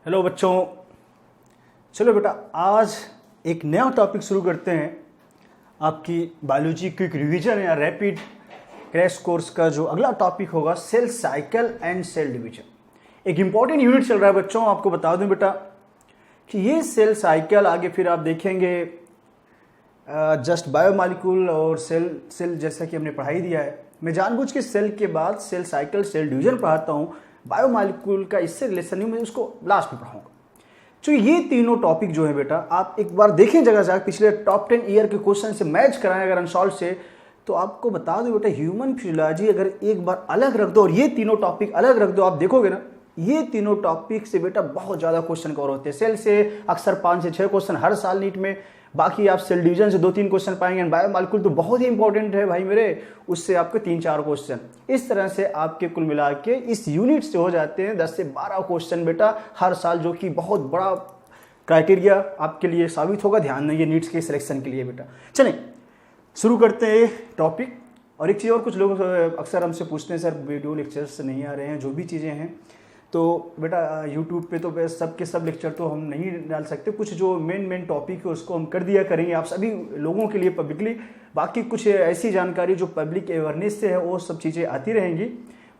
Hello बच्चों। चलो बेटा, आज एक नया टॉपिक शुरू करते हैं। आपकी बायोलॉजी क्विक रिवीजन या रैपिड क्रैश कोर्स का जो अगला टॉपिक होगा, cell cycle and cell division. एक इंपॉर्टेंट यूनिट चल रहा है बच्चों। आपको बता दूं बेटा कि ये सेल साइकिल आगे फिर आप देखेंगे जस्ट बायोमॉलिक्यूल और सेल जैसा कि हमने पढ़ाई दिया है। मैं जानबूझ के सेल के बाद सेल साइकिल सेल डिवीजन पढ़ाता हूँ। बायोमॉलिक्यूल का इससे रिलेशन नहीं, मैं उसको लास्ट में पढ़ाऊंगा। तो ये तीनों टॉपिक जो है बेटा, आप एक बार देखें जगह जाकर पिछले टॉप 10 ईयर के क्वेश्चन से मैच कराएं अगर अनसॉल्व से, तो आपको बता दो बेटा, ह्यूमन फिजियोलॉजी अगर एक बार अलग रख दो और ये तीनों टॉपिक अलग रख दो, आप देखोगे ना ये तीनों टॉपिक से बेटा बहुत ज्यादा क्वेश्चन कवर होते हैं। सेल से अक्सर 5 से 6 क्वेश्चन हर साल नीट में, बाकी आप सेल डिवीजन से 2-3 क्वेश्चन पाएंगे। बायोमॉलिक्यूल तो बहुत ही इंपॉर्टेंट है भाई मेरे, उससे आपके 3-4 क्वेश्चन। इस तरह से आपके कुल मिला के इस यूनिट से हो जाते हैं 10 से 12 क्वेश्चन बेटा हर साल, जो कि बहुत बड़ा क्राइटेरिया आपके लिए साबित होगा। ध्यान देंगे नीट्स के सिलेक्शन के लिए बेटा। चलें शुरू करते हैं टॉपिक। और एक चीज़ और, कुछ लोग अक्सर हमसे पूछते हैं सर वीडियो लेक्चर्स नहीं आ रहे हैं, जो भी चीज़ें हैं तो बेटा यूट्यूब पे तो सब के सब लेक्चर तो हम नहीं डाल सकते। कुछ जो मेन टॉपिक है उसको हम कर दिया करेंगे आप सभी लोगों के लिए पब्लिकली। बाकी कुछ ऐसी जानकारी जो पब्लिक अवेयरनेस से है वो सब चीज़ें आती रहेंगी।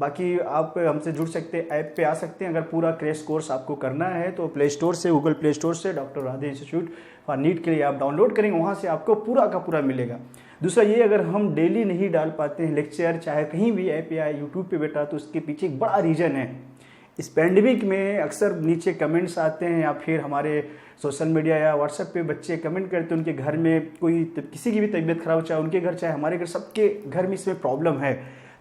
बाकी आप हमसे जुड़ सकते हैं, ऐप पे आ सकते हैं। अगर पूरा क्रैश कोर्स आपको करना है तो प्ले स्टोर से, गूगल प्ले स्टोर से doctor Radhe institute for NEET के लिए आप डाउनलोड करेंगे, वहाँ से आपको पूरा का पूरा मिलेगा। दूसरा ये, अगर हम डेली नहीं डाल पाते हैं लेक्चर, चाहे कहीं भी ऐप या यूट्यूब पे बेटा, तो उसके पीछे एक बड़ा रीज़न है। इस पैंडेमिक में अक्सर नीचे कमेंट्स आते हैं या फिर हमारे सोशल मीडिया या व्हाट्सएप पे बच्चे कमेंट करते हैं, उनके घर में कोई किसी की भी तबीयत खराब, चाहे उनके घर चाहे हमारे घर, सबके घर में इसमें प्रॉब्लम है।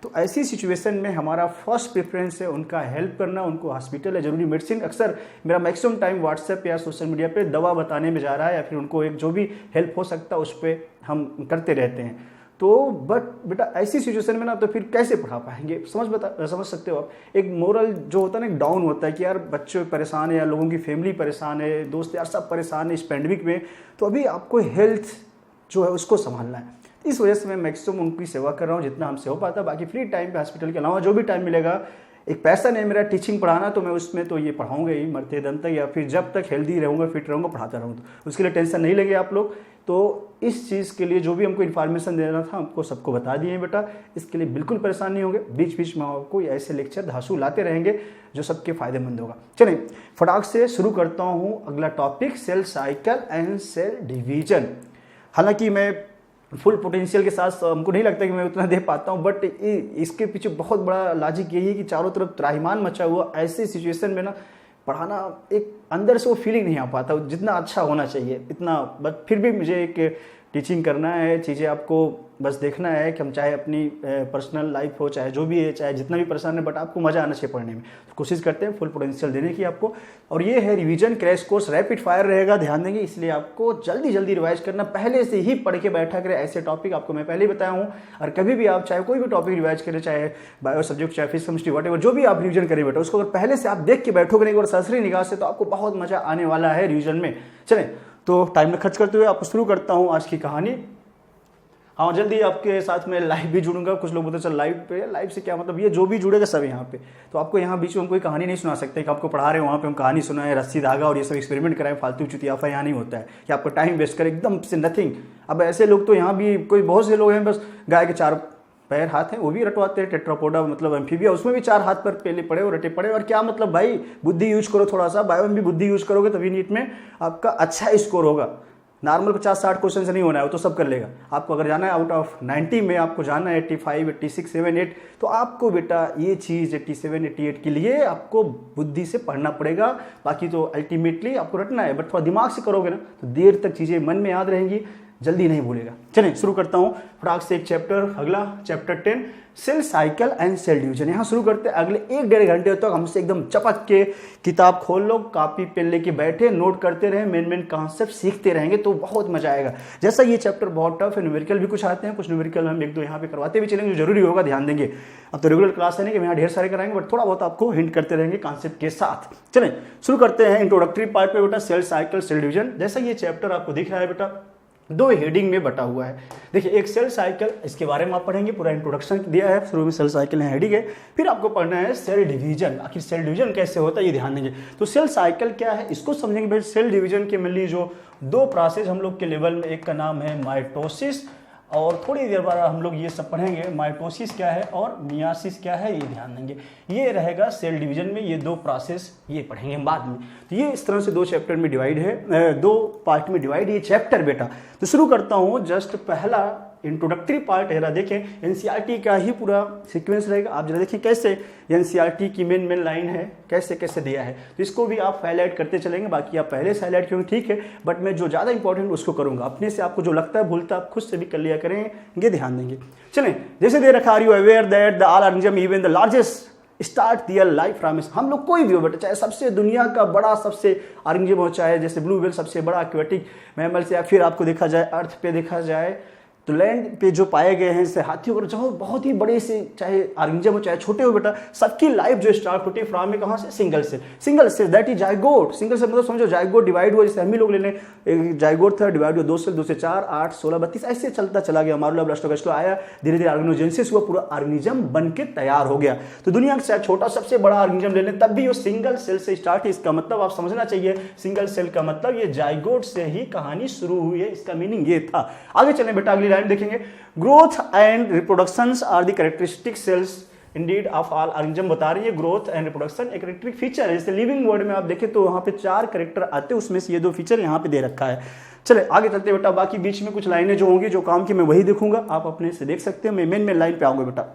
तो ऐसी सिचुएशन में हमारा फर्स्ट प्रेफरेंस है उनका हेल्प करना, उनको हॉस्पिटल या जरूरी मेडिसिन। अक्सर मेरा मैक्सिमम टाइम व्हाट्सएप या सोशल मीडिया पे दवा बताने में जा रहा है, या फिर उनको एक जो भी हेल्प हो सकता है उस पर हम करते रहते हैं। तो बट बेटा ऐसी सिचुएशन में ना तो फिर कैसे पढ़ा पाएंगे, समझ सकते हो आप। एक मोरल जो होता है ना, डाउन होता है कि यार बच्चे परेशान है या लोगों की फैमिली परेशान है, दोस्त यार सब परेशान है इस पैंडेमिक में, तो अभी आपको हेल्थ जो है उसको संभालना है। इस वजह से मैं मैक्सिमम उनकी सेवा कर रहा हूँ जितना हमसे हो पाता। बाकी फ्री टाइम पे हॉस्पिटल के अलावा जो भी टाइम मिलेगा, एक पैसा नहीं मेरा टीचिंग पढ़ाना, तो मैं उसमें तो ये पढ़ाऊंगा ही मरते दम तक, या फिर जब तक हेल्दी रहूँगा फिट रहूँगा पढ़ाता रहूँगा। तो उसके लिए टेंशन नहीं लगे आप लोग। तो इस चीज़ के लिए जो भी हमको इन्फॉर्मेशन देना था हमको सबको बता दिए बेटा, इसके लिए बिल्कुल परेशान नहीं होंगे। बीच बीच में आपको ऐसे लेक्चर धांसू लाते रहेंगे जो सबके फायदेमंद होगा। चलिए फटाक से शुरू करता हूँ अगला topic, cell cycle and cell division. हालांकि मैं फुल पोटेंशियल के साथ हमको नहीं लगता कि मैं उतना दे पाता हूँ, बट इसके पीछे बहुत बड़ा लॉजिक यही है कि चारों तरफ त्राहिमाम मचा हुआ, ऐसे सिचुएशन में ना पढ़ाना एक अंदर से वो फीलिंग नहीं आ पाता जितना अच्छा होना चाहिए इतना। बट फिर भी मुझे एक टीचिंग करना है, चीज़ें आपको बस देखना है कि हम चाहे अपनी पर्सनल लाइफ हो, चाहे जो भी है, चाहे जितना भी परेशान है, बट आपको मज़ा आना चाहिए पढ़ने में। तो कोशिश करते हैं फुल पोटेंशियल देने की आपको। और ये है revision crash course, rapid fire रहेगा, ध्यान देंगे, इसलिए आपको जल्दी जल्दी रिवाइज करना, पहले से ही पढ़ के बैठा करें। ऐसे टॉपिक आपको मैं पहले ही बताया हूँ। और कभी भी आप चाहे कोई भी टॉपिक रिवाइज करें, चाहे बायो सब्जेक्ट, चाहे फिजिक्स केमिस्ट्री, व्हाटएवर जो भी आप रिवीजन करें बेटा, उसको अगर पहले से आप देख के बैठोगे एक बार सरसरी निगाह से, तो आपको बहुत मजा आने वाला है रिवीजन में। चलें तो टाइम न खर्च करते हुए आपको शुरू करता हूँ आज की कहानी। हाँ, जल्दी आपके साथ में लाइव भी जुड़ूंगा। कुछ लोग बोलते चल लाइव से क्या मतलब, ये जो भी जुड़ेगा सब यहाँ पे। तो आपको यहाँ बीच में हम कोई कहानी नहीं सुना सकते कि आपको पढ़ा रहे हैं वहाँ पे हम कहानी सुनाएं, रस्सी धागा और ये सब एक्सपेरिमेंट कराएं, फालतू चुतियाफा यहाँ नहीं होता है कि आपको टाइम वेस्ट करें एकदम से नथिंग। अब ऐसे लोग तो यहाँ भी कोई बहुत से लोग हैं बस गाय के 4 पैर हाथ हैं वो भी रटवाते हैं, टेट्रापोडा मतलब एम्फीबिया, उसमें भी 4 हाथ पर पहले पड़े और रटे पड़े। और क्या मतलब भाई, बुद्धि यूज करो थोड़ा सा, बायो में भी बुद्धि यूज करोगे तभी नीट में आपका अच्छा स्कोर होगा। नॉर्मल 50-60 क्वेश्चन से नहीं होना है, वो तो सब कर लेगा। आपको अगर जाना है आउट ऑफ 90 में, आपको जाना है 85, 86, 78, तो आपको बेटा ये चीज़ 87, 88 के लिए आपको बुद्धि से पढ़ना पड़ेगा। बाकी तो अल्टीमेटली आपको रटना है, बट थोड़ा दिमाग से करोगे ना तो देर तक चीज़ें मन में याद रहेंगी, जल्दी नहीं भूलेगा। चलिए शुरू करता हूँ फटाक से एक चैप्टर, अगला chapter 10 cell cycle and cell division. यहाँ शुरू करते हैं। अगले 1-1.5 घंटे तक हमसे एकदम चपक के किताब खोल लो, कॉपी पेन लेके बैठे, नोट करते रहे, मेन कॉन्सेप्ट सीखते रहेंगे तो बहुत मजा आएगा। जैसा ये चैप्टर बहुत टफ है, न्यूमेरिकल भी कुछ आते हैं, कुछ न्यूमेरिकल हम 1-2 यहाँ पे करवाते भी चलेंगे जो जरूरी होगा, ध्यान देंगे। अब तो रेगुलर क्लास है नहीं कि यहाँ ढेर सारे कराएंगे, बट थोड़ा बहुत आपको हिंट करते रहेंगे कॉन्सेप्ट के साथ। चलें शुरू करते हैं इंट्रोडक्टरी पार्ट पे बेटा, सेल साइकिल सेल डिवीजन। जैसा ये चैप्टर आपको दिख रहा है बेटा, दो हेडिंग में बटा हुआ है। देखिए, एक सेल साइकिल, इसके बारे में आप पढ़ेंगे, पूरा इंट्रोडक्शन दिया है, शुरू में सेल साइकिल है, हेडिंग है। फिर आपको पढ़ना है सेल डिवीजन, आखिर सेल डिवीजन कैसे होता है ये ध्यान देंगे। तो सेल साइकिल क्या है इसको समझेंगे। भाई सेल डिवीजन के मेनली जो दो प्रोसेस हम लोग के लेवल में, एक का नाम है माइटोसिस, और थोड़ी देर बाद हम लोग ये सब पढ़ेंगे माइटोसिस क्या है और मियासिस क्या है, ये ध्यान देंगे। ये रहेगा सेल डिवीजन में, ये दो प्रोसेस ये पढ़ेंगे बाद में। तो ये इस तरह से दो चैप्टर में डिवाइड है, दो पार्ट में डिवाइड ये चैप्टर बेटा। तो शुरू करता हूँ, जस्ट पहला इंट्रोडक्टरी पार्ट है, देखें एनसीईआरटी का ही पूरा सीक्वेंस रहेगा। आप जरा देखें कैसे एनसीईआरटी की मेन लाइन है, कैसे कैसे दिया है, तो इसको भी आप हाईलाइट करते चलेंगे। बाकी आप पहले से हाईलाइट करेंगे, ठीक है, बट मैं जो ज़्यादा इंपॉर्टेंट उसको करूंगा। अपने से आपको जो लगता है भूलता आप खुद से भी कर लिया करेंगे, ध्यान देंगे। चलें, जैसे दे रखा, are you aware that the all organism even the largest start their life from, हम लोग कोई भी हो बेटा, चाहे सबसे दुनिया का बड़ा सबसे ऑर्गेनिज्म हो, चाहे जैसे ब्लू व्हेल सबसे बड़ा एक्वेटिक मैमल से, या फिर आपको देखा जाए अर्थ पे देखा जाए तो लैंड पे जो पाए गए हैं जैसे हाथी वगैरह, जो बहुत ही बड़े से चाहे ऑर्गेनिज्म हो चाहे छोटे हो बेटा, सबकी लाइफ जो स्टार्ट होती है फ्रॉम में कहाँ से, single cell that is zygote. Single cell मतलब समझो जाइगोट डिवाइड हुआ, जैसे हम ही लोग ले लें, एक जाइगोट था, डिवाइड हुआ 2 सेल, 2 से 4, 8, 16, 32 ऐसे चलता चला गया। मारूला ब्लास्टोगेस्टो आया, धीरे धीरे ऑर्गेनोजेनेसिस हुआ, पूरा ऑर्गेनिज्म बन के तैयार हो गया। तो दुनिया का चाहे छोटा सबसे बड़ा ऑर्गेनिज्म ले लें, तब भी वो सिंगल सेल से स्टार्ट है। इसका मतलब आप समझना चाहिए, सिंगल सेल का मतलब ये जाइगोट से ही कहानी शुरू हुई है, इसका मीनिंग ये था। आगे चलें बेटा, अगली लाइन देखेंगे, growth and reproductions are the characteristic cells indeed of all organism, बता रही है ग्रोथ एंड रिप्रोडक्शन एक कैरेक्टरिस्टिक फीचर है। जैसे लिविंग वर्ड में आप देखें तो वहां पे 4 कैरेक्टर आते हैं, उसमें से ये 2 फीचर यहाँ पे दे रखा है। चले आगे चलते बेटा, बाकी बीच में कुछ लाइनें जो होंगी जो काम की मैं वही देखूंगा, आप अपने से देख सकते हैं। मैं मेन लाइन पे आऊंगा बेटा।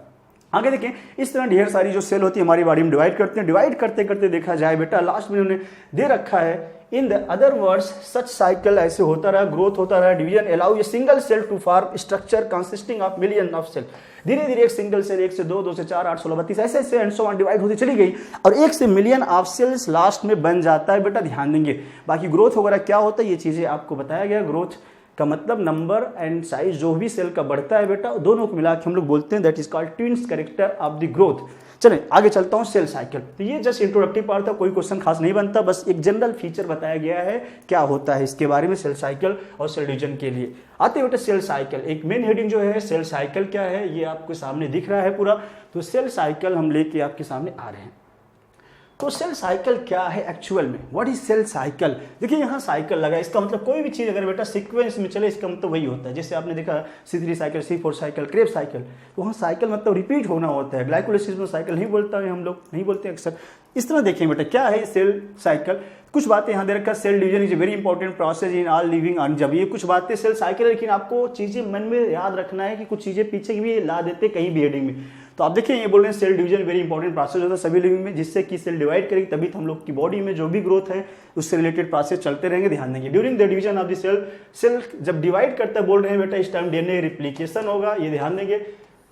आगे देखें, इस तरह ढेर सारी जो सेल होती है हमारी बॉडी में डिवाइड करते हैं। डिवाइड करते करते देखा जाए बेटा, लास्ट में उन्होंने दे रखा है, in the other words such cycle ऐसे होता रहा, ग्रोथ होता रहा, division allow a single cell to form structure consisting of million of cell. धीरे धीरे एक सिंगल सेल 1 से 2, 2 से 4, 8, 16, 32 ऐसे ऐसे एंड सो ऑन डिवाइड होती चली गई, और 1 से मिलियन ऑफ सेल्स लास्ट में बन जाता है बेटा, ध्यान देंगे। बाकी ग्रोथ वगैरह क्या होता है ये चीजें आपको बताया गया। ग्रोथ का मतलब नंबर एंड साइज जो भी सेल का बढ़ता है बेटा, दोनों को मिला के हम लोग बोलते हैं that is called twins character of the growth. चलें आगे चलता हूं, सेल साइकिल। तो ये जस्ट इंट्रोडक्टिव पार्ट था, कोई क्वेश्चन खास नहीं बनता, बस एक जनरल फीचर बताया गया है क्या होता है इसके बारे में सेल साइकिल और सेल डिवीजन के लिए। आते बेटा सेल साइकिल, एक मेन हेडिंग जो है सेल साइकिल क्या है ये आपके सामने दिख रहा है पूरा। तो सेल साइकिल हम लेके आपके सामने आ रहे हैं। तो सेल साइकिल क्या है एक्चुअल में, व्हाट इज सेल साइकिल। देखिए यहाँ साइकिल लगा, इसका मतलब कोई भी चीज अगर बेटा सीक्वेंस में चले इसका मतलब वही होता है। जैसे आपने देखा C3 cycle, C4 cycle, Krebs cycle, तो वहाँ साइकिल मतलब रिपीट होना होता है। ग्लाइकोलाइसिस में साइकिल नहीं बोलता है, हम लोग नहीं बोलते अक्सर। इस तरह देखें बेटा क्या है सेल साइकिल। कुछ बातें यहाँ दे रखा, cell division is a very important process in all living organism. ये कुछ बातें सेल साइकिल, लेकिन आपको चीजें मन में याद रखना है कि कुछ चीजें पीछे भी ला देते कहीं भी हेडिंग में। तो आप देखिए ये बोल रहे हैं cell division very important process होता है सभी लिविंग में, जिससे कि सेल डिवाइड करेगी तभी तो हम लोग की बॉडी में जो भी ग्रोथ है उससे रिलेटेड प्रोसेस चलते रहेंगे, ध्यान देंगे। During the division of the cell जब डिवाइड करता है बोल रहे हैं बेटा, इस टाइम डीएनए रिप्लिकेशन होगा, ये ध्यान देंगे,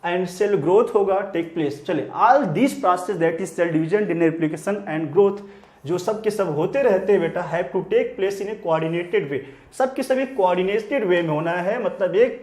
एंड सेल ग्रोथ होगा टेक प्लेस। चले all this process that is cell division, DNA replication and growth जो सब के सब होते रहते हैं बेटा, have to take place in a coordinated way. सब के सब एक कोऑर्डिनेटेड वे में होना है, मतलब एक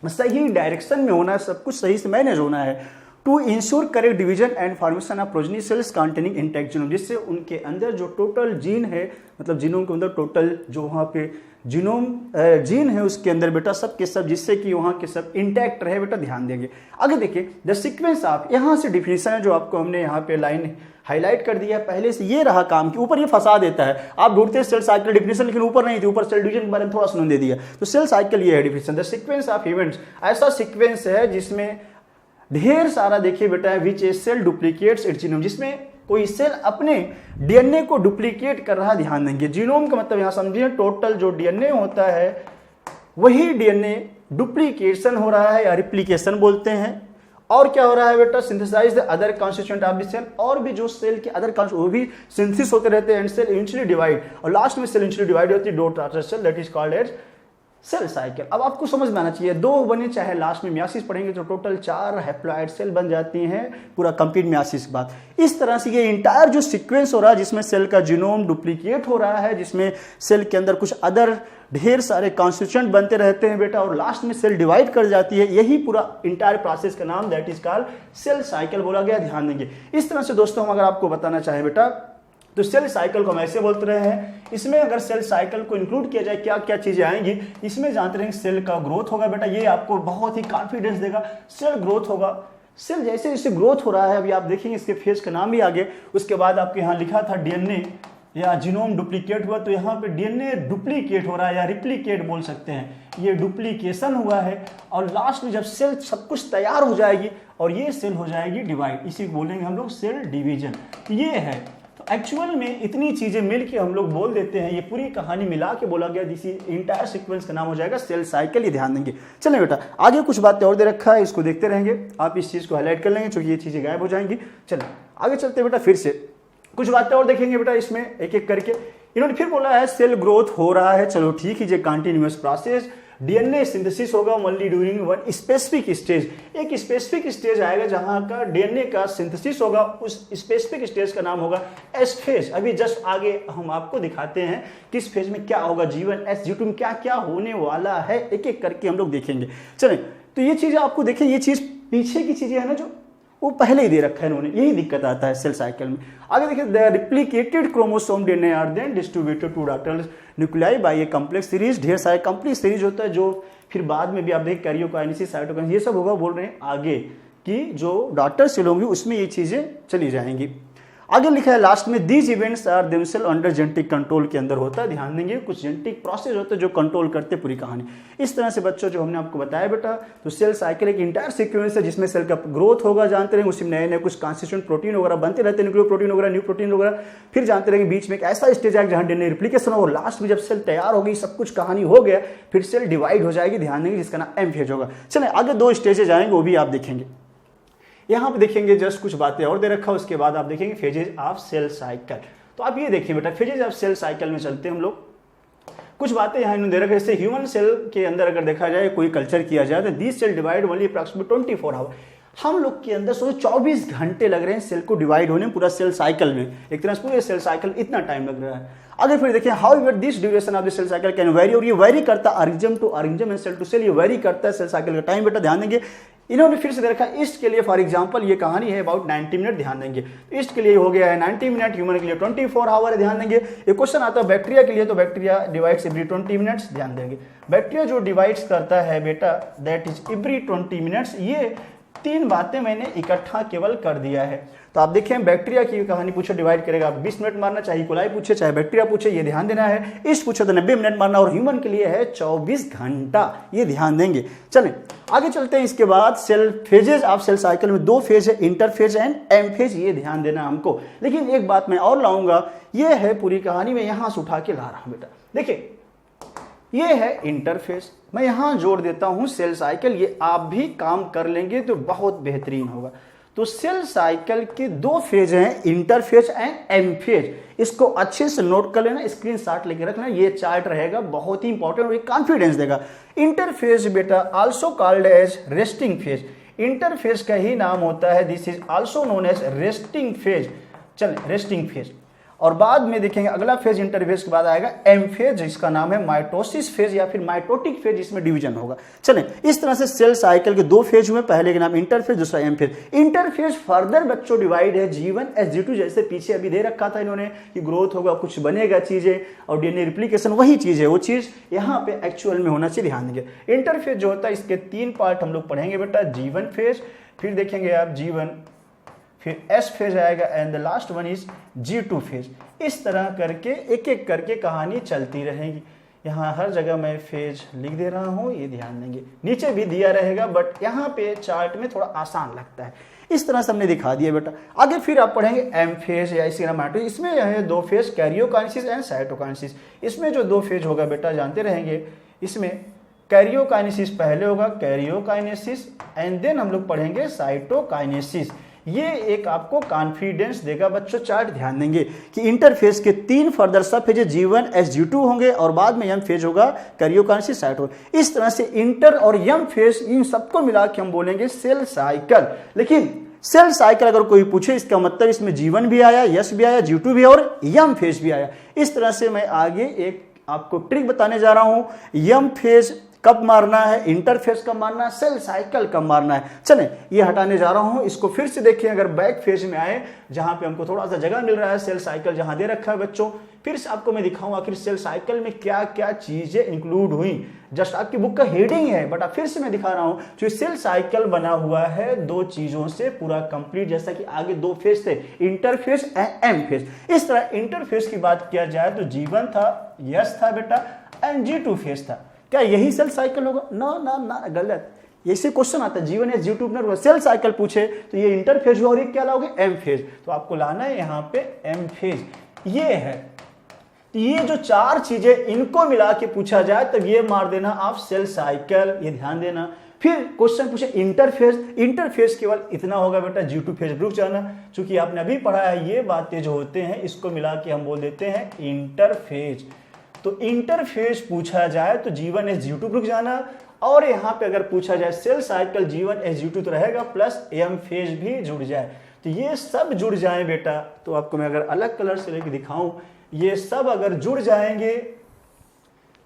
सही डायरेक्शन में होना है, सब कुछ सही से मैनेज होना है। To ensure correct division and formation of progeny cells containing intact genome, जिससे उनके अंदर जो टोटल जीन है, मतलब जीनोम के अंदर टोटल जो वहाँ पे जीनोम जीन है उसके अंदर बेटा सब के सब, जिससे कि वहाँ के सब इंटैक्ट रहे बेटा, ध्यान देंगे। आगे देखिए द सीक्वेंस ऑफ, यहाँ से डिफिनेशन है जो आपको हमने यहाँ पे लाइन हाईलाइट कर दिया है पहले से, ये रहा काम की ऊपर ये फंसा देता है। आप ढूंढते हैं सेल साइकिल डिफिनेशन, लेकिन ऊपर नहीं थी, ऊपर सेल डिवीजन के बारे में थोड़ा सुन दे दिया। तो सेल साइकिल ये है definition, the sequence of events, ऐसा सीक्वेंस है जिसमें ढेर सारा देखिए बेटा विच ए सेल डुप्लीकेट्स इट्स जीनोम, जिसमें कोई सेल अपने डीएनए को डुप्लीकेट कर रहा है, ध्यान देंगे। जीनोम का मतलब यहां समझिए टोटल जो डीएनए होता है वही डीएनए डुप्लीकेशन हो रहा है या रिप्लीकेशन बोलते हैं। और क्या हो रहा है बेटा, synthesize the other constituent of the cell, और भी जो सेल के अदर वो भी सिंथेसिस होते रहते हैं एंड सेल इवेंचुअली डिवाइड, और लास्ट में सेल इवेंचुअली डिवाइड होती है dot after cell, that is called as cell cycle. अब आपको समझ में आना चाहिए, 2 बने चाहे लास्ट में मियासिस पढ़ेंगे तो टोटल 4 हैप्लॉइड सेल बन जाती हैं पूरा कंप्लीट मियासिस के बाद। इस तरह से ये इंटायर जो सीक्वेंस हो रहा है जिसमें सेल का जीनोम डुप्लीकेट हो रहा है, जिसमें सेल के अंदर कुछ अदर ढेर सारे कॉन्स्टिट्यूएंट बनते रहते हैं बेटा, और लास्ट में सेल डिवाइड कर जाती है, यही पूरा इंटायर प्रोसेस का नाम that is called cell cycle बोला गया, ध्यान देंगे। इस तरह से दोस्तों हम अगर आपको बताना चाहें बेटा तो सेल साइकिल को हम ऐसे बोलते रहे हैं। इसमें अगर सेल साइकिल को इंक्लूड किया जाए क्या क्या चीजें आएंगी, इसमें जानते रहेंगे सेल का ग्रोथ होगा बेटा, ये आपको बहुत ही कॉन्फिडेंस देगा। सेल ग्रोथ होगा, सेल जैसे जैसे ग्रोथ हो रहा है, अभी आप देखेंगे इसके फेज का नाम भी आगे। उसके बाद आपके यहाँ लिखा था डीएनए या जीनोम डुप्लीकेट हुआ, तो यहाँ पे डीएनए डुप्लीकेट हो रहा है या रिप्लीकेट बोल सकते हैं, ये डुप्लीकेशन हुआ है। और लास्ट में जब सेल सब कुछ तैयार हो जाएगी और ये सेल हो जाएगी डिवाइड, इसी को बोलेंगे हम लोग सेल डिवीजन। तो ये है, तो एक्चुअल में इतनी चीजें मिलके हम लोग बोल देते हैं, ये पूरी कहानी मिला के बोला गया, जिस इंटायर सीक्वेंस का नाम हो जाएगा सेल साइकिल। ये ध्यान देंगे। चलें बेटा, आगे कुछ बातें और दे रखा है, इसको देखते रहेंगे। आप इस चीज को हाईलाइट कर लेंगे क्योंकि ये चीजें गायब हो जाएंगी। चलें आगे चलते बेटा, फिर से कुछ बातें और देखेंगे बेटा इसमें एक एक करके। इन्होंने फिर बोला है सेल ग्रोथ हो रहा है, चलो ठीक है, ये कंटिन्यूअस प्रोसेस, डीएनए सिंथेसिस होगा only during one specific stage. एक स्पेसिफिक स्टेज आएगा जहां का डीएनए का सिंथेसिस होगा, उस स्पेसिफिक स्टेज का नाम होगा एस फेज। अभी जस्ट आगे हम आपको दिखाते हैं किस फेज में क्या होगा, G1 S G2 में क्या क्या होने वाला है, एक एक करके हम लोग देखेंगे। चलें, तो ये चीज आपको देखें, ये चीज पीछे की चीजें है ना जो वो पहले ही दे रखा है इन्होंने, यही दिक्कत आता है सेल साइकिल में। आगे देखिए, the replicated chromosome DNA are then distributed to daughter nuclei by a complex series. ढेर सारे कंप्लीट सीरीज होता है जो फिर बाद में भी आप देख कैरियोकाइनेसिस, साइटोकाइनेसिस, ये सब होगा। बोल रहे हैं आगे कि जो डॉटर सेल होंगी उसमें ये चीजें चली जाएंगी। आगे लिखा है लास्ट में, these events are themself under genetic control के अंदर होता है। ध्यान देंगे, कुछ जेनेटिक प्रोसेस होते हैं जो कंट्रोल करते पूरी कहानी। इस तरह से बच्चों जो हमने आपको बताया बेटा, तो सेल साइकिल एक इंटायर सीक्वेंस है जिसमें सेल का ग्रोथ होगा, जानते रहेंगे, उसमें नए नए कुछ कॉन्स्टिट्यूएंट प्रोटीन वगैरह बनते रहते हैं, न्यूक्लियो प्रोटीन वगैरह, न्यू प्रोटीन वगैरह। फिर जानते रहेंगे बीच में एक ऐसा स्टेज आएगा जहां डीएनए रिप्लिकेशन हो, और लास्ट में जब सेल तैयार हो गई, सब कुछ कहानी हो गया, फिर सेल डिवाइड हो जाएगी। ध्यान देंगे, जिसका नाम एम फेज होगा। चलें आगे 2 स्टेजेज आएंगे, वो भी आप देखेंगे। यहां पे देखेंगे जस्ट कुछ बातें और दे रखा है, उसके बाद आप देखेंगे फेजेज ऑफ सेल साइकिल। तो आप ये देखिए बेटा, फेजेज ऑफ सेल साइकिल में चलते हैं हम लोग। कुछ बातें यहाँ इन्होंने दे रखा है, जैसे ह्यूमन सेल के अंदर अगर देखा जाए, कोई कल्चर किया जाए, तो this cell divide only approximate 24 hour. हम लोग के अंदर सोचो 24 घंटे लग रहे हैं सेल को डिवाइड होने, पूरा सेल साइकिल में, एक तरह से पूरे सेल साइकिल इतना टाइम लग रहा है। आगे फिर देखिए, however this duration of the cell cycle can vary, और ये वेरी करता है organism to organism and cell to cell, ये वेरी करता है सेल साइकिल का टाइम। बेटा ध्यान देंगे, इन्होंने फिर से दे रखा है ईस्ट के लिए, फॉर एग्जांपल ये कहानी है अबाउट 90 मिनट। ध्यान देंगे, ईस्ट के लिए हो गया है 90 मिनट, ह्यूमन के लिए 24 आवर है। ध्यान देंगे, एक क्वेश्चन आता है बैक्टीरिया के लिए, तो बैक्टीरिया डिवाइड्स एवरी 20 मिनट्स। ध्यान देंगे, बैक्टीरिया जो डिवाइड्स करता है बेटा, दैट इज एवरी 20 मिनट्स। ये 3 बातें मैंने इकट्ठा केवल कर दिया है। तो आप देखें, बैक्टीरिया की कहानी पूछो डिवाइड करेगा 20 मिनट मारना, चाहे कोलाई पूछे चाहे बैक्टीरिया पूछे, ये ध्यान देना है। ईस्ट पूछे तो 90 मिनट मारना, और ह्यूमन के लिए है 24 घंटा, ये ध्यान देंगे। चलें आगे चलते हैं। इसके बाद cell phases of cell cycle में 2 फेज है, इंटरफेज एंड एम फेज, ये ध्यान देना हमको। लेकिन एक बात मैं और लाऊंगा, ये है पूरी कहानी में यहां से उठा के ला रहा हूं बेटा। देखिए, ये है इंटरफेस, मैं यहां जोड़ देता हूं सेल साइकिल, ये आप भी काम कर लेंगे तो बहुत बेहतरीन होगा। तो सेल साइकिल के 2 फेज हैं, इंटरफेज एंड एम फेज। इसको अच्छे से नोट कर लेना, स्क्रीनशॉट लेके रखना, ये चार्ट रहेगा बहुत ही इंपॉर्टेंट और ये कॉन्फिडेंस देगा। इंटरफेज बेटा also called as resting phase, interphase का ही नाम होता है, this is also known as resting phase. चलें, रेस्टिंग फेज, और बाद में देखेंगे अगला फेज इंटरफेज के बाद आएगा एम फेज, जिसका नाम है माइटोसिस फेज या फिर माइटोटिक फेज, जिसमें डिवीजन होगा। चलें, इस तरह से सेल साइकिल के 2 फेज हुए, पहले के नाम इंटरफेज, दूसरा एम फेज। इंटरफेज फर्दर बच्चों डिवाइड है G1 S G2, जैसे पीछे अभी दे रखा था इन्होंने कि ग्रोथ होगा, कुछ बनेगा चीजें, और डीएनए रिप्लिकेशन वही चीज है, वो चीज यहाँ पे एक्चुअल में होना चाहिए। ध्यान देंगे, इंटरफेज जो होता है इसके 3 पार्ट हम लोग पढ़ेंगे बेटा, G1 फेज, फिर देखेंगे आप G1, फिर S फेज आएगा, and the last one is G2 phase. इस तरह करके एक एक करके कहानी चलती रहेगी। यहाँ हर जगह मैं फेज लिख दे रहा हूँ, ये ध्यान देंगे, नीचे भी दिया रहेगा, बट यहाँ पे चार्ट में थोड़ा आसान लगता है। इस तरह से हमने दिखा दिया बेटा। आगे फिर आप पढ़ेंगे एम फेज या इसी नाम, इसमें है 2 फेज, कैरियोकाइनेसिस एंड साइटोकाइनेसिस। इसमें जो 2 फेज होगा बेटा जानते रहेंगे, इसमें कैरियोकाइनेसिस पहले होगा, कैरियोकाइनेसिस, एंड देन हम लोग पढ़ेंगे साइटोकाइनेसिस। ये एक आपको कॉन्फिडेंस देगा बच्चों। चार्ट ध्यान देंगे कि इंटरफेज के 3 फर्दर सब फेज G1 S G2 होंगे, और बाद में एम फेज होगा, कैरियोकाइनेसिस, साइटो। इस तरह से इंटर और एम फेज, इन सबको मिला के हम बोलेंगे सेल साइकिल। लेकिन सेल साइकिल अगर कोई पूछे, इसका मतलब इसमें G1 भी आया, S भी आया, G2 भी और एम फेज भी आया। इस तरह से मैं आगे एक आपको ट्रिक बताने जा रहा हूं। एम फेज कब मारना है, इंटरफेज कब मारना है, सेल साइकिल कब मारना है। चलें ये हटाने जा रहा हूं, इसको फिर से देखिए। अगर बैक फेज में आए जहां पे हमको थोड़ा सा जगह मिल रहा है, सेल साइकिल जहां दे रखा है बच्चों, फिर से आपको मैं दिखाऊं आखिर सेल साइकिल में क्या क्या चीजें इंक्लूड हुई। जस्ट आपकी बुक का हेडिंग है बट फिर से मैं दिखा रहा हूं, जो सेल साइकिल बना हुआ है दो चीजों से पूरा कंप्लीट। जैसा कि आगे दो फेज थे, इंटरफेज एंड एम फेज। इस तरह इंटरफेज की बात किया जाए तो G1 था, यस था बेटा, एंड G2 फेज था। क्या यही सेल साइकिल होगा? ना ना ना, गलत। ऐसे क्वेश्चन आता है G1 एस G2 अपना सेल साइकिल पूछे तो ये इंटरफेज हुआ और ये क्या लाओगे, एम फेज। तो आपको लाना है यहाँ पे एम फेज। ये है ये जो चार चीजें, इनको मिला के पूछा जाए तब ये मार देना आप सेल साइकिल, ये ध्यान देना। फिर क्वेश्चन पूछे इंटरफेज, इंटरफेज केवल इतना होगा बेटा, G2 फेज रुक जाना। चूंकि आपने अभी पढ़ा है ये बातें जो होते हैं इसको मिला के हम बोल देते हैं इंटरफेज। तो इंटरफेज पूछा जाए तो G1 एस G2 रुक जाना, और यहां पे अगर पूछा जाए cell cycle G1 S G2 तो रहेगा, प्लस एम फेज भी जुड़ जाए। तो ये सब जुड़ जाए बेटा, तो आपको मैं अगर अलग कलर से लेके दिखाऊं, ये सब अगर जुड़ जाएंगे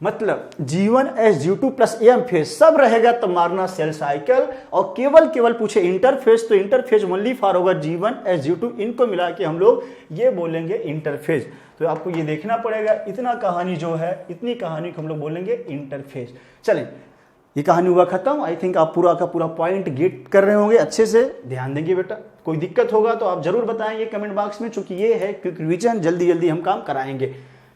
मतलब G1 S G2 plus M phase सब रहेगा तो मारना सेल साइकिल। और केवल पूछे इंटरफेज तो इंटरफेज ओनली फॉर होगा G1 एस G2, इनको मिला के हम लोग ये बोलेंगे इंटरफेज। तो आपको ये देखना पड़ेगा, इतना कहानी जो है, इतनी कहानी को हम लोग बोलेंगे इंटरफेज। चलें ये कहानी हुआ खत्म। आई थिंक आप पूरा का पूरा पॉइंट गेट कर रहे होंगे, अच्छे से ध्यान देंगे बेटा। कोई दिक्कत होगा तो आप जरूर बताएंगे कमेंट बॉक्स में, चूंकि ये है क्विक रिवीजन, जल्दी जल्दी हम काम कराएंगे।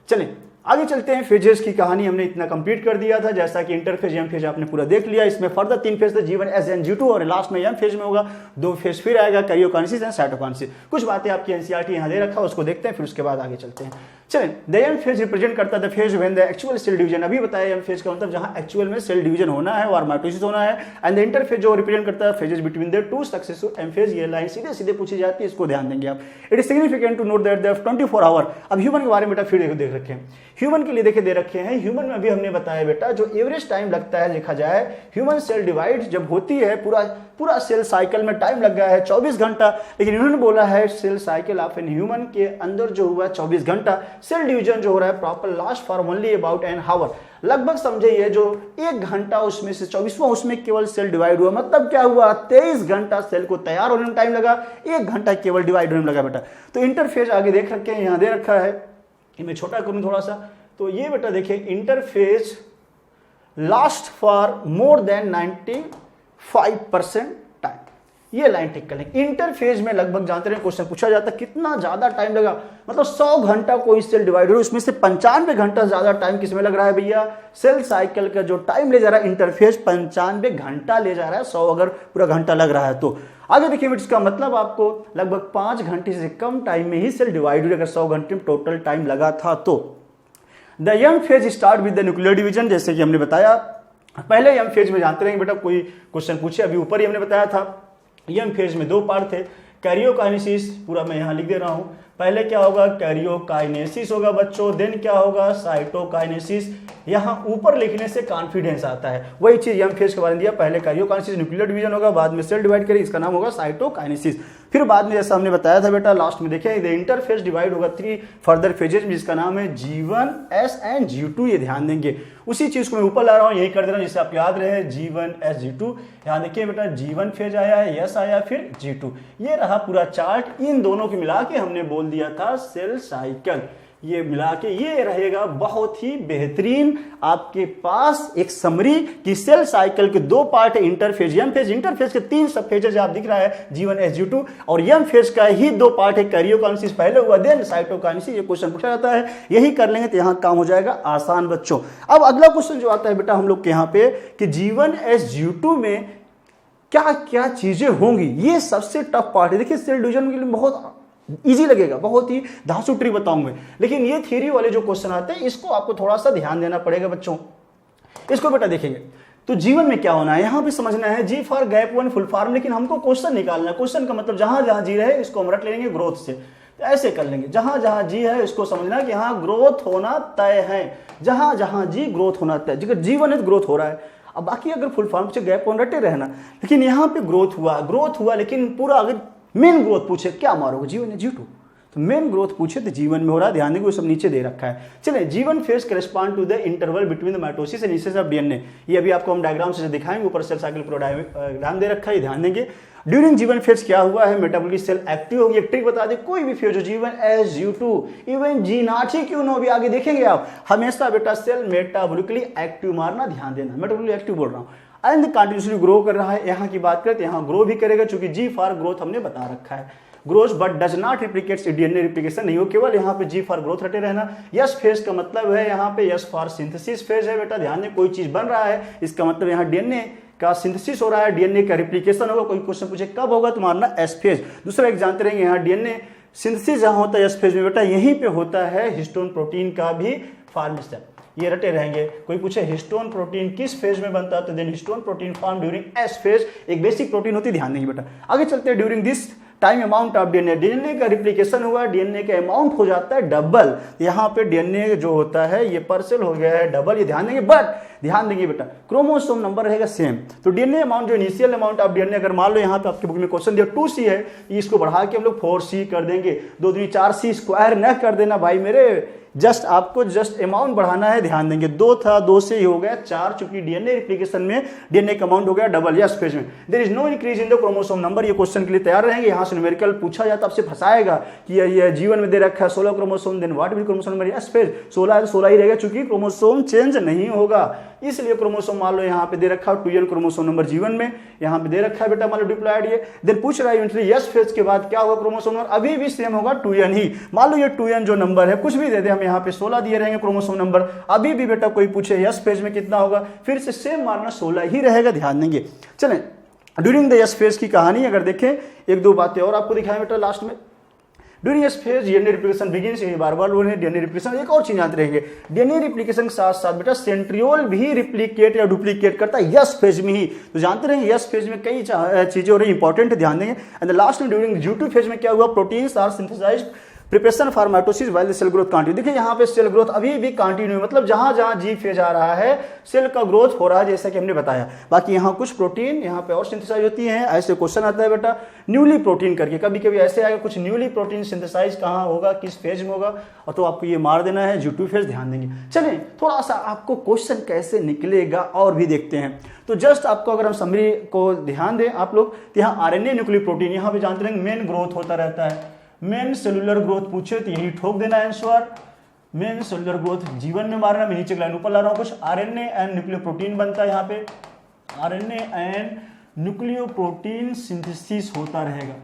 चलें आगे चलते हैं। फेजेस की कहानी हमने इतना कंप्लीट कर दिया था, जैसा कि इंटरफेज एम फेज आपने पूरा देख लिया। इसमें फर्दर 3 फेज थे, G1 एस एंड G2, और लास्ट में एम फेज में होगा 2 फेज फिर आएगा, कैरियोकाइनेसिस एंड साइटोकाइनेसिस। कुछ बातें आपकी एनसीईआरटी यहां दे रखा है, उसको देखते हैं, फिर उसके बाद आगे चलते हैं। चलें, द एम फेज रिप्रेजेंट करता है the phase when the actual cell division. अभी बताया एम फेज का मतलब जहां एक्चुअल में सेल डिवीजन होना है और माइटोसिस होना है। एंड द इंटरफेज जो रिप्रेजेंट करता है phases between the two successive M phase. ये लाइन सीधे सीधे पूछी जाती है, इसको ध्यान देंगे आप। It is significant to note that they have 24 hour. अब ह्यूमन के बारे में बेटा फिर देख रखे हैं, ह्यूमन के लिए देखे दे रखे हैं। ह्यूमन में अभी हमने बताया बेटा जो एवरेज टाइम लगता है, देखा जाए ह्यूमन सेल डिवाइड जब होती है, पूरा सेल साइकिल में टाइम लग गया है 24 घंटा। लेकिन इन्होंने बोला है cell cycle of an human के अंदर जो हुआ 24 घंटा, सेल डिवीजन जो हो रहा है proper last for only about an hour. लगभग समझे ये जो 1 घंटा उसमें से 24वां उसमें केवल सेल डिवाइड हुआ। मतलब क्या हुआ, 23 घंटा सेल को तैयार होने में टाइम लगा, 1 घंटा केवल डिवाइड होने में लगा बेटा। तो इंटरफेज आगे देख रखे हैं, यहां दे रखा है, कि मैं छोटा करूं थोड़ा सा। तो ये बेटा देखिए interphase last for more than 95% time. ये लाइन टिक कर लेंगे। इंटरफेज में लगभग जानते रहे क्वेश्चन पूछा जाता है कितना ज्यादा टाइम लगा, मतलब 100 घंटा कोई सेल डिवाइड हो, उसमें से 95 घंटा ज्यादा टाइम किसमें लग रहा है भैया, सेल साइकिल का जो टाइम ले जा रहा है इंटरफेज 95 घंटा ले जा रहा है। 100 अगर पूरा घंटा लग रहा है तो आगे देखिए इसका मतलब आपको लगभग 5 घंटे से कम टाइम में ही सेल डिवाइड हुई, अगर 100 घंटे में टोटल टाइम लगा था तो। The M phase start with the nuclear division, जैसे कि हमने बताया पहले एम फेज में जानते रहेंगे बेटा, कोई क्वेश्चन पूछे अभी ऊपर ही हमने बताया था। एम फेज में 2 पार्ट थे, कैरियोकाइनेसिस, पूरा मैं यहां लिख दे रहा हूं। पहले क्या होगा, कैरियोकाइनेसिस होगा बच्चों, देन क्या होगा, साइटोकाइनेसिस। यहां ऊपर लिखने से कॉन्फिडेंस आता है, वही चीज एम फेज के बारे में दिया। पहले कैरियोकाइनेसिस न्यूक्लियर डिवीजन होगा, बाद में सेल डिवाइड करें, इसका नाम होगा साइटोकाइनेसिस। फिर बाद में जैसा हमने बताया था बेटा लास्ट में देखें द इंटरफेज डिवाइड होगा 3 फर्दर फेजेस, जिसका नाम है G1 एस एंड G2। ये ध्यान देंगे, उसी चीज को मैं ऊपर ला रहा हूं, यही कर दे रहा हूं जिससे आप याद रहे। G1 एस G2, यहां देखिए बेटा G1 फेज आया है, यस आया, फिर G2। ये रहा पूरा चार्ट, इन दोनों को मिला के हमने बोल दिया था सेल साइकिल। ये मिला के ये रहेगा बहुत ही बेहतरीन आपके पास एक समरी कि सेल साइकिल के 2 पार्ट है, इंटरफेज एम फेज। इंटरफेज के 3 सब फेजेज आप दिख रहा है G1 एस G2, और एम फेज का ही 2 पार्ट है, कैरियोकाइनेसिस पहले हुआ देन साइटोकाइनेसिस। ये क्वेश्चन पूछा जाता है, यही कर लेंगे तो यहां काम हो जाएगा आसान बच्चों। अब अगला क्वेश्चन जो आता है बेटा हम लोग के यहाँ पे कि G1 एस G2 में क्या क्या चीजें होंगी, ये सबसे टफ पार्ट है। देखिए सेल डिवीजन के लिए बहुत इजी लगेगा, बहुत ही धांसू ट्रिक बताऊंगा, लेकिन ये थ्योरी वाले जो क्वेश्चन आते हैं इसको आपको थोड़ा सा ध्यान देना पड़ेगा बच्चों। इसको बेटा देखेंगे तो जीवन में क्या होना है, यहां पे समझना है जी फॉर गैप 1 फुल फॉर्म, लेकिन हमको क्वेश्चन निकालना है। क्वेश्चन का मतलब जहां जहां जी रहे इसको हम रट लेंगे ग्रोथ से, तो ऐसे कर लेंगे। जहां जहां जी है इसको समझना कि हाँ ग्रोथ होना तय है, जहां जहां जी ग्रोथ होना तय। अगर G1 है तो ग्रोथ हो रहा है, अब बाकी अगर फुल फॉर्म से गैप 1 रटे रहना, लेकिन यहाँ पे ग्रोथ हुआ, लेकिन पूरा अगर मेन ग्रोथ पूछे क्या मारोगे G1 या G2, तो मेन ग्रोथ पूछे तो जीवन में हो रहा है, ध्यान देंगे वो सब नीचे दे रखा है। चलिए, G one phase correspond to the interval between the mitosis and initiation of DNA. ये अभी आपको हम डायग्राम से दिखाएंगे, ऊपर सेल साइकिल पूरा डायग्राम दे रखा है, ध्यान देंगे। ड्यूरिंग जीवन फेज क्या हुआ है, मेटाबॉलिक सेल एक्टिव होगी। एक ट्रिक बता दें, कोई भी फेज हो जीवन एस यू टू इवन जी नॉट ही क्यों ना अभी आगे देखेंगे आप, हमेशा बेटा सेल मेटाबॉलिकली एक्टिव मारना, ध्यान देना, मेटाबॉलिकली एक्टिव बोल रहा हूँ। एंड कंटिन्यूसली ग्रो कर रहा है, यहाँ की बात करें तो यहाँ ग्रो भी करेगा, चूंकि जी फॉर ग्रोथ हमने बता रखा है। Growth but does not replicates, DNA replication नहीं हो, केवल यहाँ पे जी फॉर ग्रोथ रटे रहना। यस फेज का मतलब है यहाँ पे यस फॉर सिंथेसिस फेज है बेटा, ध्यान दें, कोई चीज बन रहा है इसका मतलब यहाँ डीएनए का सिंथेसिस हो रहा है, डीएनए का रिप्लिकेशन होगा। कोई क्वेश्चन पूछे कब होगा, तो मारना एस फेज। दूसरा एक जानते रहेंगे, यहाँ डीएनए सिंथेसिस जहाँ होता है एस फेज में बेटा, यहीं पे होता है हिस्टोन प्रोटीन का भी फॉर्मेशन, ये रटे रहेंगे। कोई पूछे हिस्टोन प्रोटीन किस फेज में बनता है, तो then histone protein form during S phase, एक बेसिक प्रोटीन होती है, ध्यान देंगे बेटा। आगे चलते हैं, during this time amount of DNA, DNA का रिप्लिकेशन हुआ, डीएनए का अमाउंट हो जाता है डबल। यहाँ पे डीएनए जो होता है ये परसेल हो गया है डबल, ये ध्यान देंगे। बट ध्यान देंगे बेटा, क्रोमोसोम नंबर रहेगा सेम। तो डीएनए अमाउंट जो इनिशियल अमाउंट ऑफ डीएनए, अगर मान लो यहाँ पे आपके बुक में क्वेश्चन दिया 2C है, इसको बढ़ा के हम लोग 4C कर देंगे, 2 दूनी 4C स्क्वायर न कर देना भाई मेरे, जस्ट आपको जस्ट अमाउंट बढ़ाना है, ध्यान देंगे। 2 था, 2 से ही हो गया 4, चूंकि डीएनए रिप्लिकेशन में डीएनए का अमाउंट हो गया डबल यस फेज में। There is no increase in the chromosome number, ये क्वेश्चन के लिए तैयार रहेंगे। यहाँ से न्यूमेरिकल पूछा जाता, आपसे फंसाएगा कि ये जीवन में दे रखा है 16 chromosome, then what will chromosome number S phase, 16 है तो 16 ही रहेगा, चूंकि क्रोमोसोम चेंज नहीं होगा, इसलिए क्रोमोसोम मान लो यहाँ पे दे रखा है 2n क्रोमोसोम नंबर जीवन में, यहाँ पे दे रखा है बेटा मान लो डिप्लॉयड ये। देन पूछ रहा है इवेंचुअली यस फेज के बाद क्या होगा क्रोमोसोम नंबर, अभी भी सेम होगा 2n ही। मान लो ये 2n जो नंबर है कुछ भी दे दे, हम यहाँ पे 16 दिए रहेंगे क्रोमोसोम नंबर, अभी भी बेटा कोई पूछे यस फेज में कितना होगा, फिर से सेम मारना 16 ही रहेगा, ध्यान देंगे। चलें, ड्यूरिंग द यस फेज की कहानी अगर देखें, एक दो बातें और आपको दिखाएं बेटा लास्ट में। During yes phase DNA replication begins, ये बार बार बोल रहे हैं डीएनए रिप्लिकेशन। एक और चीज जानते रहेंगे, डीएनए रिप्लिकेशन के साथ साथ बेटा सेंट्रियोल भी रिप्लिकेट या डुप्लीकेट करता है यस फेज में ही, तो जानते रहेंगे यस फेज में कई चीजें हो रही है, इंपॉर्टेंट है, ध्यान देंगे। एंड लास्ट में ड्यूरिंग G2 फेज में क्या हुआ, proteins are synthesised preparation for mitosis while cell growth continue. देखिए यहाँ पे सेल ग्रोथ अभी भी कंटिन्यू, मतलब जहां जहां जी फेज आ रहा है सेल का ग्रोथ हो रहा है, जैसा कि हमने बताया। बाकी यहाँ कुछ प्रोटीन यहाँ पे और सिंथेसाइज होती हैं, ऐसे क्वेश्चन आता है बेटा न्यूली प्रोटीन करके, कभी कभी ऐसे आएगा कुछ न्यूली प्रोटीन सिंथेसाइज कहाँ होगा, किस फेज में होगा, और तो आपको ये मार देना है G2 फेज, ध्यान देंगे। चलें, थोड़ा सा आपको क्वेश्चन कैसे निकलेगा और भी देखते हैं। तो जस्ट आपको अगर हम समरी को ध्यान दें आप लोग, तो यहाँ आरएनए न्यूक्लियर प्रोटीन, यहाँ पे जानते रहेंगे मेन ग्रोथ होता रहता है, मेन सेलुलर ग्रोथ पूछे तो यही ठोक देना आंसर, मेन सेलुलर ग्रोथ जीवन में मारना। मैं नीचे लाइन ऊपर ला रहा हूं, कुछ आरएनए एंड न्यूक्लियो प्रोटीन बनता है, यहाँ पे RNA and nucleo protein synthesis होता रहेगा,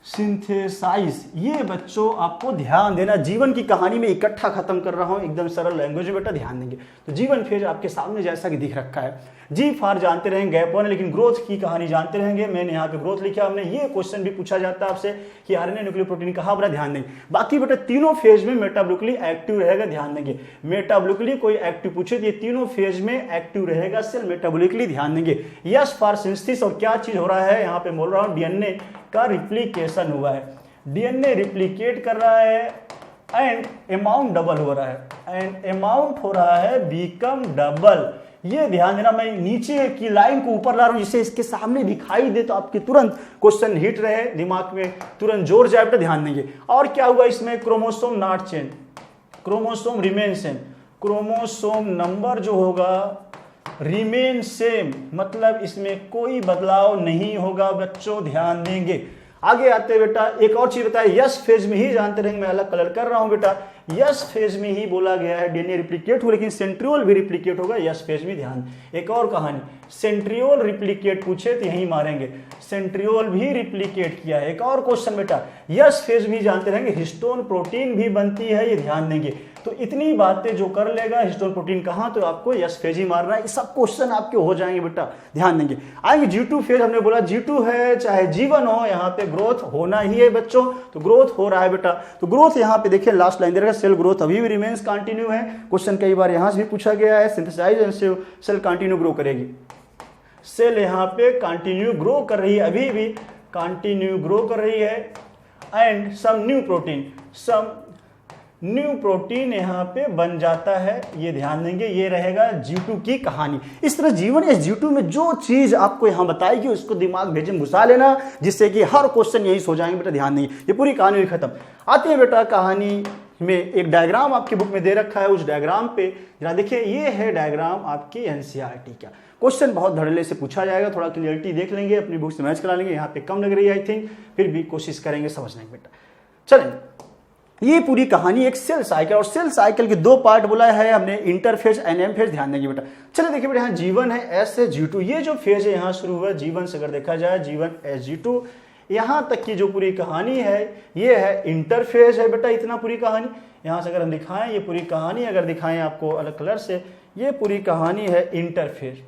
सिंथेसाइज। ये बच्चों आपको ध्यान देना, जीवन की कहानी में इकट्ठा खत्म कर रहा हूं एकदम सरल लैंग्वेज में बेटा, ध्यान देंगे। तो जीवन फेज आपके सामने जैसा कि दिख रखा है, जी फार जानते रहेंगे गैप वन, लेकिन ग्रोथ की कहानी जानते रहेंगे। मैंने यहाँ पे ग्रोथ लिखा, हमने ये क्वेश्चन भी पूछा जाता है आपसे कि आरएनए न्यूक्लियर प्रोटीन कहाँ बड़ा, ध्यान देंगे। बाकी बेटा तीनों फेज में मेटाबॉलिकली एक्टिव रहेगा, ध्यान देंगे। मेटाबॉलिकली कोई एक्टिव पूछे तो ये तीनों फेज में एक्टिव रहेगा सेल मेटाबॉलिकली, ध्यान देंगे। यस फॉर सिंथेसिस, और क्या चीज हो रहा है यहाँ पे बोल रहा हूँ, डीएनए का रिप्लिकेशन हुआ है, डीएनए रिप्लिकेट कर रहा है एंड अमाउंट डबल हो रहा है, एंड अमाउंट हो रहा है बिकम डबल। ये ध्यान देना, मैं नीचे की लाइन को ऊपर ला रहा हूं जिससे इसके सामने दिखाई दे तो आपके तुरंत क्वेश्चन हिट रहे, दिमाग में तुरंत जोर जाए तो ध्यान देंगे। और क्या हुआ इसमें, chromosome not change, chromosome remain same, chromosome number जो होगा रिमेन सेम, मतलब इसमें कोई बदलाव नहीं होगा बच्चों, ध्यान देंगे। आगे आते बेटा एक और चीज बताया, यस फेज में ही जानते रहेंगे, मैं अलग कलर कर रहा हूं बेटा, यस फेज में ही बोला गया है डीएनए रिप्लिकेट हो, लेकिन सेंट्रियोल भी रिप्लिकेट होगा यस फेज में, ध्यान। एक और कहानी, सेंट्रियोल रिप्लिकेट पूछे तो यही मारेंगे, सेंट्रियोल भी रिप्लिकेट किया है। एक और क्वेश्चन बेटा, यस फेज भी जानते रहेंगे हिस्टोन प्रोटीन भी बनती है, ये ध्यान देंगे। तो इतनी बातें जो कर लेगा, हिस्टोन प्रोटीन कहाँ, तो आपको यस फेज ही मारना है, ये सब क्वेश्चन आपके हो जाएंगे बेटा, ध्यान देंगे। आएंगे G2 फेज, हमने बोला G2 है चाहे जीवन हो, यहाँ पे ग्रोथ होना ही है बच्चों, तो ग्रोथ हो रहा है बेटा। तो ग्रोथ यहाँ पे देखिए लास्ट लाइन दे रहा है, सेल ग्रोथ अभी भी रिमेन्स कंटिन्यू है, क्वेश्चन कई बार यहाँ से भी पूछा गया है, synthesise and cell continue grow करेगी, सेल यहाँ पे कंटिन्यू ग्रो कर रही है, अभी भी कंटिन्यू ग्रो कर रही है, and some new protein, some new protein यहाँ पे बन जाता है। ये ध्यान देंगे, ये रहेगा G2 की कहानी। इस तरह जीवन या G2 में जो चीज आपको यहाँ बताएगी उसको दिमाग भेजे में घुसा लेना, जिससे कि हर क्वेश्चन यही सो जाएंगे बेटा। ध्यान देंगे, ये पूरी कहानी हुई खत्म। आती है बेटा कहानी में एक डायग्राम आपकी बुक में दे रखा है। उस डायग्राम पे जरा देखिए, ये है डायग्राम आपकी एनसीईआरटी का। क्वेश्चन बहुत धड़ल्ले से पूछा जाएगा, थोड़ा क्लियरिटी देख लेंगे, अपनी बुक से मैच करा लेंगे। यहाँ पे कम लग रही है आई थिंक, फिर भी कोशिश करेंगे समझने की बेटा। चलें, ये पूरी कहानी एक सेल साइकिल, और सेल साइकिल के दो पार्ट बोला है हमने, इंटरफेज एंड एम फेज। ध्यान देंगे बेटा। चलिए देखिए बेटा, यहाँ G1 है, S है, G2। ये जो फेज है यहाँ शुरू हुआ G1 से, अगर देखा जाए G1 S G2, यहाँ तक की जो पूरी कहानी है ये है इंटरफेज है बेटा। इतना पूरी कहानी यहाँ से अगर हम दिखाएं, ये पूरी कहानी अगर दिखाएं आपको अलग कलर से, ये पूरी कहानी है इंटरफेज।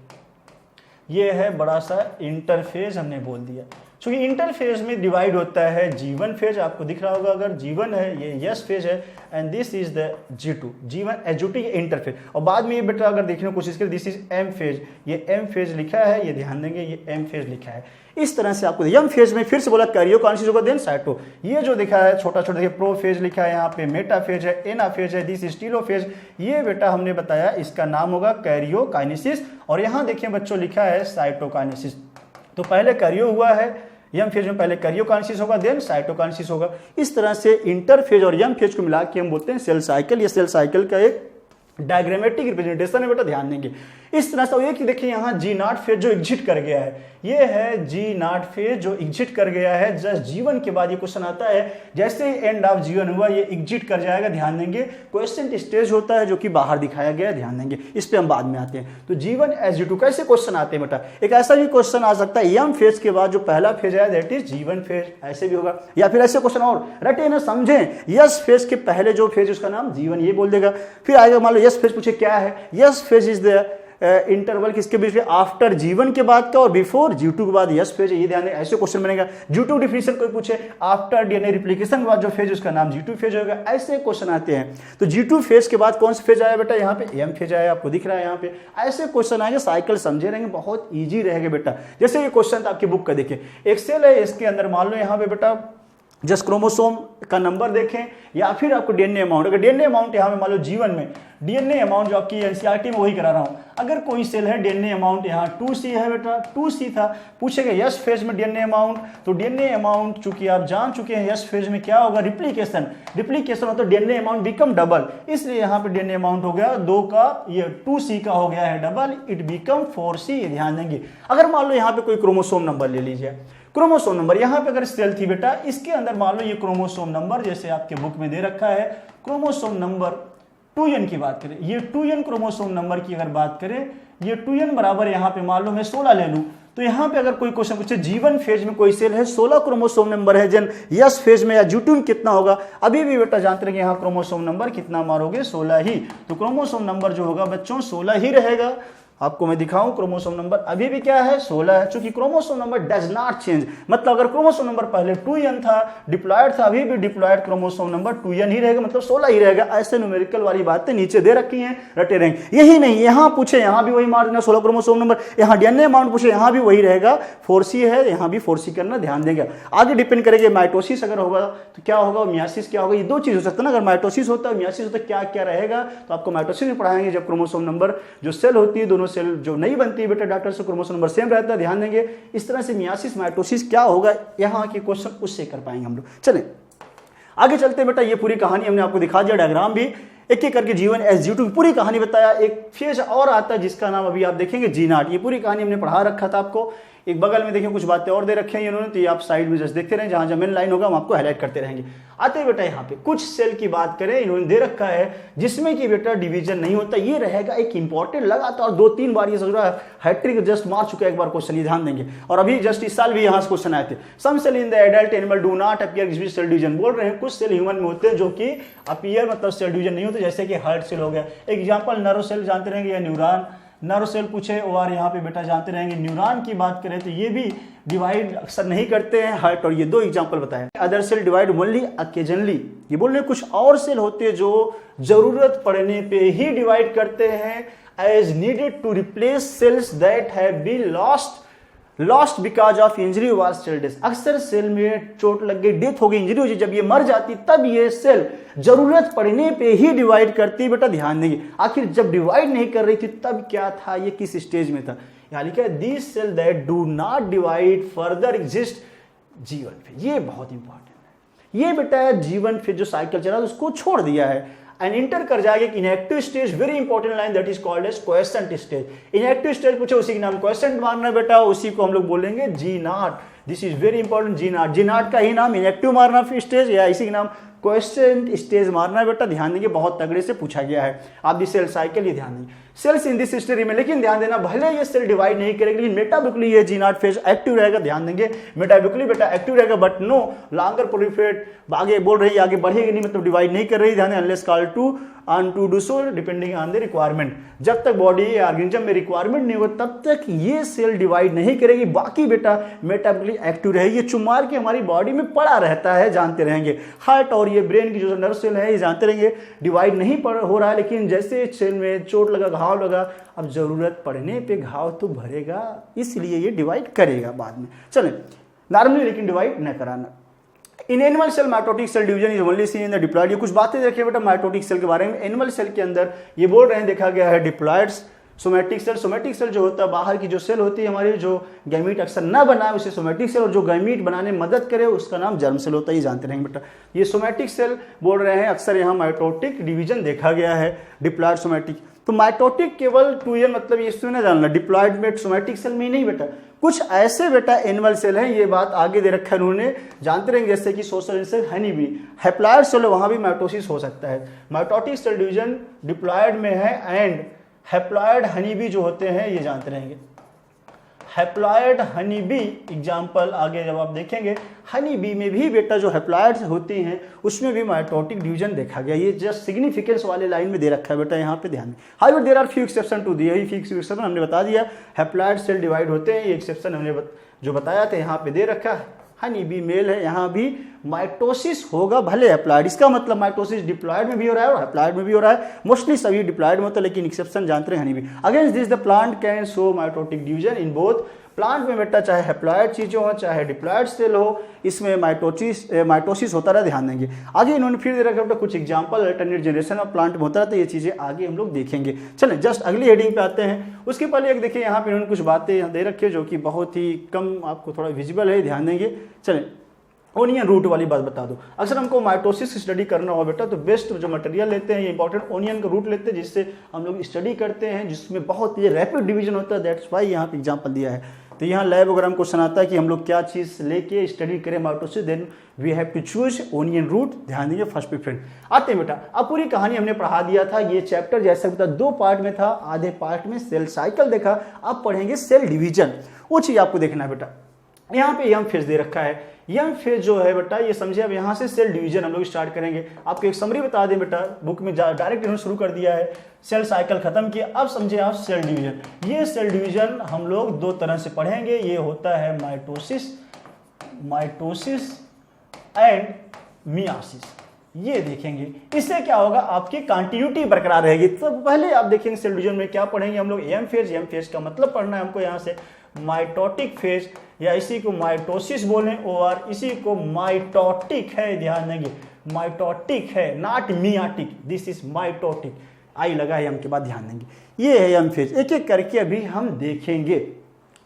ये है बड़ा सा इंटरफेज हमने बोल दिया, क्योंकि इंटरफेज में डिवाइड होता है G1 फेज, आपको दिख रहा होगा अगर G1 है, ये यस फेज है, and this is the G2, G1 S2 ये इंटरफेज। और बाद में ये बेटा अगर देखने की कोशिश करें, दिस इज एम फेज, ये एम फेज लिखा है, ये ध्यान देंगे ये एम फेज लिखा है। इस तरह से आपको एम फेज में फिर से बोला कैरियोकाइनेसिस होगा, देन साइटो। ये जो दिखा है छोटा छोटा देखिए, प्रो फेज लिखा है यहाँ पे, मेटा फेज है, एना फेज है, दिस इज टेलोफेज। ये बेटा हमने बताया इसका नाम होगा कैरियोकाइनेसिस। और यहाँ देखिए बच्चों लिखा है साइटोकाइनेसिस। तो पहले कैरियो हुआ है, यम फेज में पहले कैरियोकाइनेसिस होगा, देन साइटोकाइनेसिस होगा। इस तरह से इंटरफेज और यम फेज को मिला के हम बोलते हैं सेल साइकिल। ये सेल साइकिल का एक डायग्रामेटिक रिप्रेजेंटेशन है बेटा, ध्यान देंगे। इस तरह से एक देखिए यहाँ G0 फेज जो एग्जिट कर गया है, ये है G0 फेज जो एग्जिट कर गया है। जस्ट G1 के बाद ये क्वेश्चन आता है, जैसे ही एंड ऑफ G1 हुआ ये एग्जिट कर जाएगा। ध्यान देंगे, क्वेश्चन स्टेज होता है जो कि बाहर दिखाया गया है, ध्यान देंगे, इस पे हम बाद में आते हैं। तो G1 S G2 कैसे क्वेश्चन आते हैं बेटा? एक ऐसा भी क्वेश्चन आ सकता है, यम फेज के बाद जो पहला फेज है दैट इज G1 फेज, ऐसे भी होगा। या फिर ऐसे क्वेश्चन और रटे ना समझें, यस फेज के पहले जो फेज उसका नाम G1 ये बोल देगा। फिर आएगा मान लो यस फेज पूछे क्या है, yes phase is the interval किसके बीच में, आफ्टर G1 के बाद का और बिफोर G2 के बाद यस फेज है, ये ध्यान दें, ऐसे क्वेश्चन बनेगा। G2 डिफिनेशन कोई पूछे, आफ्टर डीएनए रिप्लिकेशन के बाद जो फेज उसका नाम G2 फेज होगा, ऐसे क्वेश्चन आते हैं। तो G2 फेज के बाद कौन सा फेज आया बेटा? यहाँ पे एम फेज आया, आपको दिख रहा है यहाँ पे। ऐसे क्वेश्चन आएंगे, साइकिल समझे रहेंगे, बहुत ईजी रहेगा बेटा। जैसे ये क्वेश्चन था आपकी बुक का, देखिए एक सेल है, इसके अंदर मान लो यहाँ पे बेटा जस्ट क्रोमोसोम का नंबर देखें, या फिर आपको डीएनए अमाउंट, अगर डीएनए अमाउंट यहाँ पे मान लो G1 में डीएनए अमाउंट जो आपकी एनसीईआरटी में वही करा रहा हूँ, अगर कोई सेल है डीएनए अमाउंट यहाँ 2C है बेटा, 2C था, पूछेगा यस फेज में डीएनए अमाउंट, तो डीएनए अमाउंट चूंकि आप जान चुके हैं यस फेज में क्या होगा, रिप्लिकेशन। रिप्लिकेशन मतलब डीएनए अमाउंट बिकम डबल, इसलिए यहाँ पे डीएनए अमाउंट हो गया 2 का, ये 2C का हो गया है डबल, इट बिकम 4C। ध्यान देंगे, अगर मान लो यहाँ पे कोई क्रोमोसोम नंबर ले लीजिए, क्रोमोसोम नंबर यहाँ पे अगर सेल थी बेटा, इसके अंदर मान लो ये क्रोमोसोम नंबर जैसे आपके बुक में दे रखा है, क्रोमोसोम नंबर 2n की बात करें, ये 2n क्रोमोसोम नंबर की अगर बात करें, ये 2n बराबर यहाँ पे मान लो मैं 16 ले लूं, तो यहाँ पे अगर कोई क्वेश्चन पूछे G1 फेज में कोई सेल है 16 क्रोमोसोम नंबर है, जन यस फेज में या G2 में कितना होगा, अभी भी बेटा जानते रहेंगे यहाँ क्रोमोसोम नंबर कितना मारोगे, 16 ही। तो क्रोमोसोम नंबर जो होगा बच्चों 16 ही रहेगा। आपको मैं दिखाऊं, क्रोमोसोम नंबर अभी भी क्या है, 16 है, क्योंकि chromosome number does not change. मतलब अगर क्रोमोसोम नंबर पहले 2n था, डिप्लॉयड था, अभी भी डिप्लॉयड क्रोमोसोम नंबर 2n ही रहेगा, मतलब 16 ही रहेगा। ऐसे न्यूमेरिकल वाली बातें नीचे दे रखी हैं, रटे रहेंगे। यही नहीं, यहाँ पूछे यहाँ भी वही मार देना 16 क्रोमोसोम नंबर, यहाँ डीएनए अमाउंट पूछे यहाँ भी वही रहेगा, 4C है, यहाँ भी 4C करना, ध्यान देंगे। आगे डिपेंड करेगा माइटोसिस अगर होगा तो क्या होगा, मियासिस क्या होगा, ये दो चीज हो सकता है ना। अगर माइटोसिस होता है, मियासिस होता है, क्या क्या रहेगा, तो आपको माइटोसिस में पढ़ाएंगे जब क्रोमोसोम नंबर जो सेल होती है, दोनों सेल जो नहीं बनती है बेटा डॉक्टर से, क्रोमोसोम नंबर सेम रहता है, ध्यान देंगे। इस तरह से मियासिस माइटोसिस क्या होगा, यहाँ के क्वेश्चन उससे कर पाएंगे हम लोग। चलें आगे चलते बेटा, ये पूरी कहानी हमने आपको दिखा दिया, डायग्राम भी एक एक करके G1 S G2 की पूरी कहानी बताया। एक फेज और आता है जिसका नाम अभी आप देखेंगे G0। ये पूरी कहानी हमने पढ़ा रखा था आपको। एक बगल में देखिए कुछ बातें और दे रखे हैं इन्होंने, तो ये आप साइड में जस्ट देखते रहें, जहां जहां मेन लाइन होगा हम आपको हाईलाइट करते रहेंगे। आते बेटा यहाँ पे कुछ सेल की बात करें, इन्होंने दे रखा है जिसमें कि बेटा डिवीजन नहीं होता। ये रहेगा एक इंपॉर्टेंट, लगातार 2-3 बार ये सोच हैट्रिक जस्ट मार चुका है एक बार क्वेश्चन, ये ध्यान देंगे। और अभी जस्ट इस साल भी यहाँ से क्वेश्चन आए थे। Some cell in the adult animal do not appear exhibit cell division. बोल रहे हैं कुछ सेल ह्यूमन में होते हैं जो कि अपीयर मतलब सेल डिवीजन नहीं होते, जैसे कि हार्ट सेल हो गया। एग्जाम्पल नर्व सेल जानते रहेंगे, या न्यूरॉन, नर्व सेल पूछे, और यहाँ पे बेटा जानते रहेंगे न्यूरॉन की बात करें तो ये भी डिवाइड अक्सर नहीं करते हैं, हार्ट और ये दो एग्जांपल बताए। Other cell divide only occasionally, ये बोल रहे हैं कुछ और सेल होते हैं जो जरूरत पड़ने पे ही डिवाइड करते हैं, as needed to replace cells that have been lost lost because of injury was cell death. अक्सर सेल में चोट लग गई, डेथ हो गई, इंजरी हो गई, जब ये मर जाती तब ये सेल जरूरत पड़ने पे ही डिवाइड करती। बेटा ध्यान देंगे, आखिर जब डिवाइड नहीं कर रही थी तब क्या था, ये किस स्टेज में था। यहाँ लिखा है these cell that do not divide further exist जीवन फेज। ये बहुत इंपॉर्टेंट है, ये बेटा जीवन फेज जो साइकिल चला उसको छोड़ दिया है एंड इंटर कर जाएगा inactive stage. Very important line that is called as question stage. Inactive stage पूछे उसी के नाम क्वेश्चन मारना बेटा, उसी को हम लोग बोलेंगे G nought. This is very important, G nought. G nought का ही नाम इनएक्टिव मारना स्टेज या इसी के नाम क्वेश्चन स्टेज मारना है बेटा। ध्यान देंगे, बहुत तगड़े से पूछा गया है। आप दी सेल साइकिल, ये ध्यान देंगे सेल्स इन दिस स्टेज में, लेकिन ध्यान देना भले ये सेल डिवाइड नहीं करेगी लेकिन मेटाबॉलिकली ये जी नॉट फेज एक्टिव रहेगा। ध्यान देंगे मेटाबॉलिकली बेटा एक्टिव रहेगा, बट नो लॉन्गर प्रोलिफरेट, आगे बोल रही है आगे बढ़ेगी नहीं, मतलब डिवाइड नहीं कर रही। ध्यान दें unless call to on to do so depending on the requirement. जब तक बॉडी या ऑर्गेनिज्म में रिक्वायरमेंट नहीं हो तब तक ये सेल डिवाइड नहीं करेगी, बाकी बेटा मेटाबॉलिकली एक्टिव रहेगी। चुमार के हमारी बॉडी में पड़ा रहता है, जानते रहेंगे। हार्ट और ये ब्रेन की जो नर्व सेल है ये जानते रहेंगे डिवाइड नहीं हो रहा है, लेकिन जैसे सेल में चोट लगा, घाव लगा, अब जरूरत पड़ने पे घाव तो भरेगा, इसलिए ये डिवाइड करेगा बाद में। चलें नॉर्मली लेकिन डिवाइड न कराना। In animal cell mitotic cell division is only seen in the diploid. ये कुछ बातें देखिए बेटा माइटोटिक सेल के बारे में। एनिमल सेल के अंदर ये बोल रहे हैं देखा गया है डिप्लॉयड्स, सोमैटिक सेल। सोमैटिक सेल जो होता है बाहर की जो सेल होती है हमारी, जो गैमीट अक्सर ना बनाए उसे सोमैटिक सेल, और जो गैमीट बनाने में मदद करे उसका नाम जर्म सेल होता है, ये जानते रहेंगे बेटा। ये सोमैटिक सेल बोल रहे हैं, अक्सर यहाँ माइटोटिक डिवीजन देखा गया है, डिप्लॉयड सोमैटिक। तो माइटोटिक केवल 2n मतलब ये इसमें ना जानना, डिप्लॉयड में सोमैटिक सेल में नहीं बेटा, कुछ ऐसे बेटा एनिमल सेल हैं, ये बात आगे दे रखा है उन्होंने, जानते रहेंगे, जैसे कि social insect, honey bee, haploid cell वहां भी माइटोसिस हो सकता है। माइटोटिक सेल डिवीजन डिप्लॉयड में है एंड हैप्लॉयड हनी बी जो होते हैं ये जानते रहेंगे। हैप्लॉयड हनी बी एग्जाम्पल आगे जब आप देखेंगे, हनी बी में भी बेटा जो हैप्लॉयड होती हैं उसमें भी माइटोटिक डिवीजन देखा गया। ये जस्ट सिग्निफिकेंस वाले लाइन में दे रखा है बेटा, यहाँ पे ध्यान दें। However there are few exception to the, यही फ्यू एक्सेप्शन हमने बता दिया। हैप्लॉयड सेल डिवाइड होते हैं, ये एक्सेप्शन हमने जो बताया था यहाँ पे दे रखा है। हनी बी मेल है, यहाँ भी माइटोसिस होगा भले हैप्लॉयड, इसका मतलब माइटोसिस डिप्लॉयड में भी हो रहा है और हैप्लॉयड में भी हो रहा है। मोस्टली सभी डिप्लॉयड में होता है, लेकिन एक्सेप्शन जानते हैं honey bee. Against this the plant can show mitotic division in both. Plant में बेटा चाहे हैप्लॉयड चीजें हो चाहे डिप्लॉयड सेल हो, इसमें माइटोसिस होता रहा, ध्यान देंगे। आगे इन्होंने फिर दे रखा बेटा कुछ example alternate generation of plant में होता रहता है, ये चीजें आगे हम लोग देखेंगे। चलें जस्ट अगली हेडिंग पे आते हैं। उसके पहले एक देखिए यहाँ पे इन्होंने कुछ बातें दे रखी है जो कि बहुत ही कम आपको थोड़ा विजिबल है, ध्यान देंगे। चलें ओनियन रूट वाली बात बता दो। अक्सर हमको माइटोसिस स्टडी करना हो बेटा तो बेस्ट जो मटेरियल लेते हैं ये इंपॉर्टेंट ओनियन का रूट लेते हैं, जिससे हम लोग स्टडी करते हैं, जिसमें बहुत ये रैपिड डिवीजन होता है। दैट्स वाई यहाँ पे एग्जांपल दिया है। तो यहाँ लैब वगैरह हमको सुनाता है कि हम लोग क्या चीज़ लेके स्टडी करें mitosis, then we have to choose onion root, ध्यान दीजिए फर्स्ट प्रेफरेंस। आते हैं बेटा, अब पूरी कहानी हमने पढ़ा दिया था। ये चैप्टर जैसा बेटा 2 पार्ट में था, आधे पार्ट में सेल साइकिल देखा, अब पढ़ेंगे सेल डिवीजन। वो चीज़ आपको देखना है बेटा। यहाँ पे यम फेज दे रखा है, यम फेज जो है बेटा ये समझिए, अब यहाँ से सेल डिवीजन हम लोग स्टार्ट करेंगे। आपको एक समरी बता दें बेटा, बुक में डायरेक्ट इन्होंने शुरू कर दिया है, सेल साइकिल खत्म किया, अब समझिए आप सेल डिवीजन। ये सेल डिवीजन हम लोग 2 तरह से पढ़ेंगे, ये होता है माइटोसिस एंड मियासिस, ये देखेंगे। इससे क्या होगा, आपकी कंटिन्यूटी बरकरार रहेगी। तो पहले आप देखेंगे सेल डिवीजन में क्या पढ़ेंगे हम लोग, एम फेज। एम फेज का मतलब पढ़ना है हमको यहाँ से माइटोटिक फेज, या इसी को माइटोसिस बोलें, और इसी को माइटोटिक है, ध्यान देंगे माइटोटिक है, not meiotic, this is mitotic. I लगा है एम के बाद, ध्यान देंगे ये है एम फेज। एक एक करके अभी हम देखेंगे।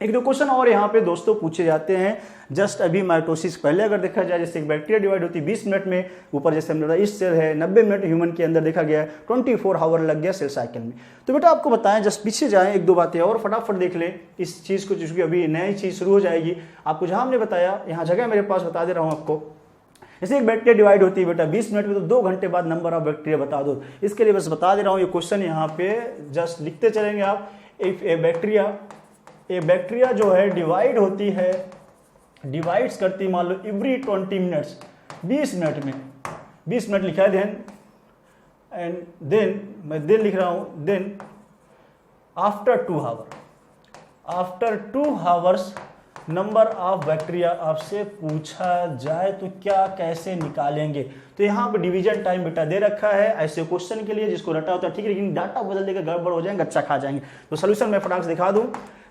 1-2 क्वेश्चन और यहाँ पे दोस्तों पूछे जाते हैं। जस्ट अभी माइटोसिस पहले अगर देखा जाए, जैसे बैक्टीरिया डिवाइड होती है 20 मिनट में, ऊपर जैसे हमने बताया इस सेल है 90 मिनट, ह्यूमन के अंदर देखा गया 24 आवर लग गया सेल साइकिल में। तो बेटा आपको बताएं, जस्ट पीछे जाएं, 1-2 बातें और फटाफट देख लें इस चीज़ को, जिसकी अभी नई चीज़ शुरू हो जाएगी। आपको जहाँ हमने बताया, यहाँ जगह मेरे पास बता दे रहा हूँ आपको। जैसे एक बैक्टीरिया डिवाइड होती है बेटा 20 मिनट में, तो 2 घंटे बाद नंबर ऑफ बैक्टीरिया बता दो। इसके लिए बस बता दे रहा हूँ, ये क्वेश्चन यहाँ पे जस्ट लिखते चलेंगे आप। इफ ए बैक्टीरिया जो है डिवाइड होती है, डिवाइड्स करती मान लो एवरी 20 मिनट्स, 20 मिनट में, 20 मिनट लिखा है, देन मैं देन लिख रहा हूं, then after 2 hours number of bacteria आपसे पूछा जाए तो क्या कैसे निकालेंगे। तो यहाँ पे डिवीजन टाइम बेटा दे रखा है ऐसे क्वेश्चन के लिए, जिसको रटा होता है ठीक है, लेकिन डाटा बदल देकर गड़बड़ हो जाएंगे, अच्छा खा जाएंगे। तो सोल्यूशन मैं फटाक से दिखा दूं।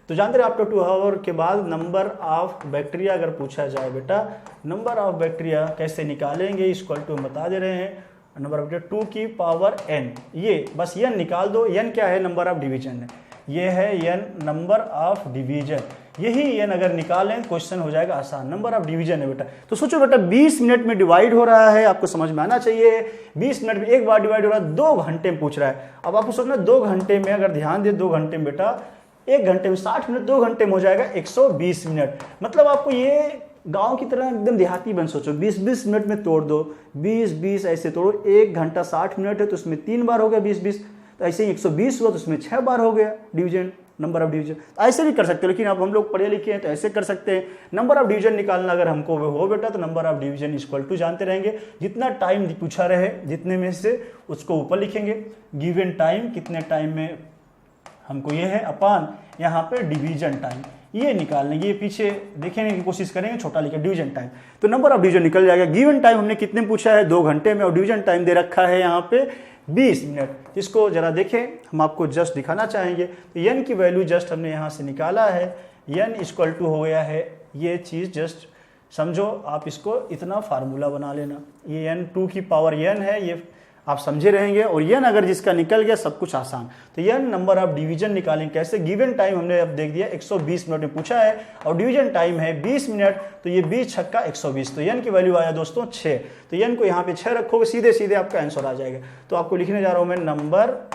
तो जानते रहे आफ्टर 2 आवर के बाद नंबर ऑफ बैक्टीरिया अगर पूछा जाए बेटा, नंबर ऑफ बैक्टीरिया कैसे निकालेंगे, इक्वल टू हम बता दे रहे हैं नंबर ऑफ 2 की पावर n। ये बस n निकाल दो, n क्या है, नंबर ऑफ डिवीजन है, ये है n नंबर ऑफ डिवीजन। यही n अगर निकालें क्वेश्चन हो जाएगा आसान, नंबर ऑफ डिवीजन है बेटा। तो सोचो बेटा 20 मिनट में डिवाइड हो रहा है, आपको समझ में आना चाहिए 20 मिनट में एक बार डिवाइड हो रहा है, 2 घंटे में पूछ रहा है। अब आपको सोचना 2 घंटे में अगर ध्यान दे, 2 घंटे में बेटा 1 घंटे में 60 मिनट, 2 घंटे में हो जाएगा 120 मिनट। मतलब आपको ये गांव की तरह एकदम देहाती बन सोचो, 20-20 मिनट में तोड़ दो, 20-20 ऐसे तोड़ो, 1 घंटा 60 मिनट है तो उसमें 3 बार हो गया 20-20, तो ऐसे ही 120 हुआ तो उसमें 6 बार हो गया डिवीजन, नंबर ऑफ डिवीजन। ऐसे भी कर सकते हो, लेकिन अब हम लोग पढ़े लिखे हैं तो ऐसे कर सकते हैं। नंबर ऑफ डिवीजन निकालना अगर हमको हो बेटा तो number of division equal to जानते रहेंगे, जितना टाइम पूछा रहे जितने में से उसको ऊपर लिखेंगे, गिवन टाइम कितने टाइम में हमको ये है, अपान यहाँ पे डिवीजन टाइम, ये निकालने ये पीछे देखने की कोशिश करेंगे, छोटा लिखे डिवीजन टाइम, तो नंबर ऑफ डिवीजन निकल जाएगा। गिवन टाइम हमने कितने पूछा है, 2 घंटे में, और डिवीजन टाइम दे रखा है यहाँ पे 20 मिनट। इसको जरा देखें, हम आपको जस्ट दिखाना चाहेंगे। तो n की वैल्यू जस्ट हमने यहाँ से निकाला है, n इक्वल टू हो गया है, ये चीज़ जस्ट समझो, आप इसको इतना फार्मूला बना लेना, ये n 2 की पावर n है, ये आप समझे रहेंगे। और n अगर जिसका निकल गया सब कुछ आसान। तो n नंबर ऑफ डिवीजन निकालेंगे कैसे, गिवन टाइम हमने अब देख दिया 120 मिनट में पूछा है और डिवीजन टाइम है 20 मिनट, तो ये 20 छक्का 120, तो n की वैल्यू आया दोस्तों 6। तो n को यहाँ पे 6 रखोगे, सीधे सीधे आपका आंसर आ जाएगा। तो आपको लिखने जा रहा हूँ मैं, नंबर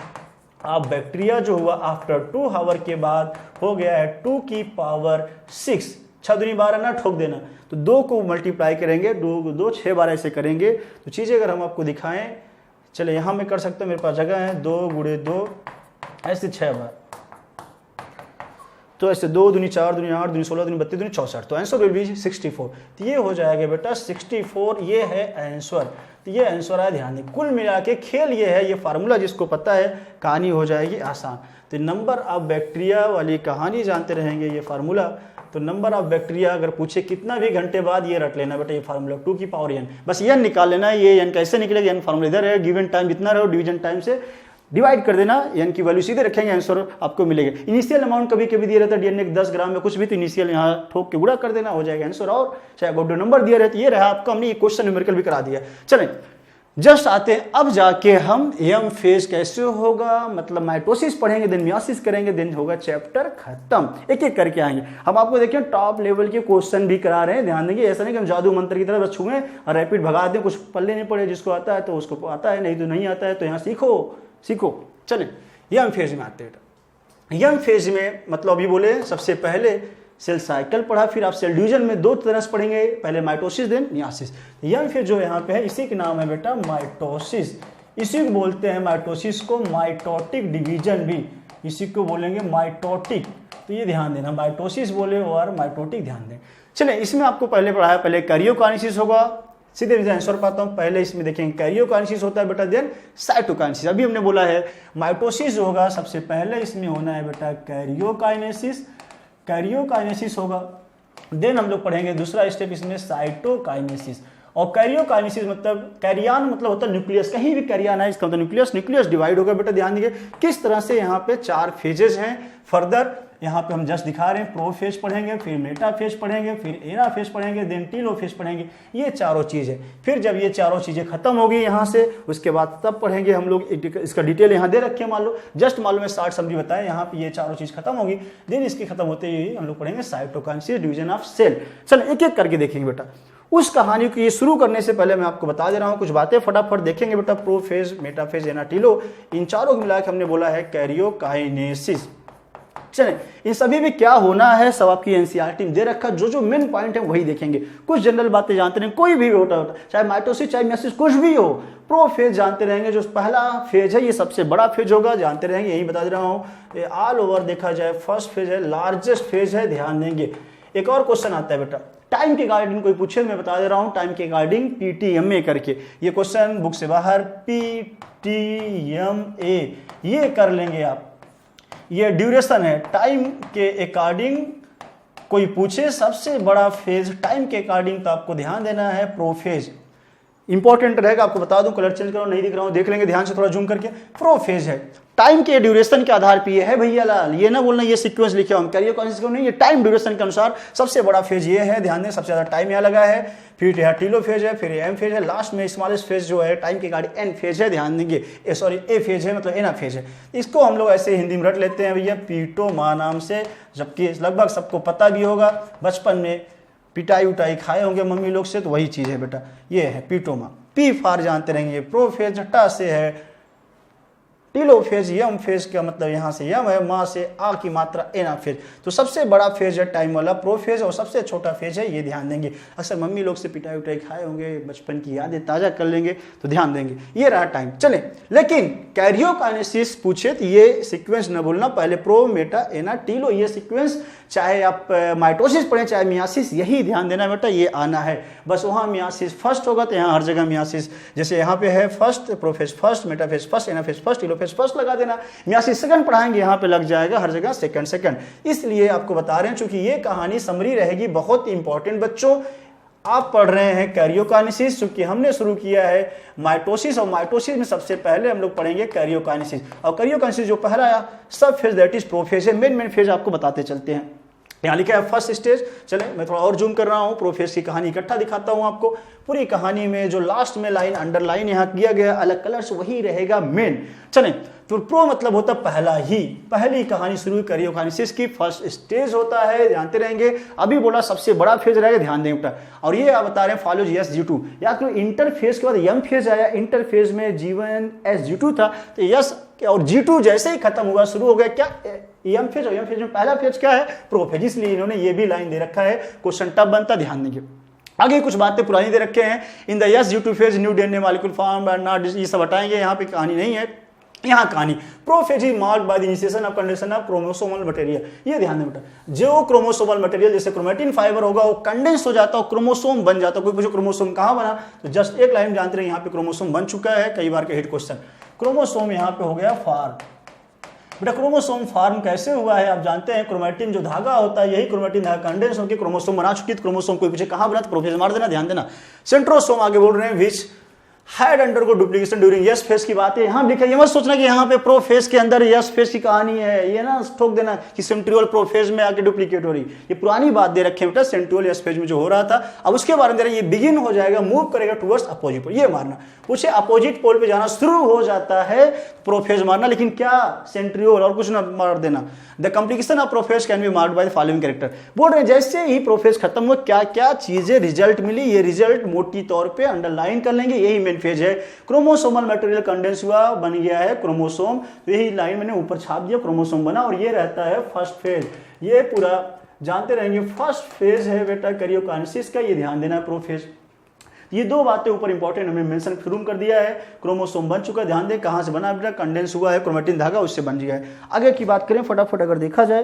ऑफ बैक्टीरिया जो हुआ आफ्टर 2 आवर के बाद हो गया है 2 की पावर 6, 6 दूनी 12 ना ठोक देना, तो 2 को मल्टीप्लाई करेंगे, 2 6 बार ऐसे करेंगे। तो चीज़ें अगर हम आपको दिखाएं, चले यहाँ मैं कर सकता हूँ, मेरे पास जगह है, 2 गुणे 2 ऐसे 6 बार, तो ऐसे 2 दूनी 4 दूनी 8 दूनी 16 दूनी 32 दूनी 64, तो आंसर विल बी 64। तो ये हो जाएगा बेटा 64, ये है आंसर। तो ये आंसर है, ध्यान दें। कुल मिला के खेल ये है, ये फार्मूला जिसको पता है कहानी हो जाएगी आसान। तो नंबर ऑफ बैक्टीरिया वाली कहानी जानते रहेंगे, ये फार्मूला। तो नंबर ऑफ बैक्टीरिया अगर पूछे कितना भी घंटे बाद, ये रट लेना बेटा, ये फार्मूला 2 की पावर n, बस n निकाल लेना है। ये n कैसे निकलेगा, n फार्मूला इधर है, गिवन टाइम जितना रहो डिवीजन टाइम से डिवाइड कर देना, n की वैल्यू सीधे रखेंगे, आंसर आपको मिलेगा। इनिशियल अमाउंट कभी कभी दिया रहता है DNA 10 ग्राम में कुछ भी, तो इनिशियल यहाँ ठोक के गुणा कर देना, हो जाएगा आंसर। और चाहे गोल्डन नंबर दिया रहता है, ये रहा आपका, हमने ये क्वेश्चन न्यूमेरिकल भी करा दिया। चलें जस्ट आते हैं अब जाके हम एम फेज कैसे होगा, मतलब माइटोसिस पढ़ेंगे, देन मियोसिस करेंगे, देन होगा चैप्टर खत्म। एक एक करके आएंगे हम, आपको देखिए टॉप लेवल के क्वेश्चन भी करा रहे हैं, ध्यान देंगे। ऐसा नहीं कि हम जादू मंत्र की तरह बस छुएं और रैपिड भगा दें, कुछ पल्ले नहीं पड़े, जिसको आता है तो उसको आता है, नहीं तो नहीं आता है, तो यहाँ सीखो। चलें यम फेज में आते हैं। यम फेज में मतलब अभी बोले सबसे पहले सेल साइकिल पढ़ा, फिर आप सेल डिवीजन में 2 तरह से पढ़ेंगे, पहले माइटोसिस देन मियोसिस। यम फेज जो यहाँ पे है, इसी के नाम है बेटा माइटोसिस, इसी को बोलते हैं माइटोसिस को माइटोटिक डिवीजन भी, इसी को बोलेंगे माइटोटिक। तो ये ध्यान देना, माइटोसिस बोले और माइटोटिक ध्यान दें। चले इसमें आपको पहले पढ़ाया, पहले कैरियोकाइनेसिस होगा, सीधे आंसर पाता हूँ। पहले इसमें देखेंगे कैरियोकाइनेसिस होता है बेटा, देन साइटोकाइनेसिस। अभी हमने बोला है माइटोसिस जो होगा सबसे पहले इसमें होना है बेटा कैरियोकाइनेसिस होगा, देन हम लोग पढ़ेंगे दूसरा स्टेप इसमें साइटोकाइनेसिस। और कैरियोकाइनेसिस मतलब कैरियान मतलब होता है न्यूक्लियस, कहीं भी कैरियान है इसका मतलब न्यूक्लियस डिवाइड होगा बेटा। ध्यान दीजिए किस तरह से यहाँ पे 4 फेजेस हैं। फर्दर यहाँ पे हम जस्ट दिखा रहे हैं, प्रोफेज पढ़ेंगे, फिर मेटाफेज पढ़ेंगे, फिर एनाफेज पढ़ेंगे, देन टीलोफेज पढ़ेंगे, ये चारों चीज़ें। फिर जब ये चारों चीज़ें खत्म होगी यहाँ से, उसके बाद तब पढ़ेंगे हम लोग, इसका डिटेल यहाँ दे रखे हैं, मान लो जस्ट मालूम है 60 समझी बताया, यहाँ पे ये चारों चीज़ खत्म होगी, देन इसके खत्म होते ही हम लोग पढ़ेंगे साइटोकाइनेसिस, डिवीजन ऑफ सेल। चल एक एक करके देखेंगे बेटा। उस कहानी को ये शुरू करने से पहले मैं आपको बता दे रहा हूँ कुछ बातें, फटाफट देखेंगे बेटा। प्रोफेज, मेटाफेज, एनाटीलो, इन चारों को मिला के हमने बोला है कैरियोकाइनेसिस। चलें इन सभी में क्या होना है सब आपकी एनसीईआरटी में दे रखा, जो मेन पॉइंट है वही देखेंगे। कुछ जनरल बातें जानते रहेंगे, कोई भी होता चाहे माइटोसिस चाहे मियोसिस कुछ भी हो। प्रोफेज जानते रहेंगे, जो पहला फेज है ये सबसे बड़ा फेज होगा, जानते रहेंगे, यही बता दे रहा हूँ। ऑल ओवर देखा जाए फर्स्ट फेज है, लार्जेस्ट फेज है, ध्यान देंगे। एक और क्वेश्चन आता है बेटा टाइम के अकॉर्डिंग, कोई पूछे मैं बता दे रहा हूँ, टाइम के अकॉर्डिंग PTMA करके, ये क्वेश्चन बुक से बाहर PTMA ये कर लेंगे आप। ये ड्यूरेशन है, टाइम के अकॉर्डिंग कोई पूछे सबसे बड़ा फेज टाइम के अकॉर्डिंग, तो आपको ध्यान देना है प्रोफेज। इंपॉर्टेंट रहेगा, आपको बता दूं, कलर चेंज करो, नहीं दिख रहा हूं, देख लेंगे ध्यान से थोड़ा जूम करके। प्रोफेज है, टाइम के ड्यूरेशन के आधार पर ये है भैया लाल, ये ना बोलना ये सीक्वेंस लिखे हम कैरियर कॉन्सिस को नहीं, ये टाइम ड्यूरेशन के अनुसार सबसे बड़ा फेज ये है, ध्यान दें, सबसे ज्यादा टाइम यहाँ लगा है, फिर यहाँ टीलो फेज है, फिर एम फेज है, लास्ट में स्मॉलेस्ट फेज जो है टाइम की गाड़ी एन फेज है, ध्यान देंगे, ए फेज है, मतलब एना फेज है। इसको हम लोग ऐसे हिंदी में रट लेते हैं भैया पीटोमा नाम से, जबकि लगभग सबको पता भी होगा, बचपन में पिटाई उटाई खाए होंगे मम्मी लोग से, तो वही चीज है बेटा, ये है पीटोमा। पी फार जानते रहेंगे, प्रोफेज टा से है, टीलोफेज यम फेज का मतलब यहाँ से यम है, माँ से आ की मात्रा एना फेज। तो सबसे बड़ा फेज है टाइम वाला प्रोफेज, और सबसे छोटा फेज है, ये ध्यान देंगे। अक्सर मम्मी लोग से पिटाई उटाई खाए होंगे, बचपन की यादें ताजा कर लेंगे, तो ध्यान देंगे, ये रहा टाइम। चले, लेकिन कैरियोकाइनेसिस पूछे तो ये सीक्वेंस न भूलना, पहले प्रो मेटा एना टीलो, ये सीक्वेंस चाहे आप माइटोसिस पढ़े चाहे मियासिस, यही ध्यान देना बेटा, ये आना है। बस वहाँ मियासिस फर्स्ट होगा तो यहाँ हर जगह मियासिस, जैसे यहाँ पे है first, prophase first, metaphase first, anaphase first, telophase first लगा देना। मियासिस सेकंड पढ़ाएंगे, यहाँ पे लग जाएगा हर जगह सेकंड सेकंड। इसलिए आपको बता रहे हैं, चूंकि ये कहानी समरी रहेगी, बहुत इंपॉर्टेंट बच्चों। आप पढ़ रहे हैं कैरियोकाइनेसिस, चूंकि हमने शुरू किया है माइटोसिस, और माइटोसिस में सबसे पहले हम लोग पढ़ेंगे कैरियोकाइनेसिस। और कैरियोकाइनेसिस जो पहला आया सब फेज दैट इज प्रोफेज है, मेन फेज आपको बताते चलते हैं। यहाँ लिखा है फर्स्ट स्टेज। चले मैं थोड़ा और जूम कर रहा हूँ, प्रोफेज की कहानी इकट्ठा दिखाता हूँ आपको। पूरी कहानी में जो लास्ट में लाइन अंडरलाइन यहाँ किया गया अलग कलर से, वही रहेगा मेन। चले, तो प्रो मतलब होता पहला ही, पहली कहानी शुरू कैरियोकाइनेसिस की, फर्स्ट स्टेज होता है, जानते रहेंगे। अभी बोला सबसे बड़ा फेज रहेगा, ध्यान दें बेटा। और ये आप बता रहे हैं फॉलोज यस G2, याद करो इंटरफेज के बाद यम फेज आया, इंटरफेज में G1 S G2 था, तो यस और G2 जैसे ही खत्म हुआ शुरू हो गया क्या यम फेज, और यम फेज में पहला फेज क्या है प्रोफेज, इसलिए इन्होंने ये भी लाइन दे रखा है, क्वेश्चन टफ बनता, ध्यान देंगे। आगे कुछ बातें पुरानी दे रखे हैं, in the yes G2 phase new DNA molecule form and not, ये सब हटाएंगे, यहाँ पे कहानी नहीं है। यहाँ कहानी prophase is marked by the initiation of condensation of chromosomal material, ये ध्यान दें बेटा। जो क्रोमोसोमल मटेरियल जैसे क्रोमेटिन फाइबर होगा वो कंडेंस हो जाता है, क्रोमोसोम बन जाता है। कोई पूछे क्रोमोसोम कहाँ बना, तो जस्ट एक लाइन जानते रहे, यहाँ पे क्रोमोसोम बन चुका है, कई बार के हिट क्वेश्चन। क्रोमोसोम यहाँ पे हो गया फॉर्म। बेटा क्रोमोसोम फॉर्म कैसे हुआ है आप जानते हैं, क्रोमेटिन जो धागा होता है, यही क्रोमेटिन धागा कंडेंस होकर क्रोमोसोम बना चुकी है। क्रोमोसोम कोई पूछे कहाँ बना, तो प्रोफेज मार देना, ध्यान देना। सेंट्रोसोम आगे बोल रहे हैं विच had undergo duplication during yes phase की बात है, यहाँ लिखा है। ये मत सोचना कि यहाँ पे प्रो फेज के अंदर यस फेज की कहानी है, ये ना ठोक देना कि सेंट्रियोल प्रो फेज में आके डुप्लीकेट हो रही, ये पुरानी बात दे रखे हैं बेटा। सेंट्रियोल यस फेज में जो हो रहा था, अब उसके बारे में दे रहे हैं, ये बिगिन हो जाएगा, मूव करेगा टुवर्ड्स अपोजिट पोल, ये मारना। पूछे अपोजिट पोल पे जाना शुरू हो जाता है, प्रोफेज मारना, लेकिन क्या सेंट्रियोल और कुछ ना मार देना। The complication of prophase can be marked by the following character. बोल रहे जैसे ही प्रोफेज खत्म हुआ क्या क्या चीजें रिजल्ट मिली, ये रिजल्ट मोटी तौर पे अंडरलाइन कर लेंगे, यही मेन फेज है। क्रोमोसोमल मटेरियल कंडेंस हुआ, बन गया है क्रोमोसोम, तो यही लाइन मैंने ऊपर छाप दिया, क्रोमोसोम बना, और ये रहता है फर्स्ट फेज। ये पूरा जानते रहेंगे, फर्स्ट फेज है बेटा कैरियोकाइनेसिस का, ये ध्यान देना है प्रोफेज। ये दो बातें ऊपर इंपॉर्टेंट हमने मेंशन शुरू कर दिया है। क्रोमोसोम बन चुका है, ध्यान दें कहां से बना बेटा, कंडेंस हुआ है, क्रोमेटिन धागा उससे बन गया है। आगे की बात करें फटाफट अगर देखा जाए,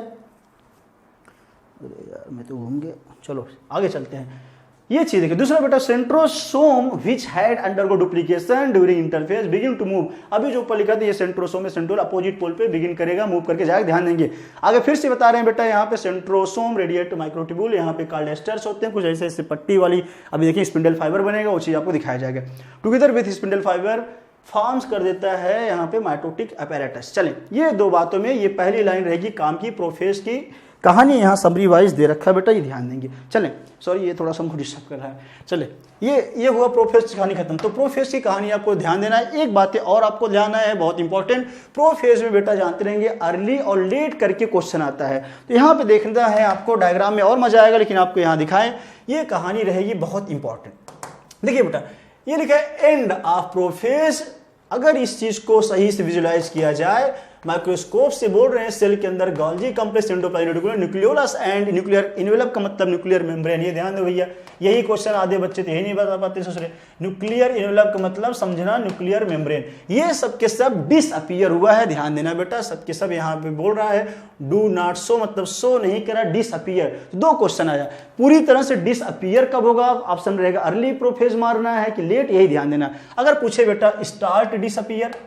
यार मैं तो घूम गया, चलो आगे चलते हैं। ये चीज देखिए, दूसरा बेटा centrosome which had undergo duplication during interphase begin to move. अभी जो ऊपर लिखा था ये सेंट्रोसोम में सेंट्रोल अपोजिट पोल पे बिगिन करेगा, मूव करके जाएगा, ध्यान देंगे। आगे फिर से बता रहे हैं बेटा, यहाँ पे सेंट्रोसोम रेडिएट माइक्रोट्यूबुल, यहाँ पे कार्ड एस्टर्स होते हैं कुछ ऐसे ऐसे पट्टी वाली। अभी देखिए स्पिंडल फाइबर बनेगा, वो चीज आपको दिखाया जाएगा। Together with spindle fibre forms कर देता है यहाँ पे माइटोटिक अपैरेटस। चलें, ये दो बातों में ये पहली लाइन रहेगी काम की, प्रोफेज की कहानी यहाँ समरी वाइज दे रखा है बेटा, ये ध्यान देंगे। चलें, सॉरी ये थोड़ा सा हमको डिस्टर्ब कर रहा है। चले, ये हुआ प्रोफेज की कहानी खत्म। तो प्रोफेज की कहानी आपको ध्यान देना है। एक बात और आपको ध्यान है बहुत इंपॉर्टेंट, प्रोफेज में बेटा जानते रहेंगे अर्ली और लेट करके क्वेश्चन आता है। तो यहाँ पे देखना है आपको, डायग्राम में और मजा आएगा, लेकिन आपको यहाँ दिखाएं, ये कहानी रहेगी बहुत इंपॉर्टेंट। देखिए बेटा, ये लिखा है एंड ऑफ प्रोफेज। अगर इस चीज को सही से विजुलाइज किया जाए, माइक्रोस्कोप से बोल रहे हैं, सेल के अंदर Golgi complex endoplasmic nucleolus and nuclear envelope का मतलब न्यूक्लियर मेम्ब्रेन। ये ध्यान दो भैया, यही क्वेश्चन आधे बच्चे तो यही नहीं बता पाते ससुरे। न्यूक्लियर इन्वेलप का मतलब समझना न्यूक्लियर मेम्ब्रेन, ये सब के सब डिसअपीयर हुआ है, ध्यान देना बेटा। सब के सब यहाँ पे बोल रहा है डू नॉट शो, मतलब शो नहीं करा, डिसअपीयर। दो क्वेश्चन आया, पूरी तरह से डिसअपीयर कब होगा, ऑप्शन रहेगा अर्ली प्रोफेज मारना है कि लेट, यही ध्यान देना। अगर पूछे बेटा स्टार्ट डिसअपीयर,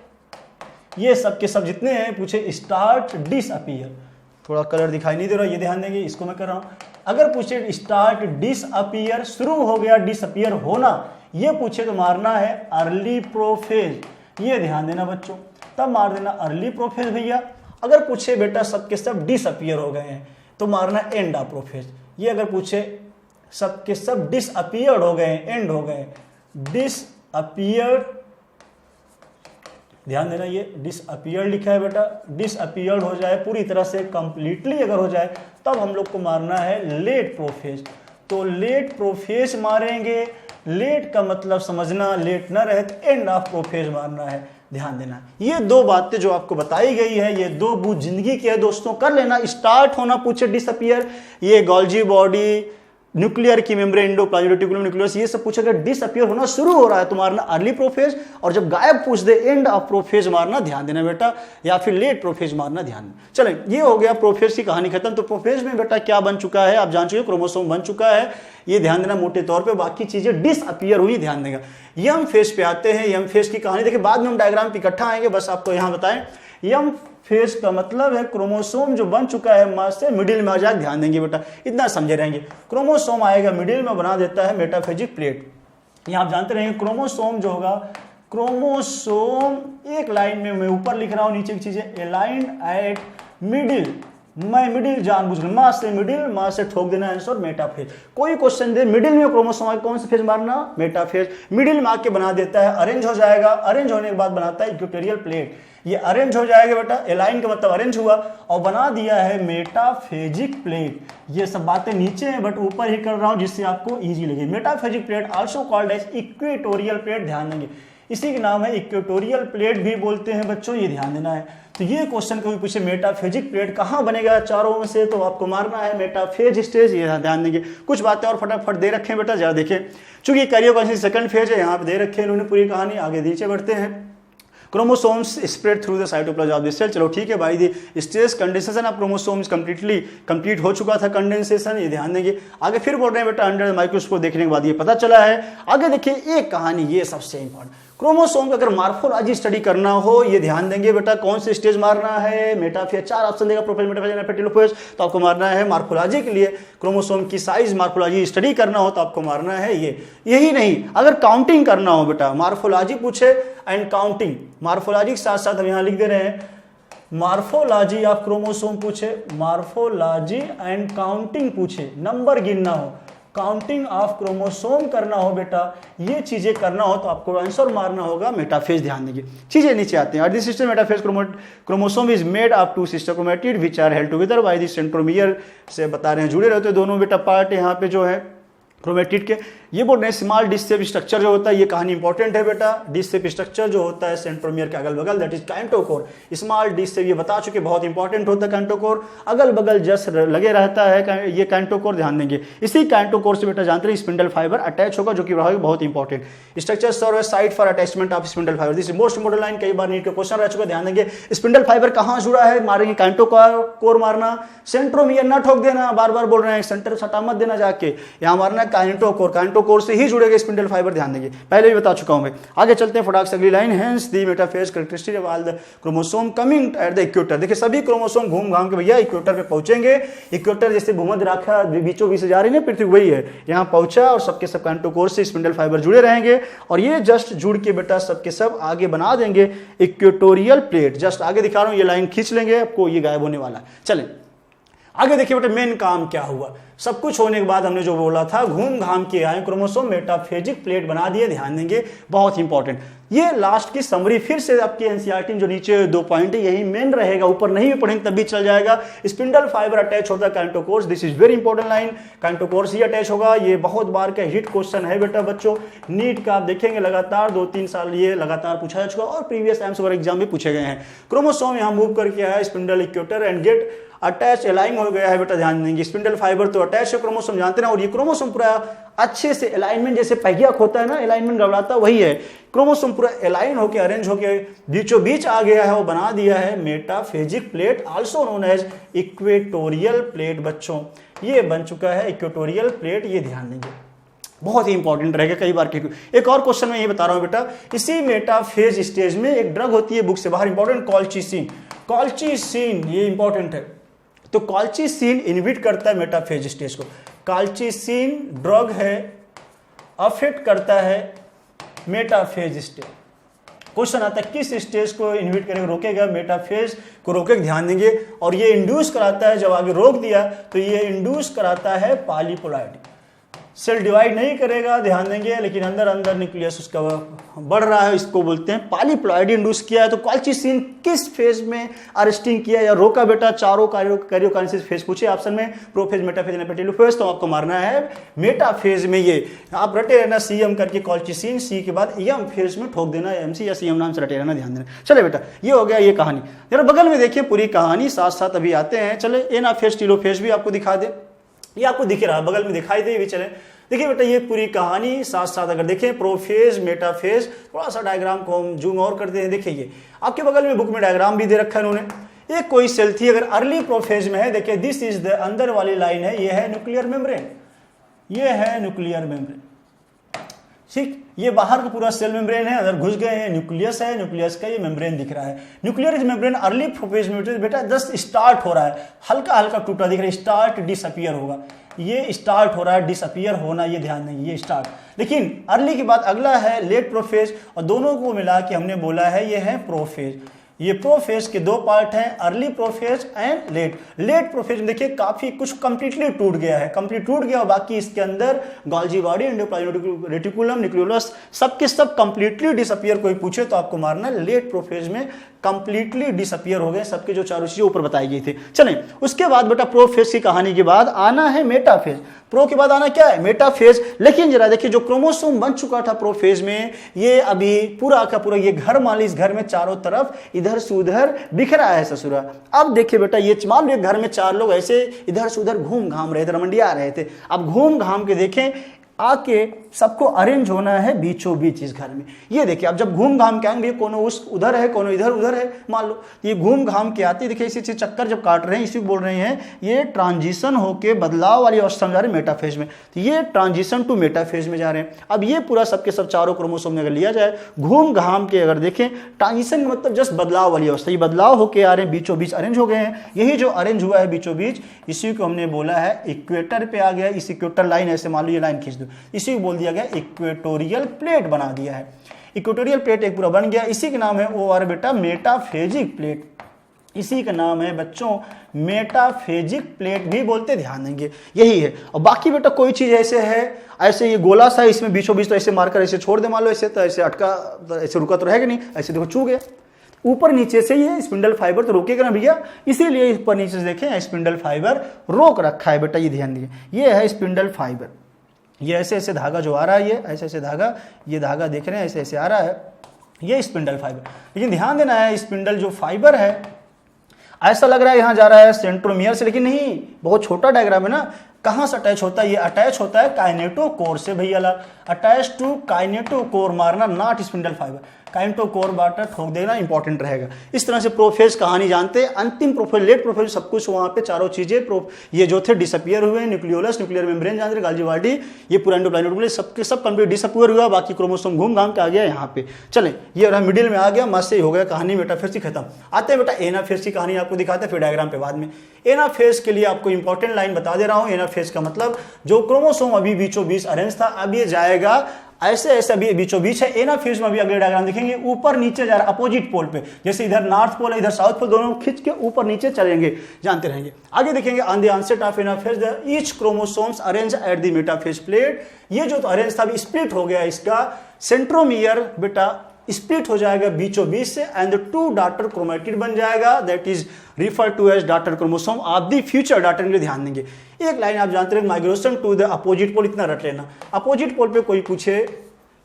ये सब के सब जितने हैं पूछे स्टार्ट डिसअपीयर, थोड़ा कलर दिखाई नहीं दे रहा, ये ध्यान देंगे, इसको मैं कर रहा हूं। अगर पूछे स्टार्ट डिसअपीयर, शुरू हो गया डिसअपीयर होना, ये पूछे तो मारना है अर्ली प्रोफेज, ये ध्यान देना बच्चों, तब मार देना अर्ली प्रोफेज भैया। अगर पूछे बेटा सबके सब डिसअपियर हो गए हैं तो मारना एंड ऑफ प्रोफेज। ये अगर पूछे सबके सब डिसअपियर्ड हो गए हैं, एंड हो गए, डिसअपियर्ड, ध्यान देना ये डिसअपियर्ड लिखा है बेटा, डिसअपियर्ड हो जाए पूरी तरह से, कंप्लीटली अगर हो जाए तब हम लोग को मारना है लेट प्रोफेज। तो लेट प्रोफेज मारेंगे, लेट का मतलब समझना, लेट ना रहे तो एंड ऑफ प्रोफेज मारना है, ध्यान देना। ये दो बातें जो आपको बताई गई है, ये दो बूथ जिंदगी की है दोस्तों, कर लेना। स्टार्ट होना पूछे डिसअपियर, ये गोल्जी बॉडी, न्यूक्लियर की मेम्ब्रेन, एंडोप्लाज्मिक रेटिकुलम न्यूक्लियस, ये सब पूछेगा डिसअपियर होना शुरू हो रहा है तो मारना अर्ली प्रोफेज, और जब गायब पूछ दे एंड ऑफ प्रोफेज मारना, ध्यान देना बेटा, या फिर लेट प्रोफेज मारना, ध्यान देना। चलें, ये हो गया प्रोफेज की कहानी खत्म। तो प्रोफेज में बेटा क्या बन चुका है आप जान चुके, क्रोमोसोम बन चुका है, ये ध्यान देना मोटे तौर पे, बाकी चीजें डिसअपियर हुई, ध्यान देगा। यम फेज पे आते हैं, यम फेज की कहानी देखिए, बाद में हम डायग्राम पे इकट्ठा आएंगे, बस आपको यहां बताएं। यम फेज का मतलब है क्रोमोसोम जो बन चुका है मास से मिडिल में आ जाए, ध्यान देंगे बेटा, इतना समझे रहेंगे। क्रोमोसोम आएगा मिडिल में, बना देता है मेटाफेजिक प्लेट। यहां आप जानते रहेंगे क्रोमोसोम जो होगा, क्रोमोसोम एक लाइन में, मैं ऊपर लिख रहा हूं, नीचे की चीजें अलाइंड एट मिडिल, मैं मिडिल जानबूझ कर मास से मिडिल, मास से ठोक देना आंसर मेटाफेज। कोई क्वेश्चन दे मिडिल में क्रोमोसोम आए, कौन सा फेज मारना, मेटाफेज। मिडिल में आके बना देता है, अरेंज हो जाएगा, अरेंज होने के बाद बनाता है इक्वेटोरियल प्लेट, ये अरेंज हो जाएगा बेटा, एलाइन का मतलब अरेंज हुआ, और बना दिया है मेटाफेजिक प्लेट। ये सब बातें नीचे हैं बट ऊपर ही कर रहा हूं जिससे आपको इजी लगे। Metaphasic plate also called as equatorial plate, ध्यान देंगे, इसी का नाम है इक्वेटोरियल प्लेट भी बोलते हैं बच्चों, ये ध्यान देना है। तो ये क्वेश्चन कभी पूछे मेटाफेजिक प्लेट कहां बनेगा चारों में से, तो आपको मारना है मेटाफेज स्टेज, ये ध्यान देंगे। कुछ बातें और फटाफट दे रखे हैं बेटा, जरा देखें, चूंकि कैरियोकाइनेसिस सेकंड फेज है, यहाँ पे दे रखे हैं इन्होंने पूरी कहानी, आगे नीचे बढ़ते हैं। Chromosomes spread through the cytoplasm of the cell, चलो ठीक है भाई, the stage condensation of chromosomes complete हो चुका था, कंडेंसेशन, ये ध्यान देंगे। आगे फिर बोल रहे हैं बेटा अंडर माइक्रोस्कोप देखने के बाद ये पता चला है। आगे देखिए एक कहानी, ये सबसे इंपॉर्टेंट, क्रोमोसोम का अगर मार्फोलॉजी स्टडी करना हो, ये ध्यान देंगे बेटा, कौन से स्टेज मारना है, मेटाफेज, चार ऑप्शन देगा, प्रोफेज, मेटाफेज, टेलोफेज, तो आपको मारना है मार्फोलॉजी के लिए, क्रोमोसोम की साइज मार्फोलॉजी स्टडी करना हो तो आपको मारना है ये। यही नहीं, अगर काउंटिंग करना हो बेटा, मार्फोलॉजी पूछे एंड काउंटिंग, मार्फोलॉजी के साथ साथ हम यहां लिख दे रहे हैं मार्फोलॉजी ऑफ क्रोमोसोम पूछे, मार्फोलॉजी एंड काउंटिंग पूछे, नंबर गिनना हो, काउंटिंग ऑफ क्रोमोसोम करना हो बेटा, ये चीजें करना हो तो आपको आंसर मारना होगा मेटाफेज, ध्यान देंगे। चीजें नीचे आते हैं। This system metaphase chromosome is made of two sister chromatid which are held together by the centromere, से बता रहे हैं जुड़े रहते हैं दोनों बेटा पार्ट यहाँ पे जो है क्रोमैटिड के। ये बोल रहे हैं स्मॉल डिश शेप स्ट्रक्चर जो होता है, ये कहानी इंपॉर्टेंट है बेटा, डिश शेप स्ट्रक्चर जो होता है सेंट्रोमियर के अगल बगल, that is kinetochore. Small dish shape ये बता चुके, बहुत इंपॉर्टेंट होता है काइंटोकोर, अगल बगल जस्ट लगे रहता है ये काइंटोकोर, ध्यान देंगे। इसी काइंटोकोर से बेटा जानते हैं स्पिंडल फाइबर अटैच होगा, जो कि बहुत important structure serve as site for attachment of spindle fibre. This most important line, कई बार नीट का क्वेश्चन रह चुका, ध्यान देंगे। स्पिंडल फाइबर कहां जुड़ा है, मारेंगे काइंटोकोर मारना, सेंट्रोमियर ना ठोक देना, बार बार बोल रहे हैं, सेंटर सटा मत देना जाके, यहां मारना काइंटोकोर, काइंटोकोर से ही जुड़ेगा स्पिंडल फाइबर, ध्यान देंगे, पहले भी बता चुका हूं मैं। आगे चलते हैं फटाक से अगली line, hence the metaphase characteristic of all the chromosome coming at the equator. देखिए सभी क्रोमोसोम घूम घाम के भैया इक्वेटर पे पहुंचेंगे। इक्वेटर जैसे भूमध्य रेखा बीचों बीच से जा रही है ना पृथ्वी, वही है, यहां पहुंचा और सबके सब काइंटोकोर से स्पिंडल फाइबर जुड़े रहेंगे, और ये जस्ट जुड़ के बेटा सबके सब आगे बना देंगे इक्वेटोरियल प्लेट। जस्ट आगे दिखा रहा हूं, ये लाइन खींच लेंगे, आपको ये गायब होने वाला है। चलें आगे देखिए बेटा, मेन काम क्या हुआ, सब कुछ होने के बाद हमने जो बोला था, घूम घाम के आए क्रोमोसोम, मेटाफेजिक प्लेट बना दिए, ध्यान देंगे, बहुत इंपॉर्टेंट। ये लास्ट की समरी फिर से आपकी एनसीईआरटी जो नीचे 2 पॉइंट है यही मेन रहेगा, ऊपर नहीं भी पढ़ेंगे तब भी चल जाएगा। स्पिंडल फाइबर अटैच होता है kinetochores, this is very important line, kinetochores ही अटैच होगा। ये बहुत बार का हिट क्वेश्चन है बेटा बच्चों, नीट का आप देखेंगे लगातार 2-3 साल ये लगातार पूछा जा चुका, और प्रीवियस टाइम्स वगैरह एग्जाम भी पूछे गए हैं। क्रोमोसोम यहाँ मूव करके आया spindle equator and get attach, align हो गया है बेटा, ध्यान देंगे। स्पिंडल फाइबर तो अटैच है क्रोमोसोम, जानते ना, और ये क्रोमोसोम पूरा अच्छे से अलाइनमेंट, जैसे पहिया होता है ना, अलाइनमेंट गड़बड़ाता वही है, क्रोमोसोम पूरा अलाइन होकर अरेंज होकर बीचों बीच आ गया है, वो बना दिया है metaphasic plate, also known as equatorial plate. बच्चों ये बन चुका है इक्वेटोरियल प्लेट, ये ध्यान देंगे, बहुत ही इंपॉर्टेंट रहेगा कई बार। एक और क्वेश्चन में ये बता रहा हूं बेटा, इसी मेटाफेज स्टेज में एक ड्रग होती है, बुक से बाहर इंपॉर्टेंट, कॉल्चिसिन। कॉल्चिसिन ये इंपॉर्टेंट है, तो कॉल्चिसिन इनहिबिट करता है मेटाफेज स्टेज को। कॉल्चिसिन ड्रग है, अफेक्ट करता है मेटाफेज स्टेज। क्वेश्चन आता है किस स्टेज को इनहिबिट करेगा, रोकेगा, मेटाफेज को रोकेगा, ध्यान देंगे। और ये इंड्यूस कराता है, जब आगे रोक दिया तो ये इंड्यूस कराता है पॉलीपोलैरिटी। सेल डिवाइड नहीं करेगा, ध्यान देंगे, लेकिन अंदर अंदर न्यूक्लियस उसका बढ़ रहा है, इसको बोलते हैं पॉलीप्लॉइडी इंड्यूस किया है। तो कॉल्चिसिन किस फेज में अरेस्टिंग किया या रोका बेटा, चारों कैरियोकाइनेसिस फेज पूछे ऑप्शन में, प्रोफेज, मेटाफेज, टेलोफेज, तो आपको मारना है मेटाफेज में। ये आप रटे रहना सीएम करके कॉल्चिसिन, सी के बाद एम फेज में ठोक देना, एमसी या सीएम नाम से रटे रहना, ध्यान देना। चले बेटा ये हो गया ये कहानी। जरा बगल में देखिए पूरी कहानी, साथ साथ अभी आते हैं। चले एनाफेज, टेलोफेज भी आपको दिखा दे, ये आपको दिख रहा है बगल में दिखाई दे भी। चले देखिए बेटा ये पूरी कहानी साथ साथ अगर देखें, प्रोफेज, मेटाफेज, थोड़ा सा डायग्राम को हम जूम और करते हैं। देखिए ये आपके बगल में बुक में डायग्राम भी दे रखा है उन्होंने। एक कोई सेल थी, अगर अर्ली प्रोफेज में है, देखिए दिस इज द अंदर वाली लाइन है, ये है न्यूक्लियर मेम्ब्रेन, ये है न्यूक्लियर मेम्ब्रेन, ठीक। ये बाहर का पूरा सेल मेम्ब्रेन है, अंदर घुस गए हैं, न्यूक्लियस है, न्यूक्लियस का ये मेम्ब्रेन दिख रहा है। न्यूक्लियर मेम्ब्रेन अर्ली प्रोफेज में बेटा जस्ट स्टार्ट हो रहा है, हल्का हल्का टूटा दिख रहा है, स्टार्ट डिसअपियर होगा, ये स्टार्ट हो रहा है, डिसअपियर होना, ये ध्यान देंगे, ये स्टार्ट। लेकिन अर्ली के बाद अगला है लेट प्रोफेज, और दोनों को मिला के हमने बोला है ये है प्रोफेज। ये प्रोफेज के दो पार्ट हैं, early prophase and late. Late prophase में देखिए काफी कुछ कंप्लीटली टूट गया है, कंप्लीट टूट गया, और बाकी इसके अंदर Golgi body, endoplasmic reticulum, nucleolus सबके सब कंप्लीटली डिसअपियर। कोई पूछे तो आपको मारना लेट प्रोफेज में कंप्लीटली डिसअपियर हो गए, सबके जो चारों चीजें ऊपर बताई गई थी। चलें उसके बाद बेटा प्रोफेज की कहानी के बाद आना है मेटाफेज। प्रो के बाद आना क्या है, मेटाफेज। लेकिन जरा देखिए जो क्रोमोसोम बन चुका था प्रोफेज में, ये अभी पूरा का पूरा ये घर मान ली, इस घर में चारों तरफ इधर से उधर बिखरा है ससुरा। अब देखिए बेटा ये मान लो घर में चार लोग ऐसे इधर से उधर घूम घाम रहे थे, रमंडिया रहे थे। अब घूम घाम के देखें आके सबको अरेंज होना है बीचों बीच इस घर में। ये देखिए अब जब घूम घाम के आएंगे, कोनो उस उधर है, कोनो इधर उधर है, मान लो ये घूम घाम के आते, देखिए इसी चक्कर जब काट रहे हैं, इसी को बोल रहे हैं ये ट्रांजिशन होके बदलाव वाली अवस्था में जा रहे हैं, मेटाफेज में। तो ये ट्रांजिशन टू मेटाफेज में जा रहे हैं। अब ये पूरा सबके सब चारों क्रोमोसोम में अगर लिया जाए, घूम घाम के अगर देखें, ट्रांजिशन मतलब जस्ट बदलाव वाली अवस्था, ये बदलाव होके आ रहे हैं, बीचों बीच अरेंज हो गए हैं। यही जो अरेंज हुआ है बीचों बीच, इसी को हमने बोला है इक्वेटर पे आ गया। इस इक्वेटर लाइन ऐसे मान लो ये लाइन खींच दो, इसी को बोल दिया गया इक्वेटोरियल प्लेट बना दिया है। इक्वेटोरियल प्लेट एक पूरा बन गया, इसी का नाम है ओ आर बेटा मेटाफेजिक प्लेट। इसी का नाम है बच्चों मेटाफेजिक प्लेट भी बोलते, ध्यान देंगे यही है। और बाकी बेटा कोई चीज ऐसे है, ऐसे ये गोला सा इसमें बीचों बीच तो ऐसे मारकर ऐसे छोड़ दे, मान लो ऐसे, तो ऐसे अटका तो ऐसे रुका तो रहेगा नहीं, ऐसे देखो चू गया। ऊपर नीचे से ये स्पिंडल फाइबर तो रोकेगा ना भैया, इसीलिए ऊपर नीचे से देखें स्पिंडल फाइबर रोक रखा है बेटा, ये ध्यान दीजिए। ये है स्पिंडल फाइबर, ये ऐसे ऐसे धागा जो आ रहा है, ये ऐसे ऐसे धागा, ये धागा देख रहे हैं ऐसे ऐसे आ रहा है, ये स्पिंडल फाइबर। लेकिन ध्यान देना है स्पिंडल जो फाइबर है, ऐसा लग रहा है यहां जा रहा है सेंट्रोमियर से, लेकिन नहीं, बहुत छोटा डायग्राम है ना। कहां से अटैच होता है, ये अटैच होता है काइनेटोकोर से भैया, अटैच टू काइनेटोकोर मारना, नॉट स्पिंडल फाइबर। काइनेटोकोर बाटर ठोक देना इंपॉर्टेंट रहेगा। इस तरह से प्रोफेज कहानी जानते हैं। अंतिम प्रोफेज, लेट प्रोफेज, सब कुछ वहां पे चारों चीजें ये जो थे डिसअपियर हुए, न्यूक्लियोलस, न्यूक्लियर मेम्ब्रेन जानते, गोल्जी बॉडी, ये पूरा एंडोप्लाज्मिक सबके सब कंप्लीट डिसअपियर हुआ, बाकी क्रोमोसोम घूम घाम के आ गया यहाँ पे। चले ये मिडिल में आ गया, मस्त से हो गया कहानी मेटाफेज की खत्म। आते हैं बेटा एनाफेज की कहानी आपको दिखाते हैं, फिर डायग्राम पे बाद में। एनाफेज के लिए आपको इंपॉर्टेंट लाइन बता दे रहा हूं। एनाफेज का मतलब जो क्रोमोसोम अभी बीचों बीच अरेंज था, अब ये जाएगा ऐसे ऐसे, अभी बीचों बीच है। एनाफेज में अभी अगले डायग्राम देखेंगे ऊपर नीचे जा रहा है, अपोजिट पोल पे, जैसे इधर नॉर्थ पोल है इधर साउथ पोल, दोनों खींच के ऊपर नीचे चलेंगे, जानते रहेंगे। आगे देखेंगे on the onset of anaphase the each chromosomes arrange at the metaphase plate. ये जो तो अरेंज था अभी स्प्लिट हो गया, इसका सेंट्रोमियर बेटा स्प्लिट हो जाएगा बीचों बीच से, एंड टू डॉटर क्रोमैटिड बन जाएगा, that is refer to as daughter chromosome of the future daughter. के लिए ध्यान देंगे एक लाइन आप जानते रहे, migration to the opposite pole, इतना रट लेना। अपोजिट पोल पे कोई पूछे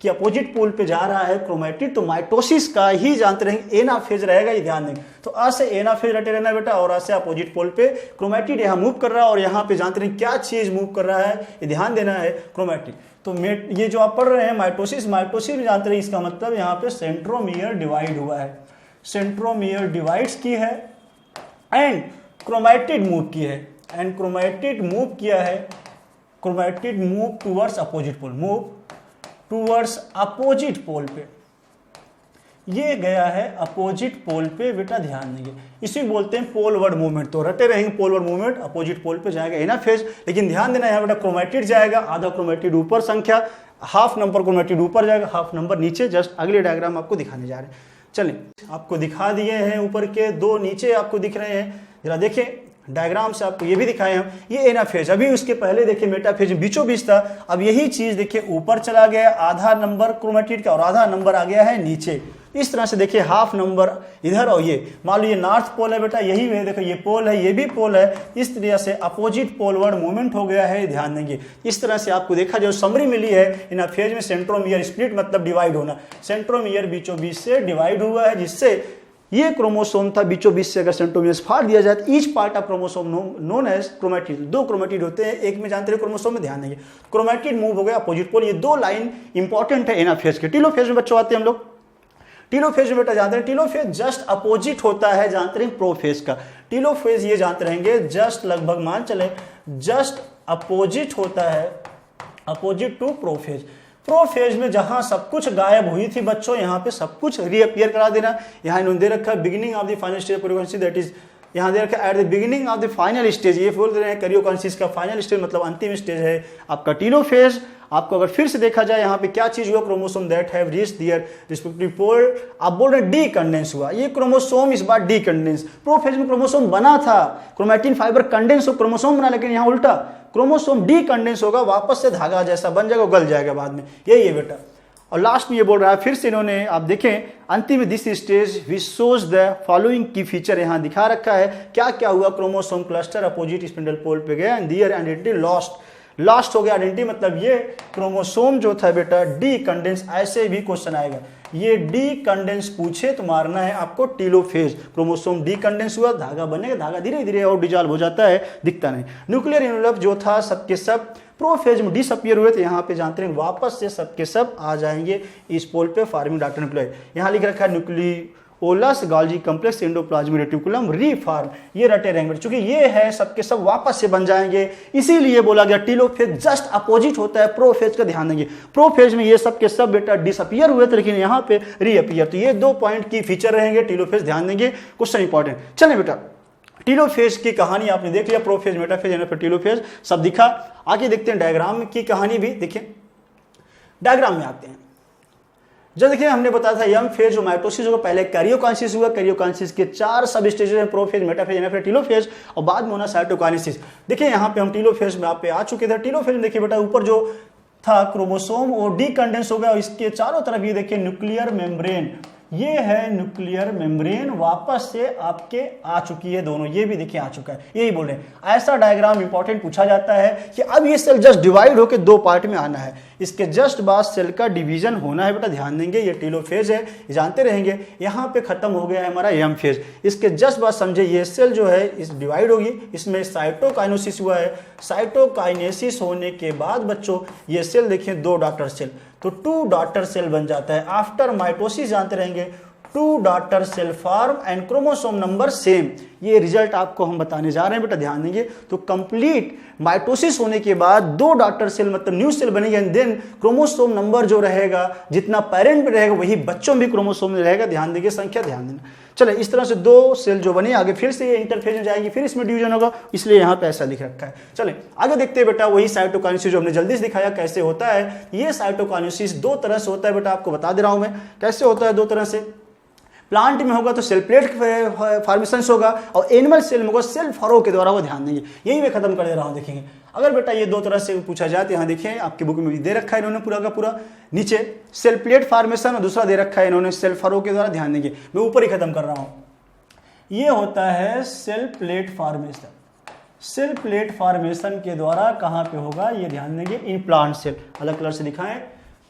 कि अपोजिट पोल पे जा रहा है क्रोमैटिड, तो माइटोसिस का ही जानते रहेंगे, एनाफेज रहेगा, ये ध्यान देंगे। तो आज से एनाफेज रटे रहना बेटा, और आज से अपोजिट पोल पे क्रोमैटिड यहाँ मूव कर रहा है, और यहाँ पे जानते रहेंगे क्या चीज मूव कर रहा है, ये ध्यान देना है, क्रोमैटिड। तो ये जो आप पढ़ रहे हैं माइटोसिस, माइटोसिस में जानते रहे इसका मतलब यहाँ पे सेंट्रोमियर डिवाइड हुआ है, सेंट्रोमियर डिवाइड्स की है, एंड क्रोमैटिड मूव की है, एंड क्रोमैटिड मूव किया है, chromatid move towards opposite pole, move towards opposite pole पे। ये गया है अपोजिट पोल पे, बेटा ध्यान देंगे इसी बोलते हैं पोलवर्ड मूवमेंट। तो रटे रहेंगे पोलवर्ड मूवमेंट, अपोजिट पोल पे जाएगा एनाफेज। लेकिन ध्यान देना यहाँ बेटा क्रोमेटिड जाएगा, आधा क्रोमेटिड ऊपर, संख्या हाफ नंबर क्रोमेटिड ऊपर जाएगा, हाफ नंबर नीचे। जस्ट अगले डायग्राम आपको दिखाने जा रहे हैं। चलिए आपको दिखा दिए हैं ऊपर के, दो नीचे आपको दिख रहे हैं, जरा देखें डायग्राम से आपको ये भी दिखाए हम। ये एनाफेज, अभी उसके पहले देखिए मेटाफेज बीचों बीच था। अब यही चीज देखिए ऊपर चला गया आधा नंबर क्रोमेटिड का और आधा नंबर आ गया है नीचे। इस तरह से देखिए हाफ नंबर इधर और ये मान लो ये नॉर्थ पोल है बेटा, यही है देखो ये पोल है, ये भी पोल है। इस तरह से अपोजिट पोलवर्ड मूवमेंट हो गया है, ध्यान देंगे। इस तरह से आपको देखा जो समरी मिली है एनाफेज में, सेंट्रोमियर स्प्लिट मतलब डिवाइड होना, सेंट्रोमियर बीचों बीच से डिवाइड हुआ है, जिससे ये क्रोमोसोम था बीचों बीच से अगर सेंट्रोमियर फाड़ दिया जाए तो each part of chromosome known as chromatid. दो क्रोमेटिड होते हैं, एक में जानते हैं क्रोमोसोम में, ध्यान देंगे क्रोमेटिड मूव हो गया अपोजिट पोल। ये दो लाइन इंपॉर्टेंट है एनाफेज के। टीलोफेज में बच्चों आते हैं हम लोग, टीलोफेज में बेटा जानते हैं टीलोफेज जस्ट अपोजिट होता है, जानते हैं प्रोफेज का। टीलोफेज ये जानते रहेंगे जस्ट लगभग मान चले जस्ट अपोजिट होता है, अपोजिट टू प्रोफेज। प्रोफेज में जहां सब कुछ गायब हुई थी बच्चों, यहां पे सब कुछ रीअपियर करा देना। यहां इन्होंने दे रखा है beginning of the final stage प्रोकॉन्सी, दैट इज यहां दे रखा है at the beginning of the final stage. ये बोल रहे हैं करियोकांसिस का फाइनल स्टेज मतलब अंतिम स्टेज है आपका टीलोफेज। आपको अगर फिर से देखा जाए यहाँ पे क्या चीज हुआ, chromosome that have reached their respective pole, आप बोल रहे हैं डी कंडेंस हुआ। ये क्रोमोसोम इस बार डी कंडेंस, प्रोफेज में क्रोमोसोम बना था, क्रोमैटिन फाइबर कंडेंस हो क्रोमोसोम बना, लेकिन यहाँ उल्टा क्रोमोसोम डी कंडेंस होगा, वापस से धागा जैसा बन जाएगा, गल जाएगा बाद में, यही है बेटा। और लास्ट में ये बोल रहा है फिर से इन्होंने, आप देखें अंतिम this stage which shows the following की फीचर यहाँ दिखा रखा है। क्या क्या हुआ, क्रोमोसोम क्लस्टर अपोजिट स्पिंडल पोल पे गया एंड दियर आइडेंटिटी लॉस्ट हो गया। आइडेंटिटी मतलब ये क्रोमोसोम जो था बेटा डी कंडेंस, ऐसे भी क्वेश्चन आएगा, ये डी कंडेंस पूछे तो मारना है आपको टीलोफेज। क्रोमोसोम डी कंडेंस हुआ, धागा बनेगा, धागा धीरे धीरे और डिजॉल्व हो जाता है, दिखता नहीं। न्यूक्लियर एनवेलप जो था सबके सब प्रोफेज में डिसअपियर हुए थे, यहाँ पे जानते हैं वापस से सबके सब आ जाएंगे इस पोल पे, फार्मिंग डॉक्टर न्यूक्लियर। यहाँ लिख रखा है nucleolus गाल्जी complex endoplasmic reticulum reform, ये रटे रहेंगे चूंकि ये है सबके सब वापस से बन जाएंगे, इसीलिए बोला गया टीलोफेज जस्ट अपोजिट होता है प्रोफेज का। ध्यान देंगे प्रोफेज में ये सबके सब बेटा डिसअपियर हुए थे, लेकिन यहाँ पे रीअपियर। तो ये 2 पॉइंट की फीचर रहेंगे टीलोफेज, ध्यान देंगे, क्वेश्चन इंपॉर्टेंट। चलें बेटा टीलोफेज की कहानी आपने देख लिया, प्रोफेज मेटाफेज एनाफेज टीलोफेज सब दिखा। आगे देखते हैं डायग्राम की कहानी भी, देखिए डायग्राम में आते हैं। जब देखिए हमने बताया था यंग फेज जो माइटोसिस होगा, पहले कैरियोकाइनेसिस हुआ, कैरियोकाइनेसिस के 4 सब स्टेजेस हैं, प्रोफेज मेटाफेज एनाफेज टीलोफेज, और बाद में होना साइटोकाइनेसिस। देखिए यहाँ पे हम टीलोफेज में आप पे आ चुके थे। टीलोफेज में देखिए बेटा ऊपर जो था क्रोमोसोम वो डी कंडेंस हो गया, और इसके चारों तरफ ये देखिए न्यूक्लियर मेम्ब्रेन, ये है न्यूक्लियर मेम्ब्रेन, वापस से आपके आ चुकी है दोनों, ये भी देखिए आ चुका है, यही बोल रहे हैं। ऐसा डायग्राम इंपॉर्टेंट पूछा जाता है कि अब ये सेल जस्ट डिवाइड होकर 2 पार्ट में आना है, इसके जस्ट बाद सेल का डिवीजन होना है बेटा, ध्यान देंगे। ये टीलोफेज है, जानते रहेंगे। यहाँ पे खत्म हो गया है हमारा एम फेज, इसके जस्ट बाद समझे ये सेल जो है इस डिवाइड होगी, इसमें साइटोकाइनेसिस हुआ है। साइटोकाइनेसिस होने के बाद बच्चों ये सेल देखिए 2 डॉटर सेल, तो 2 डॉटर सेल बन जाता है। आफ्टर माइटोसिस जानते रहेंगे 2 daughter cell form and chromosome number same, ये रिजल्ट आपको हम बताने जा रहे हैं बेटा, ध्यान देंगे। तो कंप्लीट माइटोसिस होने के बाद 2 डॉटर सेल मतलब न्यू सेल बनेगी, एंड देन क्रोमोसोम नंबर जो रहेगा जितना पेरेंट में रहेगा वही बच्चों में भी क्रोमोसोम में रहेगा, ध्यान देंगे, संख्या ध्यान देना। चले इस तरह से 2 सेल जो बनी, आगे फिर से ये इंटरफेज में जाएगी, फिर इसमें डिवीजन होगा, इसलिए यहाँ पे ऐसा लिख रखा है। चले आगे देखते हैं बेटा, वही साइटोकाइनेसिस जो हमने जल्दी से दिखाया कैसे होता है। ये साइटोकाइनेसिस 2 तरह से होता है बेटा, आपको बता दे रहा हूं मैं कैसे होता है। 2 तरह से, प्लांट में होगा तो सेल प्लेट फॉर्मेशन होगा, और एनिमल सेल में होगा सेल फरो के द्वारा, वो ध्यान देंगे। यही मैं खत्म कर दे रहा हूं, देखेंगे। अगर बेटा ये 2 तरह से पूछा जाए तो यहाँ देखिए आपकी बुक में भी दे रखा है इन्होंने पूरा का पूरा, नीचे सेल प्लेट फॉर्मेशन और दूसरा दे रखा है इन्होंने सेल फरो के द्वारा, ध्यान देंगे। मैं ऊपर ही खत्म कर रहा हूं। ये होता है cell plate formation, cell plate formation के द्वारा कहाँ पे होगा ये ध्यान देंगे, इन प्लांट सेल, अलग कलर से दिखाएं।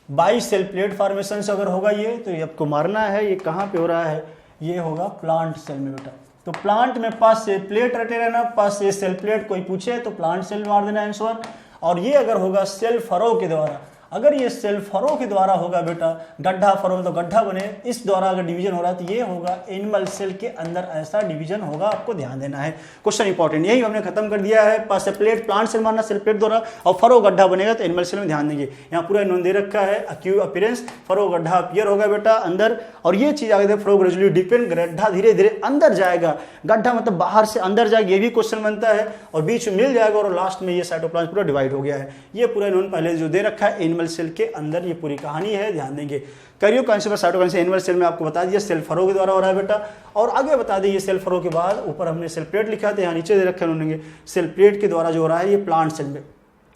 बाई सेल प्लेट फॉर्मेशन से अगर होगा ये, तो ये आपको मारना है, ये कहाँ पे हो रहा है, ये होगा प्लांट सेल में बेटा। तो प्लांट में पास से प्लेट रटे रहना, पास से सेल प्लेट, कोई पूछे तो प्लांट सेल मार देना आंसर। और ये अगर होगा सेल फरो के द्वारा, अगर ये सेल फरो के द्वारा होगा बेटा, गड्ढा फरो मतलब गड्ढा बने, इस द्वारा अगर डिवीजन हो रहा है तो ये होगा एनिमल सेल के अंदर ऐसा डिवीजन होगा, आपको ध्यान देना है। क्वेश्चन इंपॉर्टेंट, यही हमने खत्म कर दिया है। पास प्लेट प्लांट सेल मानना, सेल प्लेट द्वारा, और फरो गड्ढा बनेगा तो एनिमल सेल में ध्यान देंगे। यहाँ पूरा इन्होंने दे रखा है अक्यू अपीयरेंस, फरो गड्ढा अपीयर होगा बेटा अंदर, और ये चीज आगे फरो ग्रेजुअली डिपेंड, गड्ढा धीरे धीरे अंदर जाएगा, गड्ढा मतलब बाहर से अंदर जाएगा, ये भी क्वेश्चन बनता है, और बीच में मिल जाएगा और लास्ट में ये साइटोप्लाज्म पूरा डिवाइड हो गया है। ये पूरा इन्होंने पहले जो दे रखा है एनिमल सेल के अंदर, ये पूरी कहानी है, ध्यान देंगे। करियो कॉन्सेप्ट साइटोकाइनेसिस एनिमल सेल में आपको बता दिया सेल फरो के द्वारा हो रहा है बेटा, और आगे बता दें ये सेल फरो के बाद ऊपर हमने सेल प्लेट लिखा था, यहाँ नीचे दे रखे उन्होंने सेल प्लेट के द्वारा जो हो रहा है ये प्लांट सेल में।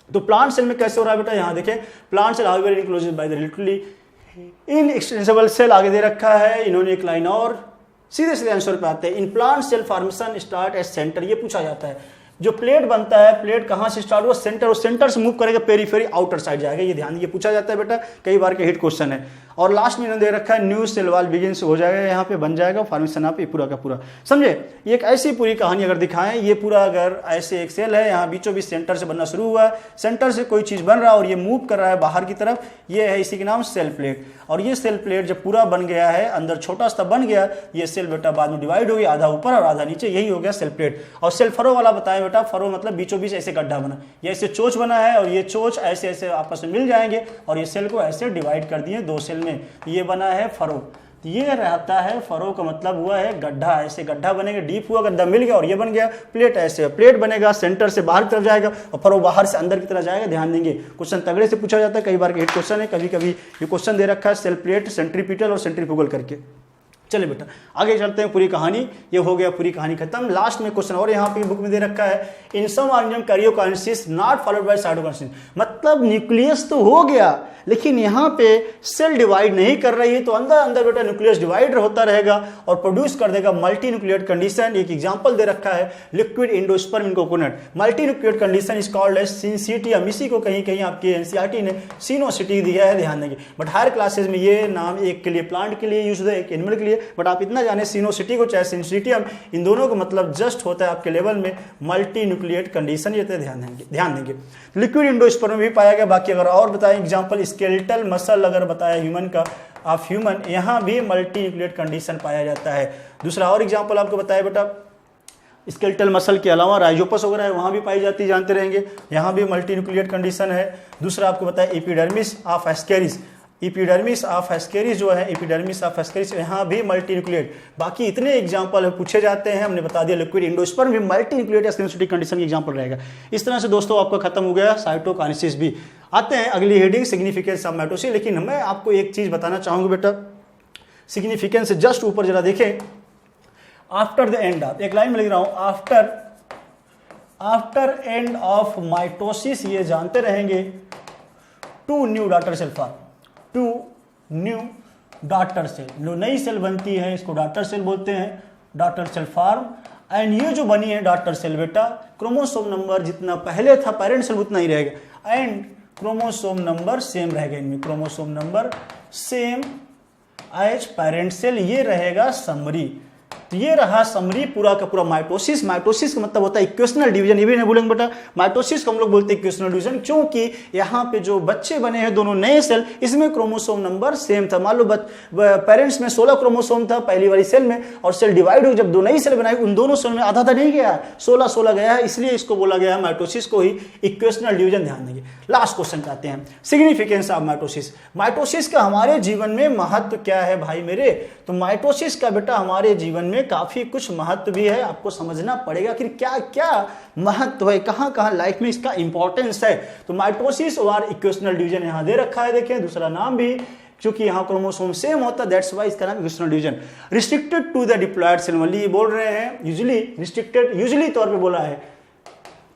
तो प्लांट सेल में कैसे हो रहा है बेटा, यहाँ देखें plant cell however enclosed by the literally in extensible cell, आगे दे रखा है इन्होंने एक लाइन, और सीधे सीधे आंसर पे आते हैं। In plant cell formation start at centre, ये पूछा जाता है जो प्लेट बनता है, प्लेट कहां से स्टार्ट हुआ, सेंटर, और सेंटर से मूव करेगा पेरीफेरी आउटर साइड जाएगा, ये ध्यान, ये पूछा जाता है बेटा, कई बार के हिट क्वेश्चन है। और लास्ट में इन्होंने दे रखा है न्यू सेल वॉल बिगिंस, हो जाएगा यहाँ पे, बन जाएगा फॉर्मेशन आप पूरा का पूरा, समझे। ये एक ऐसी पूरी कहानी अगर दिखाएं, ये पूरा अगर ऐसे एक सेल है, यहाँ बीचों बीच सेंटर से बनना शुरू हुआ है, सेंटर से कोई चीज बन रहा है और ये मूव कर रहा है बाहर की तरफ, ये है इसी के नाम सेल प्लेट। और ये सेल प्लेट जब पूरा बन गया है, अंदर छोटा सा बन गया, ये सेल बेटा बाद में डिवाइड हो गया, आधा ऊपर और आधा नीचे, यही हो गया सेल प्लेट। और सेल फरो वाला बताया बेटा, फरो मतलब बीचों बीच ऐसे गड्ढा बना, ये ऐसे चोच बना है, और ये चोच ऐसे ऐसे आपस में मिल जाएंगे, और ये सेल को ऐसे डिवाइड कर दिए दो सेल में, ये बना है फरो। ये रहता है फरो का मतलब हुआ है गड्ढा, ऐसे गड्ढा बनेगा, डीप हुआ गड्ढा मिल गया और ये बन गया प्लेट, ऐसे प्लेट बनेगा, सेंटर से बाहर की तरफ जाएगा और फरो बाहर से अंदर की तरफ जाएगा, ध्यान देंगे। क्वेश्चन तगड़े से पूछा जाता है, कई बार के हिट क्वेश्चन है, कभी कभी ये क्वेश्चन दे रखा है सेल प्लेट सेंट्रीपिटल और सेंट्रीफ्यूगल करके। चलिए बेटा आगे चलते हैं, पूरी कहानी ये हो गया, पूरी कहानी खत्म। लास्ट में क्वेश्चन और यहाँ पे बुक में दे रखा है, in some organism karyokinesis not followed by cytokinesis, मतलब न्यूक्लियस तो हो गया लेकिन यहाँ पे सेल डिवाइड नहीं कर रही है, तो अंदर अंदर बेटा न्यूक्लियस डिवाइड होता रहेगा और प्रोड्यूस कर देगा मल्टी न्यूक्लियेट कंडीशन। एक एग्जांपल दे रखा है liquid endosperm in coconut, multi nucleate condition is called as syncytium, इसी को कहीं कहीं आपकी एनसीईआरटी ने सिनोसिटी दिया है, ध्यान देंगे। बट हायर क्लासेस में ये नाम एक के लिए प्लांट के लिए यूज होता है, एक एनिमल के लिए, बट आप इतना जाने सिनोसिटी को चाहे सिनसिटियम, इन दोनों को मतलब जस्ट होता है आपके लेवल में मल्टी न्यूक्लियेट कंडीशन, ये ध्यान देंगे। लिक्विड एंडोस्पर्म भी पाया गया। बाकी अगर और बताएं एग्जांपल स्केलेटल मसल अगर बताया ह्यूमन का ऑफ ह्यूमन, यहाँ भी मल्टी न्यूक्लियेट कंडीशन पाया जाता है। दूसरा और एग्जांपल आपको बताया बेटा स्केलेटल मसल के अलावा राइजोपस वगैरह है, वहाँ भी पाई जाती है, जानते रहेंगे, यहाँ भी मल्टी न्यूक्लियेट कंडीशन है। दूसरा आपको बताया epidermis of Ascaris, epidermis of Ascaris जो है, एपिडर्मिस ऑफ एस्केरिस यहाँ भी मल्टी न्यूक्लियेट। बाकी इतने एग्जांपल पूछे जाते हैं, हमने बता दिया लिक्विड एंडोस्पर्म भी मल्टी न्यूक्लियेट एसिडिक कंडीशन की एग्जांपल रहेगा। इस तरह से दोस्तों आपका खत्म हो गया साइटोकाइनेसिस भी। आते हैं अगली हेडिंग सिग्निफिकेंस ऑफ माइटोसिस, लेकिन मैं आपको एक चीज बताना चाहूंगा बेटा, सिग्निफिकेंस से जस्ट ऊपर जरा देखें, आफ्टर द एंड ऑफ, एक लाइन में लिख रहा हूं, आफ्टर एंड ऑफ माइटोसिस, ये जानते रहेंगे, two new daughter cell form, two new daughter cell, जो नई सेल बनती है इसको डॉटर सेल बोलते हैं, डॉटर सेल फॉर्म। एंड ये जो बनी है डॉटर सेल बेटा, क्रोमोसोम नंबर जितना पहले था पेरेंट सेल उतना ही रहेगा, एंड क्रोमोसोम नंबर सेम रहेगा इनमें, chromosome number same as parent cell, ये रहेगा समरी। तो ये रहा समरी पूरा का पूरा माइटोसिस। माइटोसिस का मतलब होता है इक्वेशनल डिवीजन, ये भी नहीं भूलेंगे बेटा, माइटोसिस को हम लोग बोलते हैं इक्वेशनल डिवीजन, क्योंकि यहाँ पे जो बच्चे बने हैं दोनों नए सेल, इसमें क्रोमोसोम नंबर सेम था। मान लो पेरेंट्स में 16 क्रोमोसोम था पहली वाली सेल में, और सेल डिवाइड हुई, जब दो नई सेल बनाई उन दोनों सेल में आधा नहीं गया, 16 गया है, इसलिए इसको बोला गया है माइटोसिस को ही इक्वेशनल डिवीजन, ध्यान देंगे। लास्ट क्वेश्चन पे आते हैं, सिग्निफिकेंस ऑफ माइटोसिस। माइटोसिस का हमारे जीवन में महत्व क्या है भाई मेरे? तो माइटोसिस का बेटा हमारे जीवन में काफी कुछ महत्व भी है, आपको समझना पड़ेगा कि क्या क्या महत्व है, कहां कहां लाइफ में इसका इंपॉर्टेंस है। तो माइटोसिस और इक्वेशनल डिवीजन यहां दे रखा है, देखें, दूसरा नाम भी, क्योंकि यहां क्रोमोसोम सेम होता है, दैट्स व्हाई इसका नाम equational division. Restricted to the diploid cell, only बोल रहे हैं, यूजुअली रिस्ट्रिक्टेड, यूजुअली तौर पे बोला है,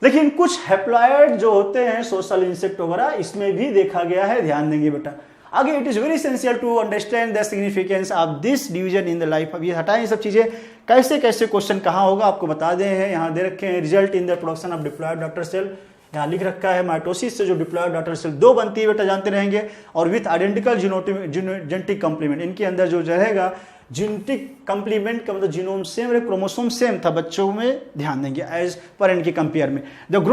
लेकिन कुछ हैप्लॉयड जो होते हैं सोशल इंसेक्ट वगैरह, इसमें भी देखा गया है, ध्यान देंगे बेटा। आगे it is very essential to understand the significance of this division in the life. अब ये हटाएं सब चीजें, कैसे कैसे क्वेश्चन कहाँ होगा आपको बता दें हैं, यहाँ दे रखे हैं, result in the production of diploid daughter cell, यहाँ लिख रखा है माइटोसिस से जो डिप्लॉयड डॉटर सेल दो बनती है बेटा, जानते रहेंगे, और विथ आइडेंटिकल जेनेटिक कॉम्प्लीमेंट, इनके अंदर जो रहेगा जेनेटिक कॉम्प्लीमेंट का मतलब जीनोम सेम रहे, क्रोमोसोम सेम था बच्चों में, ध्यान देंगे, एज पर इनके कंपेयर में। द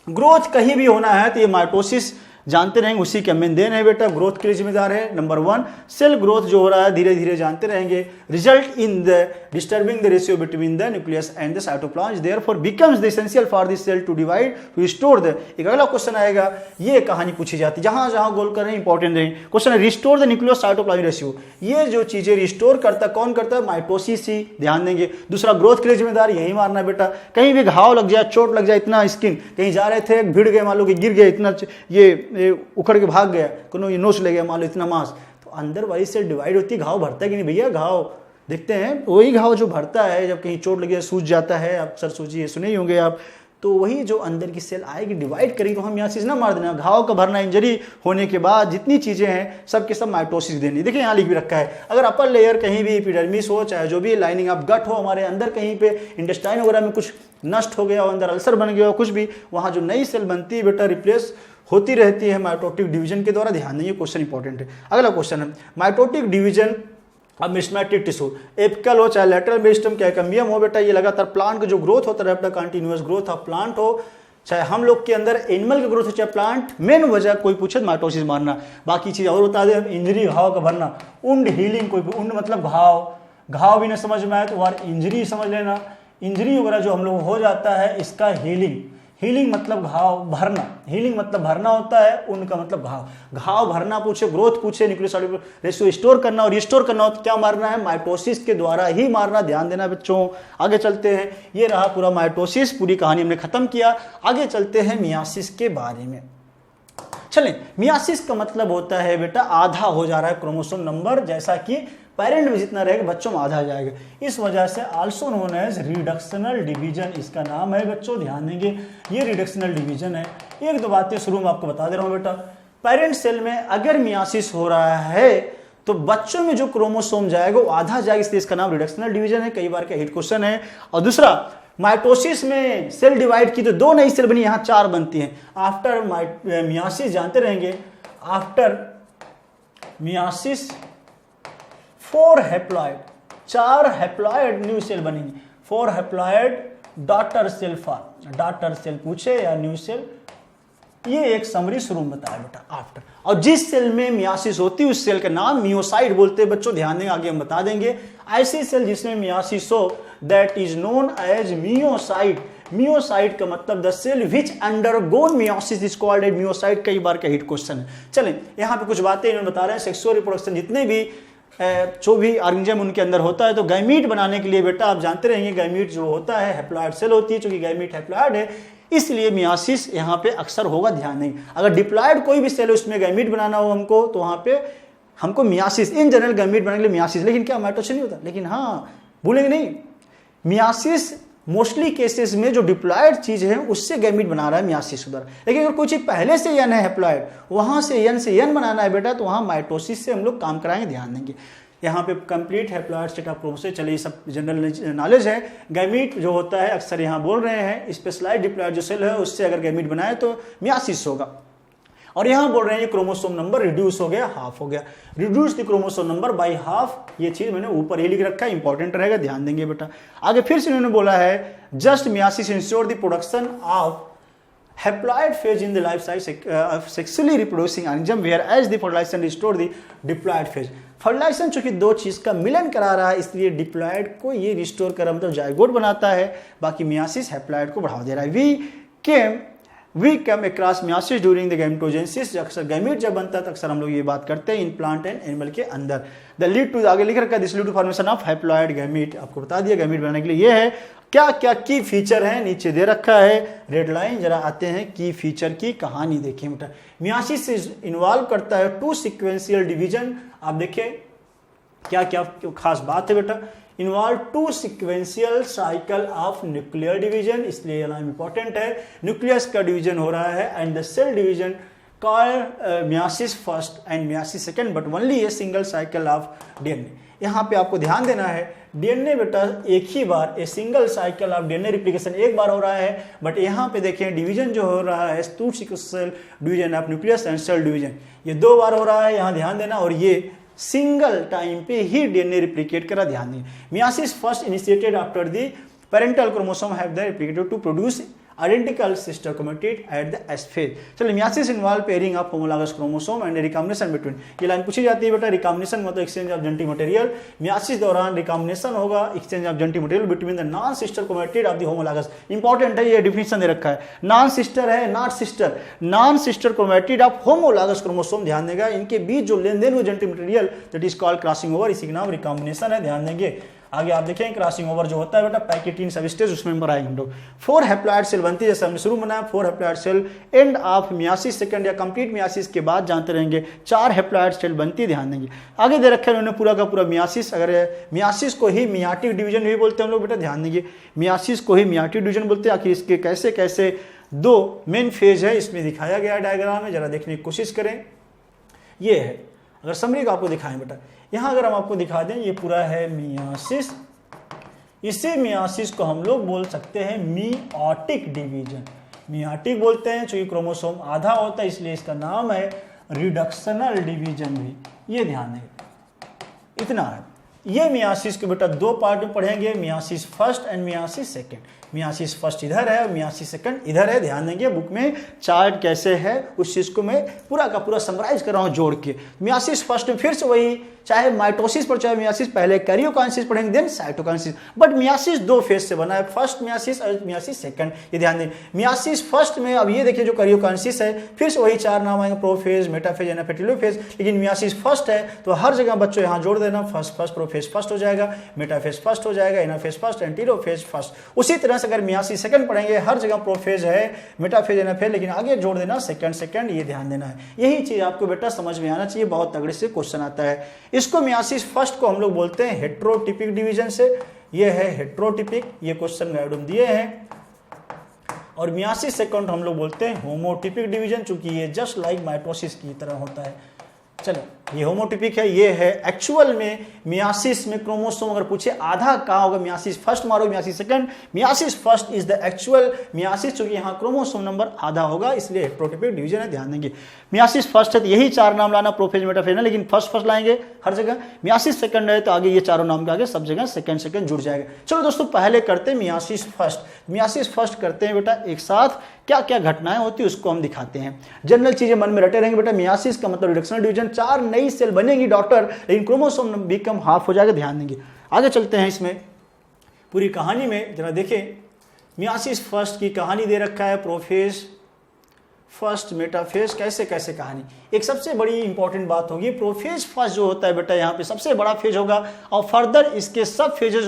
ग्रोथ कहीं भी होना है तो ये माइटोसिस जानते रहेंगे, उसी के मेन देन है बेटा, ग्रोथ के लिए जिम्मेदार है। नंबर 1 सेल ग्रोथ जो हो रहा है धीरे धीरे जानते रहेंगे, result in the disturbing the ratio between the nucleus and the cytoplasm, therefore becomes the essential for the cell to divide to restore the. एक अगला क्वेश्चन आएगा, ये कहानी पूछी जाती है, जहां जहां गोल कर रहे हैं इंपॉर्टेंट है। क्वेश्चन है restore the nucleus cytoplasm ratio, ये जो चीजें रिस्टोर करता है कौन करता है? माइटोसिस ही, ध्यान देंगे। दूसरा ग्रोथ के लिए जिम्मेदार यही मारना बेटा, कहीं भी घाव लग जाए, चोट लग जाए, इतना स्किन कहीं जा रहे थे भिड़ गए, मान लो कि गिर गए, इतना ये उखड़ के भाग गया, कोनो ये नोच ले गया, मान लो इतना मांस, तो अंदर वाली सेल डिवाइड होती है, घाव भरता है कि नहीं भैया? घाव देखते हैं, वही घाव जो भरता है जब कहीं चोट लगी, सूज जाता है, अक्सर सूजी सुने ही होंगे आप, तो वही जो अंदर की सेल आएगी डिवाइड करेगी, तो हम यहाँ चीज ना मार देना। घाव का भरना, इंजरी होने के बाद जितनी चीजें हैं सब के सब माइटोसिस देनी। देखिए यहाँ लिख भी रखा है, अगर अपर लेयर कहीं भी एपिडर्मिस हो, चाहे जो भी लाइनिंग आप गट हो, हमारे अंदर कहीं पे इंटेस्टाइन वगैरह में कुछ नष्ट हो गया हो, अंदर अल्सर बन गया हो, कुछ भी, वहाँ जो नई सेल बनती है बेटा रिप्लेस होती रहती है माइटोटिक डिवीजन के द्वारा। ध्यान देंगे, क्वेश्चन इंपॉर्टेंट है। अगला क्वेश्चन है माइटोटिक डिवीजन अब मिसमैटिक टिश्यू, एपिकल हो चाहे लैटरल मेरिस्टम कैकम्बियम हो बेटा, ये लगातार प्लांट का जो ग्रोथ होता है बेटा, कंटिन्यूअस ग्रोथ ऑफ प्लांट हो, चाहे हम लोग के अंदर एनिमल की ग्रोथ हो चाहे प्लांट, मेन वजह कोई पूछे माइटोसिस मारना। बाकी चीज और बता दें, इंजरी घाव का भरना, उंड हीलिंग, कोई उंड मतलब घाव, घाव भी ना समझ में आए तो वार इंजरी समझ लेना, इंजरी वगैरह जो हम लोग हो जाता है इसका हीलिंग, हीलिंग मतलब घाव भरना, हीलिंग मतलब भरना होता है, उनका मतलब घाव, घाव भरना पूछे, ग्रोथ पूछे, न्यूक्लियस रेशियो स्टोर करना और रिस्टोर करना हो तो क्या मारना है? माइटोसिस के द्वारा ही मारना। ध्यान देना बच्चों। आगे चलते हैं, ये रहा पूरा माइटोसिस, पूरी कहानी हमने खत्म किया। आगे चलते हैं मियासिस के बारे में। चलें, मियासिस का मतलब होता है बेटा आधा हो जा रहा है क्रोमोसोम नंबर, जैसा कि पेरेंट में जितना रहेगा बच्चों में आधा आ जाएगा, इस वजह से also known as reductional division इसका नाम है बच्चों। ध्यान देंगे, ये रिडक्शनल डिवीजन है। एक दो बातें शुरू में आपको बता दे रहा हूं बेटा, पेरेंट सेल में अगर मियासिस हो रहा है तो बच्चों में जो क्रोमोसोम जाएगा वो आधा जाएगा, इसलिए इसका नाम रिडक्शनल डिवीजन है। कई बार का हिट क्वेश्चन है। और दूसरा, माइटोसिस में सेल डिवाइड की तो 2 नई सेल बनी, यहां 4 बनती हैं। आफ्टर मियासिस जानते रहेंगे, after meiosis 4 haploid, 4 haploid new cell बनेंगी, 4 haploid daughter cell form, daughter cell पूछे या न्यू सेल, ये एक समरी शुरू में बताया बेटा आफ्टर। और जिस सेल में मियासिस होती है उस सेल का नाम मियोसाइट बोलते हैं बच्चों। ध्यान देंगे, आगे हम बता देंगे। ऐसी सेल जिसमें मियासिस हो that is known as meiocyte. Meiocyte का मतलब the cell which undergone meiosis is called as meiocyte. कई बार का हिट क्वेश्चन है। चलें, यहाँ पे कुछ बातें इन्होंने बता रहे हैं। सेक्सुअल रिप्रोडक्शन जितने भी जो भी ऑर्गेनिज्म उनके अंदर होता है, तो गैमीट बनाने के लिए बेटा आप जानते रहेंगे, गैमीट जो होता है हैप्लॉइड सेल होती है, क्योंकि गैमीट हैप्लॉइड है इसलिए मियासिस यहाँ पे अक्सर होगा। ध्यान नहीं, अगर डिप्लॉइड कोई भी सेल है उसमें गैमीट बनाना हो हमको, तो वहाँ पे हमको मियासिस, इन जनरल गैमीट बनाने के लिए मियासिस, लेकिन क्या माइटोसिस नहीं होता। लेकिन हाँ, भूलेंगे नहीं, मियासिस मोस्टली केसेस में जो डिप्लॉइड चीज है उससे गैमीट बना रहा है मियासिस उधर। लेकिन अगर कोई चीज पहले से यन है हैप्लॉइड, वहां से यन बनाना है बेटा, तो वहां माइटोसिस से हम लोग काम कराएंगे। ध्यान देंगे, यहाँ पे complete haploid set of chromosome. चलिए, सब जनरल नॉलेज है। गैमीट जो होता है अक्सर यहाँ बोल रहे हैं, स्पेशलाइज्ड डिप्लॉइड जो सेल है उससे अगर गैमीट बनाए तो मियासिस होगा। और यहाँ बोल रहे हैं ये क्रोमोसोम नंबर रिड्यूस हो गया, हाफ हो गया, reduce the chromosome number by half. ये चीज मैंने ऊपर ही लिख रखा है, इंपॉर्टेंट रहेगा, ध्यान देंगे बेटा। आगे फिर से इन्होंने बोला है just myiasis ensure the production of haploid phase in the life cycle of sexually reproducing organism, whereas the fertilization restore the diploid phase. Fertilisation चूंकि 2 चीज का मिलन करा रहा है, इसलिए डिप्लॉइड को ये रिस्टोर करा, मतलब जाइगोट बनाता है, बाकी मियासिस हैप्लॉइड को बढ़ावा दे रहा है। We come across meiosis during the gametogenesis. अक्सर गैमीट जब बनता है तो अक्सर हम लोग ये बात करते हैं इन प्लांट एंड एनिमल के अंदर। द लीड टू, आगे लिख रखा है, this lead to formation of haploid gamete. आपको बता दिया गैमीट बनाने के लिए ये है। क्या क्या की फीचर है नीचे दे रखा है, रेड लाइन। जरा आते हैं की फीचर की कहानी देखिए बेटा। मियासिस इन्वॉल्व करता है 2 सीक्वेंशियल डिवीजन। आप देखिए क्या क्या खास बात है बेटा। Involve 2 sequential cycle of nuclear division, इसलिए ये नाम इंपॉर्टेंट है। न्यूक्लियस का डिवीजन हो रहा है and the cell division called meiosis first and meiosis second, but only a single cycle of DNA. यहाँ पे आपको ध्यान देना है, डीएनए बेटा एक ही बार, a single cycle of DNA replication एक बार हो रहा है, बट यहाँ पे देखें डिवीजन जो हो रहा है 2 sequential division of nucleus and cell division, ये 2 बार हो रहा है, यहाँ ध्यान देना। और ये सिंगल टाइम पे ही डीएनए रिप्लिकेट करा, ध्यान दें। Meiosis first initiated after the parental chromosome have the replicated to produce identical sister chromatid at the S phase. चलिए meiosis involve pairing of homologous chromosome and recombination between, ये line पूछी जाती है बेटा। Recombination मतलब exchange of genetic material, meiosis दौरान recombination होगा, exchange of genetic material between the non sister chromatid of the homologous. Important है, ये डिफिनेशन दे रखा है, नॉन सिस्टर है not sister, non sister chromatid of homologous chromosome, ध्यान देगा इनके बीच जो लेन देन हुआ genetic material that is called crossing over, इसी का नाम रिकॉम्बिनेशन है, ध्यान देंगे। आगे आप देखें क्रॉसिंग ओवर जो होता है बेटा पैकेटीन सबस्टेज, उसमें नंबर आएंगे हम लोग। 4 हैप्लॉइड सेल बनती है, जैसे हमने शुरू में बनाया 4 haploid cell end of meiosis second या कंप्लीट मियासिस के बाद जानते रहेंगे 4 हैप्लॉइड सेल बनती है, ध्यान देंगे। आगे दे रखा है उन्होंने पूरा का पूरा मियासिस, अगर मियासिस को ही मियाटिक डिवीजन भी बोलते हैं हम लोग बेटा, ध्यान देंगे मियासिस को ही मियाटिक डिवीजन बोलते हैं। आखिर इसके कैसे कैसे 2 मेन फेज है इसमें दिखाया गया डायग्राम में, जरा देखने की कोशिश करें। ये है, अगर समरी को आपको दिखाएं बेटा, यहाँ अगर हम आपको दिखा दें ये पूरा है मियासिस, इसी मियासिस को हम लोग बोल सकते हैं मियोटिक डिवीजन, मियोटिक बोलते हैं चूंकि क्रोमोसोम आधा होता है इसलिए इसका नाम है रिडक्शनल डिवीजन भी, ये ध्यान दें। इतना है, ये मियासिस को बेटा 2 पार्ट में पढ़ेंगे, myiasis first and meiosis second. Myiasis first इधर है और मियासिस सेकंड इधर है, ध्यान देंगे। बुक में चार्ट कैसे है उस चीज को मैं पूरा का पूरा समराइज कर रहा हूं जोड़ के। मियासिस फर्स्ट में फिर से वही, चाहे माइटोसिस पर चाहे मियासिस, पहले कैरियोकाइनेसिस पढ़ेंगे then cytokinesis, but meiosis 2 phase से बना है, फर्स्ट मियासिस और मियासिस सेकंड, ये ध्यान दें। मियासिस फर्स्ट में अब ये देखिए जो कैरियोकाइनेसिस है, फिर से वही 4 नाम आएंगे, प्रोफेज, मेटाफेज, एनाफेज, टेलोफेज, लेकिन मियासिस फर्स्ट है तो हर जगह बच्चों यहाँ जोड़ देना, फर्स्ट प्रोफेज फर्स्ट हो जाएगा, मेटाफेज फर्स्ट हो जाएगा, anaphase first and telophase first. उसी तरह से अगर मियासिस सेकंड पढ़ेंगे हर जगह प्रोफेज है, मेटाफेज, एनाफेज, लेकिन आगे जोड़ देना सेकंड, ये ध्यान देना है। यही चीज आपको बेटा समझ में आना चाहिए, बहुत तगड़े से क्वेश्चन आता है। इसको मियासिस फर्स्ट को हम लोग बोलते हैं हेट्रोटिपिक डिवीजन से, ये है हेट्रोटिपिक, ये क्वेश्चन गाइड में दिए हैं। और मियासिस सेकंड हम लोग बोलते हैं होमोटिपिक डिवीजन, चूंकि ये जस्ट लाइक माइटोसिस की तरह होता है। चलो ये होमोटिपिक है, ये है एक्चुअल में मियासिस में क्रोमोसोम अगर पूछे आधा कहाँ होगा, मियासिस फर्स्ट मारो myiasis second, myiasis first is the actual myiasis, क्योंकि यहाँ क्रोमोसोम नंबर आधा होगा इसलिए हेट्रोटिपिक डिवीजन है, ध्यान देंगे। मियासिस फर्स्ट है तो यही 4 नाम लाना, प्रोफेज, मेटाफेज है, लेकिन फर्स्ट लाएंगे हर जगह। मियासिस सेकंड है तो आगे ये चारों नाम के आगे सब जगह सेकंड जुड़ जाएगा। चलो दोस्तों पहले करते हैं मियासिस फर्स्ट। मियासिस फर्स्ट करते हैं बेटा, एक साथ क्या क्या घटनाएं होती है उसको हम दिखाते हैं। जनरल चीजें मन में रटे रहेंगे बेटा, मियासिस का मतलब रिडक्शनल डिवीजन, 4 नई सेल बनेगी डॉक्टर, लेकिन क्रोमोसोम बिकम हाफ हो जाएगा, ध्यान देंगे। आगे चलते हैं इसमें पूरी कहानी में, जरा देखें। मियासिस फर्स्ट की कहानी दे रखा है, प्रोफेज फर्स्ट, मेटाफेज, कैसे कैसे कहानी। एक सबसे बड़ी इंपॉर्टेंट बात होगी, प्रोफेज फर्स्ट जो होता है बेटा यहाँ पे सबसे बड़ा फेज होगा और फर्दर इसके सब फेजेस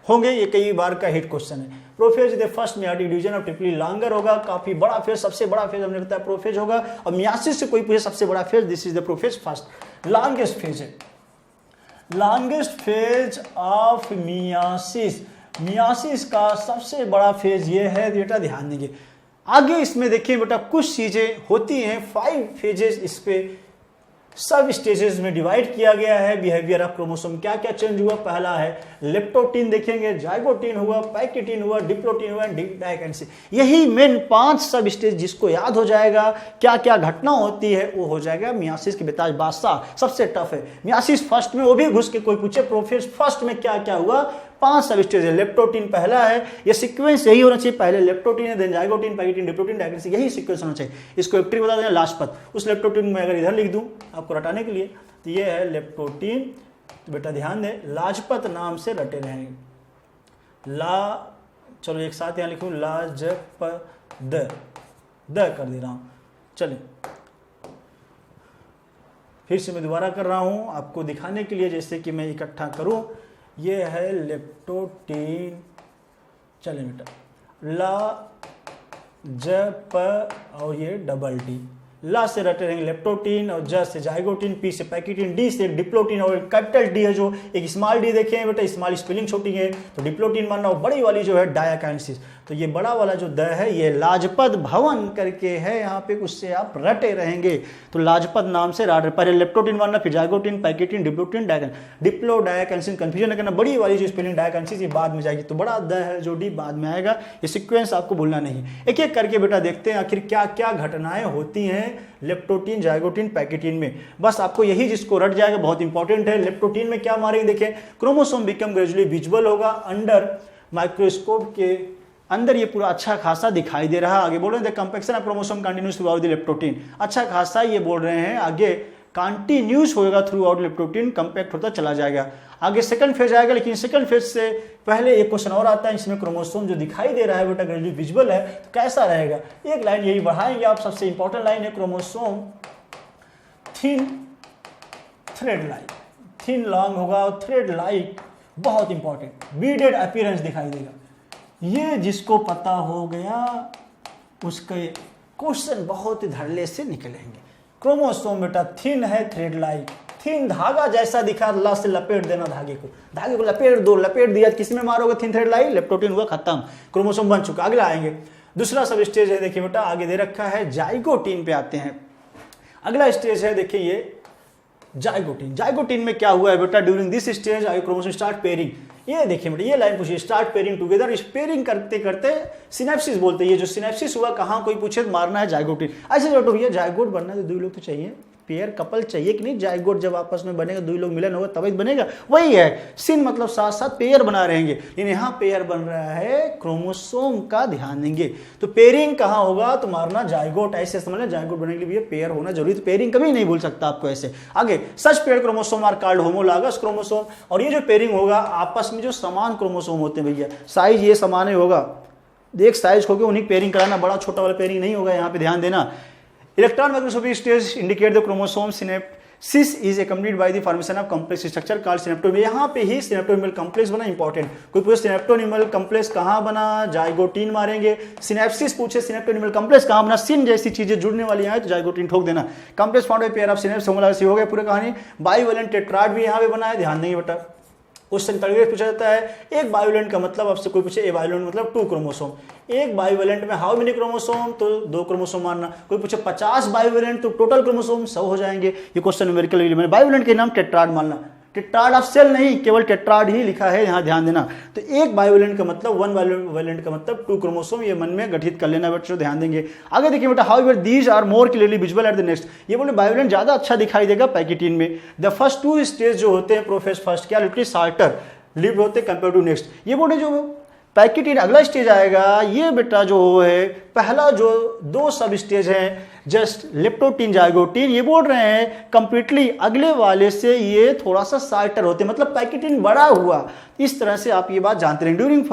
होंगे, ये कई बार का हिट क्वेश्चन है। Prophase the first meiotic division और टिपिकली लॉन्गर होगा, काफी बड़ा फेज, सबसे बड़ा फेज हमने बताया प्रोफेज होगा। और मियासिस से कोई पूछे सबसे बड़ा phase, this is the prophase first. Longest phase है, longest phase of meiosis, meiosis का सबसे बड़ा फेज ये है बेटा, ध्यान देंगे। आगे इसमें देखिए बेटा कुछ चीजें होती हैं, 5 फेजेस इस पे सब स्टेजेस में डिवाइड किया गया है। बिहेवियर ऑफ क्रोमोसोम क्या क्या चेंज हुआ, पहला है लेप्टोटीन देखेंगे, जाइगोटीन हुआ, पैकेटीन हुआ, डिप्लोटीन हुआ, डायकेंसी। यही मेन 5 सब स्टेज, जिसको याद हो जाएगा क्या क्या घटना होती है वो हो जाएगा मियासिस के बेताज बादशाह। सबसे टफ है मियासिस फर्स्ट में, वो भी घुस के कोई पूछे प्रोफेज फर्स्ट में क्या क्या हुआ, 5 सब स्टेज है। लेप्टोटीन पहला है, ये सीक्वेंस यही होना चाहिए, पहले लेप्टोटीन है, देन जाइगोटीन, पैकेटीन, डिप्लोटीन, डायकेंसी, यही सीक्वेंस होना चाहिए। इसको एक ट्रिक बता दें, लाजपत। उस लेप्टोटीन में अगर इधर लिख दूं आपको रटाने के लिए, तो ये है लेप्टोटीन, तो बेटा ध्यान दें लाजपत नाम से रटे रहेंगे। चलो एक साथ यहाँ लिखूं, लाजपत द कर दे रहा हूं। चलिए फिर से मैं दोबारा कर रहा हूं आपको दिखाने के लिए, जैसे कि मैं इकट्ठा करूं। ये है लेप्टोटीन, चले बेटा, ला ज प और ये डबल टी, ला से रटे रहेंगे लेप्टोटीन और ज से जाइगोटीन, पी से पैकेटीन, डी से डिप्लोटीन और कैपिटल डी है जो एक स्मॉल डी देखें बेटा, स्मॉल स्पेलिंग छोटी है तो डिप्लोटीन मानना, और बड़ी वाली जो है डायकेंसिस। तो ये बड़ा वाला जो द है ये लाजपत भवन करके है यहाँ पे, उससे आप रटे रहेंगे। तो लाजपत नाम से रट, पहले लेप्टोटीन मानना, फिर zygotene, pachytene, diplotene, diplo diakinesis, confusion करना। बड़ी वाली जो स्पेलिंग डायकेंसिस ये बाद में जाएगी, तो बड़ा द है जो डी बाद में आएगा। ये सीक्वेंस आपको भूलना नहीं। एक एक करके बेटा देखते हैं आखिर क्या क्या घटनाएं होती हैं लेप्टोटीन, जाइगोटीन, पैकेटीन में। बस आपको यही जिसको रट जाएगा बहुत इंपॉर्टेंट है। लेप्टोटीन में क्या मारेंगे देखें, क्रोमोसोम बिकम ग्रेजुअली विजुअल होगा अंडर माइक्रोस्कोप के अंदर ये पूरा अच्छा खासा दिखाई दे रहा है। आगे बोल रहे हैं the compaction of chromosome continues throughout the leptotene, अच्छा खासा ये बोल रहे हैं आगे कंटिन्यूस होगा थ्रू आउट लेप्टोप्रोटीन, कंपैक्ट होता चला जाएगा। आगे सेकंड फेज आएगा, लेकिन सेकंड फेज से पहले एक क्वेश्चन और आता है, इसमें क्रोमोसोम जो दिखाई दे रहा है बेटा ग्रेजुअली विजिबल है तो कैसा रहेगा, एक लाइन यही बढ़ाएंगे आप, सबसे इंपॉर्टेंट लाइन है chromosome thin thread like, thin long होगा और थ्रेड लाइक बहुत इंपॉर्टेंट, बीडेड अपीयरेंस दिखाई देगा। ये जिसको पता हो गया उसके क्वेश्चन बहुत धड़ल्ले से निकलेंगे। क्रोमोसोम बेटा थिन है, थ्रेड लाइक, थिन धागा जैसा दिखा, अल्लाह से लपेट देना धागे को लपेट दो, लपेट दिया किस में मारोगे, थिन थ्रेड लाइक, लेप्टोप्रोटीन हुआ खत्म, क्रोमोसोम बन चुका। अगला आएंगे, दूसरा सब स्टेज है, देखिए बेटा आगे दे रखा है जाइगोटीन पे आते हैं। अगला स्टेज है देखिए ये जाइगोटीन। जाइगोटीन में क्या हुआ है बेटा, during this stage I chromosome start pairing. ये देखिए बेटा ये लाइन पूछिए, स्टार्ट पेयरिंग टुगेदर, इस पेयरिंग करते करते सिनेप्सिस बोलते हैं, ये जो सिनेप्सिस हुआ कहाँ कोई पूछे तो मारना है जाइगोटीन। ऐसे जो भैया जाइगोट बनना है तो 2 लोग तो चाहिए, पेयर कपल चाहिए कि नहीं, जाइगोट जब आपस में बनेगा 2 लोग मिलन होगा तभी बनेगा, वही है सिन मतलब साथ साथ पेयर बना रहेंगे, लेकिन यहाँ पेयर बन रहा है क्रोमोसोम का, ध्यान देंगे। तो पेयरिंग कहाँ होगा तो मारना जाइगोट, ऐसे समझना जाइगोट बनने के लिए पेयर होना जरूरी, तो पेयरिंग कभी नहीं भूल सकता आपको ऐसे। आगे such paired chromosome are called homologous chromosome, और ये जो पेयरिंग होगा आपस में जो समान क्रोमोसोम होते हैं भैया, साइज ये समान ही होगा, एक साइज होकर उन्हीं पेयरिंग कराना, बड़ा छोटा वाला पेयरिंग नहीं होगा, यहाँ पे ध्यान देना। Electron microscopy stage indicate the chromosome synapsis is accompanied by the formation of complex structure called synaptonemal. यहाँ पे ही सिनेप्टोनिमल कॉम्प्लेक्स बना, इंपॉर्टेंट, कोई पूछे सिनेप्टोनिमल कॉम्प्लेक्स कहाँ बना, जाइगोटीन मारेंगे। सिनेप्सिस पूछे सिनेप्टोनिमल कॉम्प्लेक्स कहाँ बना, सिन जैसी चीजें जुड़ने वाली हैं तो जाइगोटीन ठोक देना। Complex found by pair of synapse homologous हो गया पूरी कहानी। बाइवैलेंट टेट्राड भी यहाँ पे बना है, ध्यान देंगे बेटा। क्वेश्चन तरीके पूछा जाता है, एक बाइवैलेंट का मतलब आपसे कोई पूछे, ए बाइवैलेंट मतलब 2 क्रोमोसोम, एक बाइवैलेंट में हाउ मेनी क्रोमोसोम तो 2 क्रोमोसोम मानना, कोई पूछे 50 बाइवैलेंट तो टोटल क्रोमोसोम 100 हो जाएंगे, ये क्वेश्चन न्यूमेरिकल। बाइवैलेंट के नाम टेट्राड मानना, टेट्राड ऑफ सेल नहीं, केवल टेट्राड ही लिखा है यहाँ, ध्यान देना। तो एक बाइवैलेंट का मतलब 1 बाइवैलेंट का मतलब 2 क्रोमोसोम, ये मन में गठित कर लेना बच्चों, ध्यान देंगे। आगे देखिए बेटा, how these are more clearly visible at the next, ये बोले बाइवैलेंट ज्यादा अच्छा दिखाई देगा पैकिटीन में। द फर्स्ट 2 स्टेज जो होते हैं प्रोफेस फर्स्ट क्या लिटरली शार्टर लिव्ड होते कंपेयर टू नेक्स्ट, ये बोले जो पैकिटीन अगला स्टेज आएगा, ये बेटा जो है पहला जो 2 सब स्टेज है जस्ट लेप्टोप्रोटीन जाइगोटीन, ये बोल रहे हैं कंप्लीटली अगले वाले से ये थोड़ा सा शार्टर होते हैं, मतलब पैकिटीन बड़ा हुआ। इस तरह से आप ये बात जानते हैं। ड्यूरिंग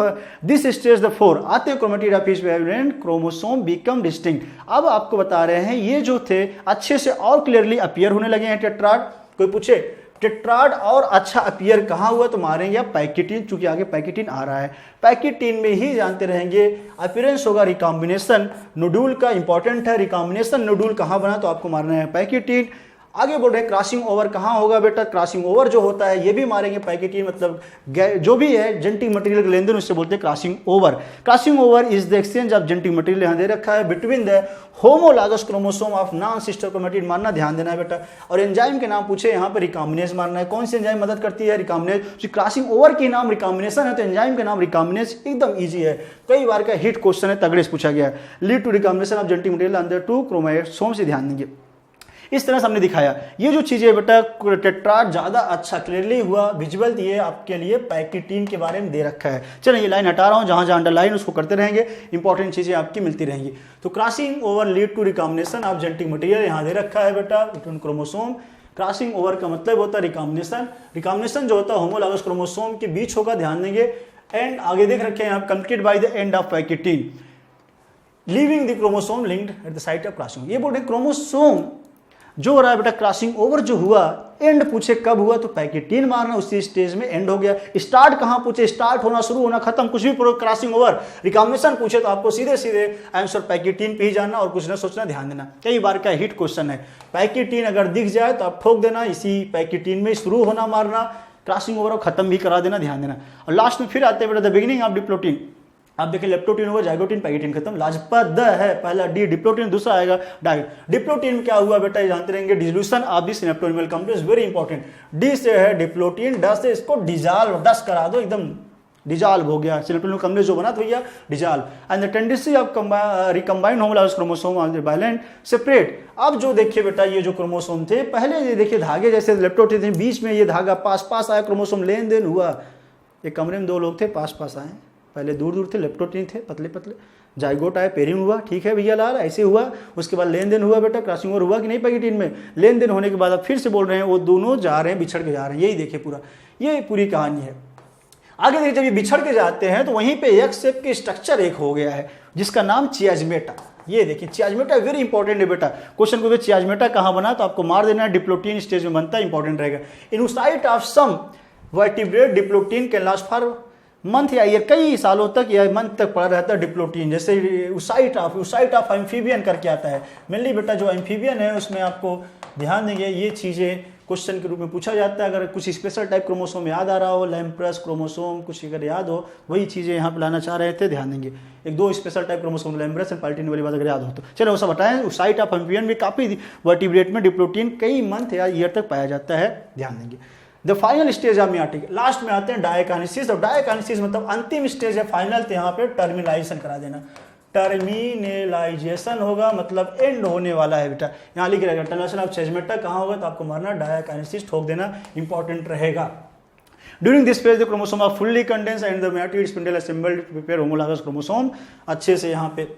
दिस स्टेज द 4 आते हैं chromatid of each bivalent chromosome become distinct. अब आपको बता रहे हैं ये जो थे अच्छे से और क्लियरली अपीयर होने लगे हैं टेट्राड। कोई पूछे टेट्राड और अच्छा अपीयर कहाँ हुआ तो मारेंगे आप पैकिटीन, चूंकि आगे पैकिटीन आ रहा है, पैकिटीन में ही जानते रहेंगे। अपीयरेंस होगा रिकॉम्बिनेशन नोड्यूल का, इंपॉर्टेंट है, रिकॉम्बिनेशन नोड्यूल कहाँ बना तो आपको मारना है पैकिटीन। आगे बोल रहे हैं क्रॉसिंग ओवर कहाँ होगा बेटा, क्रॉसिंग ओवर जो होता है ये भी मारेंगे पैकिटीन, मतलब जो भी है जेनेटिक मटेरियल का लेन देन उससे बोलते हैं crossing over. Crossing over is the exchange of genetic material, यहाँ दे रखा है between the homologous chromosome of non sister chromatid, मानना ध्यान देना है बेटा। और एंजाइम के नाम पूछे यहाँ पर रिकॉम्बिनेज मारना है, कौन सी एंजाइम मदद करती है रिकॉम्बिनेज, क्रॉसिंग ओवर के नाम रिकॉम्बिनेशन है तो एंजाइम के नाम रिकॉम्बिनेज, एकदम ईजी है, कई बार का हिट क्वेश्चन है, तगड़े से पूछा गया है। Lead to recombination of genetic material under 2 chromosome से ध्यान देंगे। इस तरह से हमने दिखाया ये जो चीजें बेटा टेट्राड ज्यादा अच्छा क्लियरली हुआ विजुअल, ये आपके लिए पैकिटीन के बारे में दे रखा है। चलो ये लाइन हटा रहा हूं, जहां जहां अंडरलाइन उसको करते रहेंगे, इंपॉर्टेंट चीजें आपकी मिलती रहेंगी। तो crossing over lead to recombination of genetic material यहाँ दे रखा है बेटा क्रोमोसोम। क्रॉसिंग ओवर का मतलब होता है रिकॉम्बिनेशन, रिकॉम्बिनेशन जो होता है होमोलॉगस क्रोमोसोम के बीच होगा, ध्यान देंगे। एंड आगे देख रखे हैं आप completed by the end of pachytene leaving the chromosome linked at the site of crossing. ये बोल रहे क्रोमोसोम जो हो रहा है बेटा क्रॉसिंग ओवर जो हुआ, एंड पूछे कब हुआ तो पैकिटीन मारना, उसी स्टेज में एंड हो गया। स्टार्ट कहां पूछे, स्टार्ट होना शुरू होना खत्म कुछ भी क्रॉसिंग ओवर। रिकॉम्बिनेशन पूछे तो आपको सीधे सीधे आंसर पैकिटीन पे ही जानना और कुछ ना सोचना, ध्यान देना, कई बार का हिट क्वेश्चन है। पैकिटीन अगर दिख जाए तो आप ठोक देना, इसी पैकिटीन में शुरू होना मारना, क्रॉसिंग ओवर खत्म भी करा देना, ध्यान देना। और लास्ट में फिर आते हैं बेटा द बिगिनिंग ऑफ डिप्लोटीन। आप देखिए लेप्टोप्रोटीन होगा, जाइगोटीन, पैकिटीन खत्म, लाजपत द है पहला डी डिप्लोटीन, दूसरा आएगा डाई। डिप्लोटीन क्या हुआ बेटा ये जानते रहेंगे, dissolution of the synaptonemal complex, very important. D से है डिप्लोटीन, ड से इसको डिजॉल्व, डस करा दो, एकदम डिजॉल्व हो गया सिनेप्टोनिमल कॉम्प्लेक्स जो बना तो भैया dissolve. And the tendency of recombined homologous chromosome of the bivalent separate. अब जो देखिए बेटा ये जो क्रोमोसोम थे पहले ये देखिए धागे जैसे लेप्टोप्रोटीन थे, बीच में ये धागा पास पास आया, क्रोमोसोम लेन देन हुआ, एक कमरे में 2 लोग थे पास पास आए, पहले दूर दूर थे, लेप्टोटीन थे पतले पतले, जाइगोट आया, पेयरिंग हुआ, ठीक है भैया लाल, ऐसे हुआ, उसके बाद लेन देन हुआ बेटा, क्रॉसिंग ओवर हुआ कि नहीं पैकेटीन में, लेन देन होने के बाद अब फिर से बोल रहे हैं वो दोनों जा रहे हैं, बिछड़ के जा रहे हैं, यही देखिए पूरा, ये पूरी कहानी है। आगे देखिए जब ये बिछड़ के जाते हैं तो वहीं पे एक्स शेप के स्ट्रक्चर एक हो गया है जिसका नाम चियाजमेटा। ये देखिए चियाजमेटा वेरी इंपॉर्टेंट है बेटा, क्वेश्चन को चियाजमेटा कहाँ बना तो आपको मार देना है, डिप्लोटीन स्टेज में बनता है, इंपॉर्टेंट रहेगा। In oocyte of some vertebrate diplotene can last for month या ईयर, कई सालों तक या मंथ तक पड़ा रहता है डिप्लोटीन। जैसे ओसाइट ऑफ एम्फीबियन करके आता है, मेनली बेटा जो एम्फीबियन है उसमें आपको ध्यान देंगे ये चीज़ें क्वेश्चन के रूप में पूछा जाता है। अगर कुछ स्पेशल टाइप क्रोमोसोम याद आ रहा हो, लैम्प्रस क्रोमोसोम कुछ अगर याद हो, वही चीज़ें यहाँ पे लाना चाह रहे थे, ध्यान देंगे। एक दो स्पेशल टाइप क्रोमोसोम लैम्प्रस एंड पाल्टिन वाली बात अगर याद हो तो चलो वो सब बताएं। साइट ऑफ एम्फीबियन भी काफ़ी वर्टिब्रेट में डिप्लोटीन कई मंथ या ईयर तक पाया जाता है, ध्यान देंगे। The final stage of meiotic, last में आते हैं डायकाइनेसिस। और डायकाइनेसिस मतलब अंतिम स्टेज है, फाइनल, तो यहाँ पे टर्मिनाइजेशन करा देना, टर्मिनेलाइजेशन होगा मतलब एंड होने वाला है बेटा, यहाँ लिख रहेगा टर्मिनेशन ऑफ चियाजमेटा कहाँ होगा तो आपको मारना डायकाइनेसिस ठोक देना, इंपॉर्टेंट रहेगा। During this phase the chromosome are fully condense and the meiotic spindle assembled to prepare homologous chromosome, अच्छे से यहाँ पे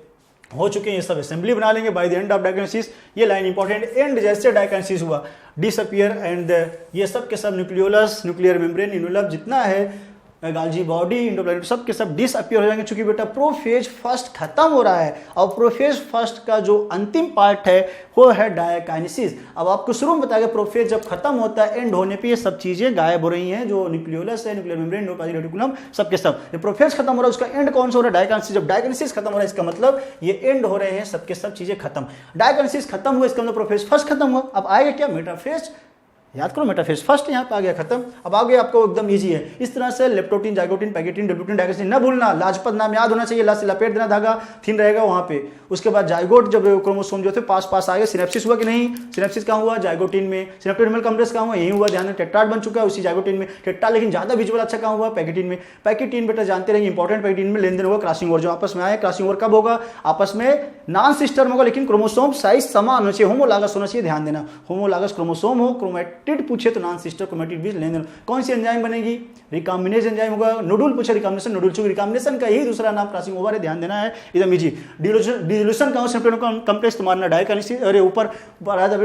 हो चुके हैं, ये सब असेंबली बना लेंगे bye the end of diakinesis. ये लाइन इंपॉर्टेंट, एंड जैसे डायकाइनेसिस हुआ डिसअपियर एंड ये सब के सब न्यूक्लियोलस, न्यूक्लियर मेम्ब्रेन, इन्वेलप जितना है गाल्जी बॉडी, इंडोप्लाज्मिक सब के सब डिसअपियर हो जाएंगे, चूंकि बेटा प्रोफेज फर्स्ट खत्म हो रहा है और प्रोफेज फर्स्ट का जो अंतिम पार्ट है वो है डायकाइनेसिस। अब आपको शुरू में बताया प्रोफेज जब खत्म होता है एंड होने पे ये सब चीजें गायब हो रही हैं, जो न्यूक्लियोलस है, न्यूक्लियर मेम्ब्रेन, एंडोप्लाज्मिक रेटिकुलम सब के सब। जब प्रोफेज खत्म हो रहा है उसका एंड कौन सा हो रहा है, डायकाइनेसिस। जब डायकाइनेसिस खत्म हो रहा है इसका मतलब ये एंड हो रहे हैं सब के सब चीजें खत्म। डायकाइनेसिस खत्म हुआ इसका मतलब प्रोफेज फर्स्ट खत्म हुआ। अब आएगा क्या, मेटाफेज, याद करो मेटाफेज फर्स्ट यहाँ पे आ गया खत्म। अब आगे आपको एकदम इजी है, इस तरह से leptotene, zygotene, pachytene, diplotene, diakinesis न भूलना, लाजपत नाम याद होना चाहिए, लास्ट से लपेट देना धागा, थिन रहेगा वहाँ पे। उसके बाद जाइगोट, जब क्रोमोसोम जो थे पास पास आ गए, सिनेप्सिस हुआ कि नहीं, सिनेप्सिस कहाँ हुआ, जाइगोटीन में, सिनेप्टोडेर्मल कॉम्प्लेक्स कहाँ हुआ, यही हुआ, ध्यान, टेट्राड बन चुका है उसी जाइगोटीन में, टेट्रा लेकिन ज्यादा विजुअल अच्छा कहाँ हुआ, पैकेटीन में। पैकेटीन बेटा जानते रहेंगे इंपॉर्टेंट, पैकेटीन में लेन देन हुआ, क्रॉसिंग ओवर जो आपस में आए, क्रॉसिंग ओवर कब होगा, आपस में नॉन सिस्टर होगा लेकिन क्रोमोसोम साइज समान होना चाहिए, होमोलॉगस होना चाहिए, ध्यान देना, होमोलॉगस क्रोमोसोम हो, क्रोमैटिड पूछे तो नॉन सिस्टर क्रोमैटिड बीच लेन देन। कौन सी एंजाइम बनेगी, रिकॉम्बिनेज एंजाइम होगा, नोडुल पूछा रिकॉम्बिनेशन, नोडुल, चूंकि रिकॉम्बिनेशन का ही दूसरा नाम क्रॉसिंग ओवर है, ध्यान देना है, एकदम इजी। डिसोल्यूशन का कॉम्प्लेक्स तो मारना डायकाइनेसिस, अरे ऊपर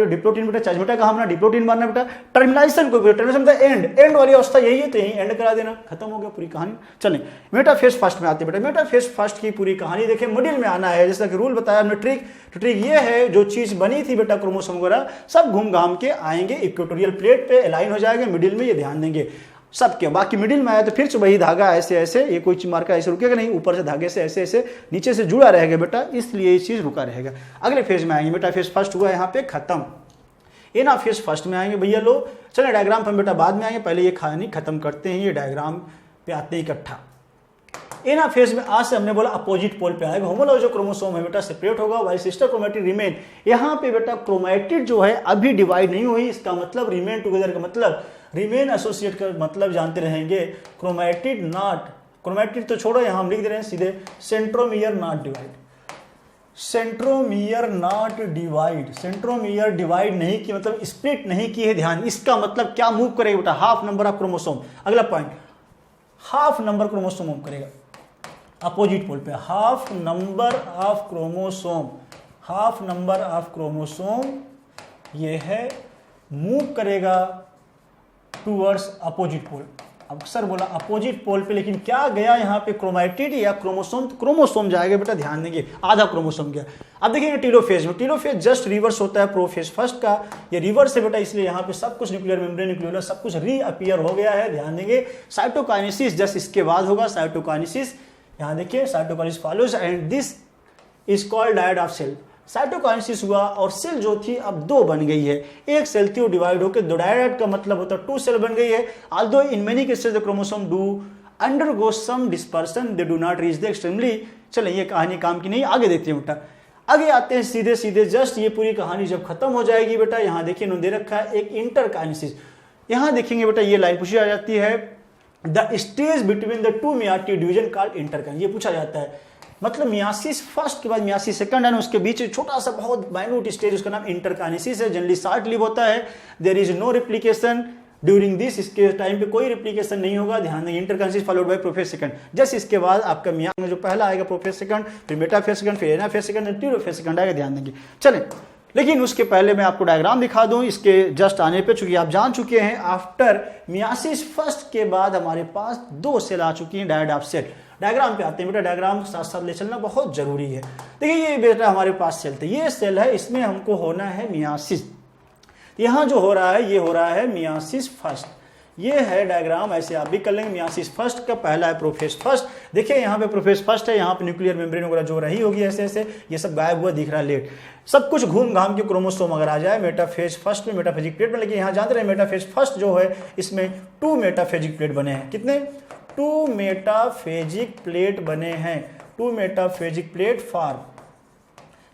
डिप्लोटीन बेटा, चियाजमेटा का मारना, डिप्लोटीन मारना बेटा, टर्मिनाइजेशन को, टर्मिनेशन का एंड वाली अवस्था यही है तो यही एंड करा देना, खत्म हो गया पूरी कहानी। चलें मेटाफेज फर्स्ट में आते बेटा, मेटाफेज फर्स्ट की पूरी कहानी देखें, मिडिल में आना है, जैसा कि रूल बताया हमने, ट्रिक ये है, जो चीज बनी थी बेटा क्रोमोसोम वगैरह सब घूम घाम के आएंगे इक्वेटोरियल प्लेट पे, अलाइन हो जाएगा मिडिल में, ये ध्यान देंगे सबके। बाकी मिडिल में आया तो फिर से वही धागा ऐसे ऐसे, ये कोई मार्का ऐसे रुकेगा नहीं, ऊपर से धागे से ऐसे ऐसे नीचे से जुड़ा रहेगा बेटा, इसलिए ये चीज रुका रहेगा। अगले फेज में आएंगे, बेटा फेज फर्स्ट हुआ यहाँ पे खत्म, ये ना फेज फर्स्ट में आएंगे भैया लोग। चले डायग्राम पर बेटा बाद में आएंगे, पहले ये कहानी खत्म करते हैं, ये डायग्राम पे आते हैं इकट्ठा। एना फेज में आज से हमने बोला अपोजिट पोल पे आएगा, होमोलॉगस जो क्रोमोसोम है बेटा सेपरेट होगा, वाइल सिस्टर क्रोमैटिड रिमेन। यहाँ पे बेटा क्रोमैटिड जो है अभी डिवाइड नहीं हुई, इसका मतलब रिमेन टुगेदर का मतलब, रिमेन एसोसिएट का मतलब जानते रहेंगे, क्रोमैटिड नॉट, क्रोमैटिड तो छोड़ो यहाँ हम लिख दे रहे हैं सीधे, centromere not divide, centromere not divide, centromere divide नहीं की मतलब स्प्लिट नहीं की है, ध्यान। इसका मतलब क्या मूव करेगा बेटा, हाफ नंबर ऑफ क्रोमोसोम। अगला point, half number chromosome move करेगा अपोजिट पोल पे, half number of chromosome, half number of chromosome ये है मूव करेगा टूवर्ड्स अपोजिट पोल। अब सर बोला अपोजिट पोल पे, लेकिन क्या गया यहाँ पे, क्रोमैटिड या क्रोमोसोम, तो क्रोमोसोम जाएगा बेटा, ध्यान देंगे, आधा क्रोमोसोम गया। अब देखिए टीलोफेज में, टीलोफेज जस्ट रिवर्स होता है प्रोफेज फर्स्ट का, ये रिवर्स है बेटा, इसलिए यहाँ पे सब कुछ न्यूक्लियर मेम्ब्रेन, न्यूक्लियोलस सब कुछ रीअपियर हो गया है, ध्यान देंगे। साइटोकाइनेसिस जस्ट इसके बाद होगा, साइटोकाइनेसिस, यहाँ देखिए cytokinesis follows and this is called dyad of cell. Cytokinesis हुआ और सेल जो थी अब दो बन गई है, एक सेल थी वो डिवाइड होकर दो, डायड का मतलब होता है टू सेल बन गई है। Although in many cases the chromosome do undergo some dispersion, they do not reach the extremely. चले ये कहानी काम की नहीं, आगे देखते हैं बेटा, आगे आते हैं सीधे सीधे, जस्ट ये पूरी कहानी जब खत्म हो जाएगी बेटा, यहाँ देखिए इन्होंने दे रखा है एक इंटरकाइनेसिस, यहाँ देखेंगे बेटा ये लाइन पूछी जाती है, the stage between the two meiotic division called interkinesis, ये पूछा जाता है, मतलब मियासिस फर्स्ट के बाद मियासिस सेकंड है, उसके बीच छोटा सा बहुत माइन्यूट स्टेज, उसका नाम इंटरकाइनेसिस है, जनरली शॉर्ट लिव होता है, there is no replication, during this, इसके टाइम पे कोई रिप्लीकेशन नहीं होगा, ध्यान देंगे। Interkinesis followed by prophase second, just इसके बाद आपका मियाँ में जो पहला आएगा प्रोफेज सेकंड, फिर मेटाफेज सेकंड, फिर एनाफेज सेकंड, टीलोफेज सेकंड आएगा, ध्यान देंगे। चलें, लेकिन उसके पहले मैं आपको डायग्राम दिखा दूं इसके जस्ट आने पे, चूंकि आप जान चुके हैं आफ्टर मियासिस फर्स्ट के बाद हमारे पास 2 सेल आ चुकी हैं, डायड ऑफ सेल। डायग्राम पे आते हैं बेटा, डायग्राम साथ साथ ले चलना बहुत जरूरी है। देखिए ये बेटा हमारे पास सेल थे, ये सेल है, इसमें हमको होना है मियासिस। यहाँ जो हो रहा है ये हो रहा है मियासिस फर्स्ट, ये है डायग्राम, ऐसे आप भी कर लेंगे। मियासिस फर्स्ट का पहला है प्रोफेज फर्स्ट, देखिए यहाँ पे प्रोफेज फर्स्ट है, यहाँ पे न्यूक्लियर मेम्ब्रेन वगैरह जो रही होगी ऐसे ऐसे ये सब गायब हुआ दिख रहा है लेट, सब कुछ घूम घाम के क्रोमोसोम अगर आ जाए मेटाफेज फर्स्ट में, मेटाफेजिक प्लेट में। लेकिन यहाँ जानते रहे मेटाफेज फर्स्ट जो है इसमें 2 मेटाफेजिक प्लेट बने हैं, कितने? 2 मेटाफेजिक प्लेट बने हैं, 2 मेटाफेजिक प्लेट फॉर्म,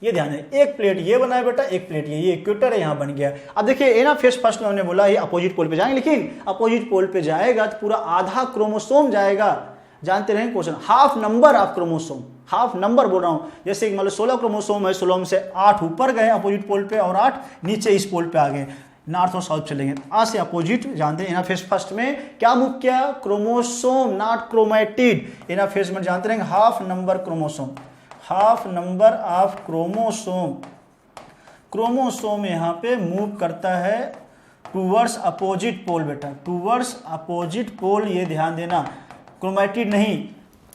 ये ध्यान है। एक प्लेट ये बना है बेटा, एक प्लेट ये इक्वेटर है, यहाँ बन गया। अब देखिए एनाफेज फर्स्ट में हमने बोला ये अपोजिट पोल पे जाएंगे, लेकिन अपोजिट पोल पे जाएगा तो पूरा आधा क्रोमोसोम जाएगा। जानते रहे question, half number of chromosome, half number बोल रहा हूं, जैसे मान लो 16 क्रोमोसोम है, 16 में से 8 ऊपर गए अपोजिट पोल पे और 8 नीचे इस पोल पे आ गए, नॉर्थ और साउथ चलेंगे। आज से अपोजिट जानते हैं। एनाफेज फर्स्ट में क्या मूव किया? Chromosome, not chromatid. एनाफेज में जानते रहेंगे half number chromosome, half number of chromosome, chromosome यहाँ पे मूव करता है टूवर्ड्स अपोजिट पोल बेटा, टूवर्ड्स अपोजिट पोल, ये ध्यान देना, क्रोमैटिड नहीं,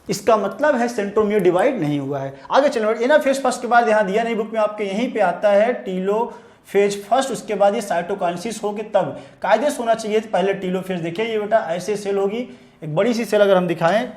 इसका मतलब है सेंट्रोमियर डिवाइड नहीं हुआ है। आगे चलो, एनाफेज फर्स्ट के बाद यहाँ दिया नहीं बुक में आपके, यहीं पे आता है टीलोफेज फर्स्ट, उसके बाद ये साइटोकाइनेसिस हो के तब कायदे से होना चाहिए पहले टीलोफेज। देखिए ये बेटा ऐसे सेल होगी, एक बड़ी सी सेल अगर हम दिखाएं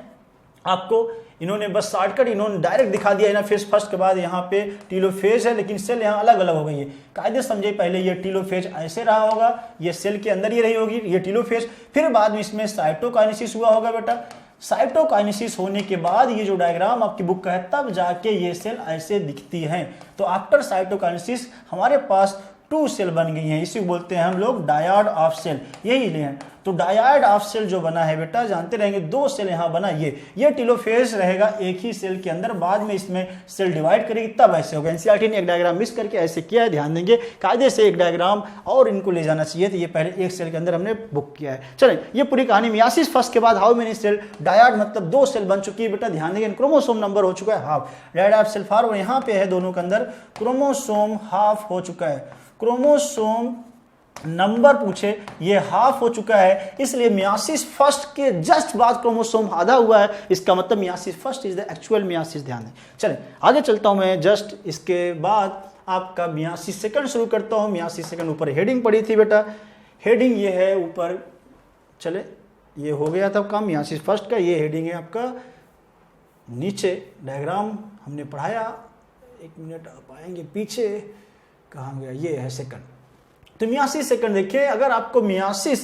आपको, इन्होंने बस शॉर्टकट इन्होंने डायरेक्ट दिखा दिया एनाफेज फर्स्ट के बाद यहाँ पे टीलोफेज है, लेकिन सेल यहाँ अलग अलग हो गई है। कायदे समझे, पहले ये टीलोफेज ऐसे रहा होगा, ये सेल के अंदर ही रही होगी ये टीलोफेज, फिर बाद में इसमें साइटोकाइनेसिस हुआ होगा बेटा। साइटोकाइनेसिस होने के बाद ये जो डायग्राम आपकी बुक का है तब जाके ये सेल ऐसे दिखती हैं। तो आफ्टर साइटोकाइनेसिस हमारे पास 2 सेल बन गई हैं, इसी को बोलते हैं हम लोग डायड ऑफ सेल, यही ले हैं। तो डायड ऑफ सेल जो बना है बेटा जानते रहेंगे, 2 सेल यहाँ बना, ये टीलोफेज रहेगा एक ही सेल के अंदर, बाद में इसमें सेल डिवाइड करेगी तब ऐसे होगा। एनसीईआरटी ने एक डायग्राम मिस करके ऐसे किया है, ध्यान देंगे। कायदे से एक डायग्राम और इनको ले जाना चाहिए, तो ये पहले एक सेल के अंदर हमने बुक किया है। चलें, ये पूरी कहानी। मियासिस फर्स्ट के बाद हाउ मेनी सेल? डायड मतलब 2 सेल बन चुकी है बेटा, ध्यान देंगे। क्रोमोसोम नंबर हो चुका है half, dyad of cell for, यहाँ पे है दोनों के अंदर क्रोमोसोम हाफ हो चुका है, क्रोमोसोम नंबर पूछे ये हाफ हो चुका है, इसलिए मियासिस फर्स्ट के जस्ट बाद क्रोमोसोम आधा हुआ है, इसका मतलब myiasis first is the actual myiasis. ध्यान दें। चलें आगे चलता हूं मैं, जस्ट इसके बाद आपका मियासिस सेकंड शुरू करता हूं। मियासिस सेकंड ऊपर हेडिंग पड़ी थी बेटा, हेडिंग ये है ऊपर, चले ये हो गया था काम मियासिस फर्स्ट का, ये हेडिंग है आपका। नीचे डायग्राम हमने पढ़ाया, 1 मिनट आप आएंगे पीछे, कहाँ गया, ये है सेकंड। तो मियासिस सेकंड देखिए, अगर आपको मियासिस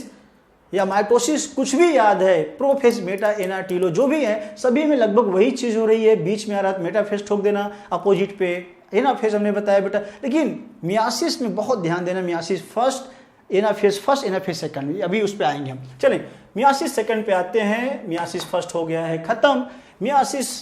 या माइटोसिस कुछ भी याद है, प्रोफेज, मेटा, एना, टीलो जो भी है, सभी में लगभग वही चीज हो रही है। बीच में आ रहा मेटाफेज ठोक देना, अपोजिट पे एनाफेज हमने बताया बेटा। लेकिन मियासिस में बहुत ध्यान देना, myiasis first, anaphase first, anaphase second, अभी उस पर आएंगे हम। चलें मियासिस सेकंड पे आते हैं। मियासिस फर्स्ट हो गया है खत्म, मियासिस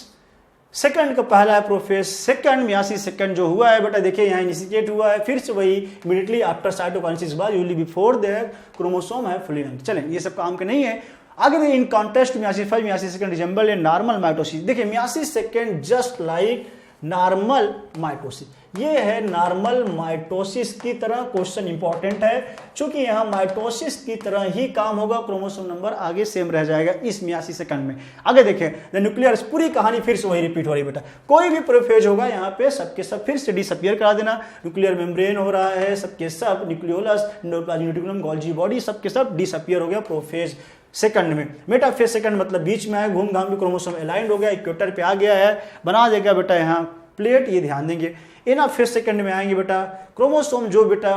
सेकंड का पहला है प्रोफेज सेकंड। मियासिस सेकंड जो हुआ है बेटा देखिए यहाँ इनिशिएट हुआ है, फिर से वही इमीडिएटली आफ्टर साइटोकाइनेसिस बाद यूजली बिफोर दैट क्रोमोसोम है फुली लेंथ। चलें ये सब काम के नहीं है। आगे देखिए in contrast meiosis first, meiosis second resemble a normal mitosis. देखिए meiosis second just like normal mitosis, ये है नॉर्मल माइटोसिस की तरह। क्वेश्चन इंपॉर्टेंट है, क्योंकि यहाँ माइटोसिस की तरह ही काम होगा, क्रोमोसोम नंबर आगे सेम रह जाएगा इस मियासिस सेकंड में। आगे देखें द न्यूक्लियर, पूरी कहानी फिर से वही रिपीट हो रही बेटा। कोई भी प्रोफेज होगा यहाँ पे सबके सब फिर से डिसअपियर करा देना। न्यूक्लियर मेम्ब्रेन हो रहा है, सबके सब न्यूक्लियोलस, एंडोप्लाज्मिक गोल्जी बॉडी, सबके सब डिसअपियर हो गया प्रोफेज सेकंड में। मेटाफेज सेकंड मतलब बीच में आया, घूम घाम के क्रोमोसोम अलाइंड हो गया, इक्वेटर पे आ गया है, बना देगा बेटा यहाँ प्लेट, ये ध्यान देंगे। एनाफेज सेकंड में आएंगे बेटा, क्रोमोसोम जो बेटा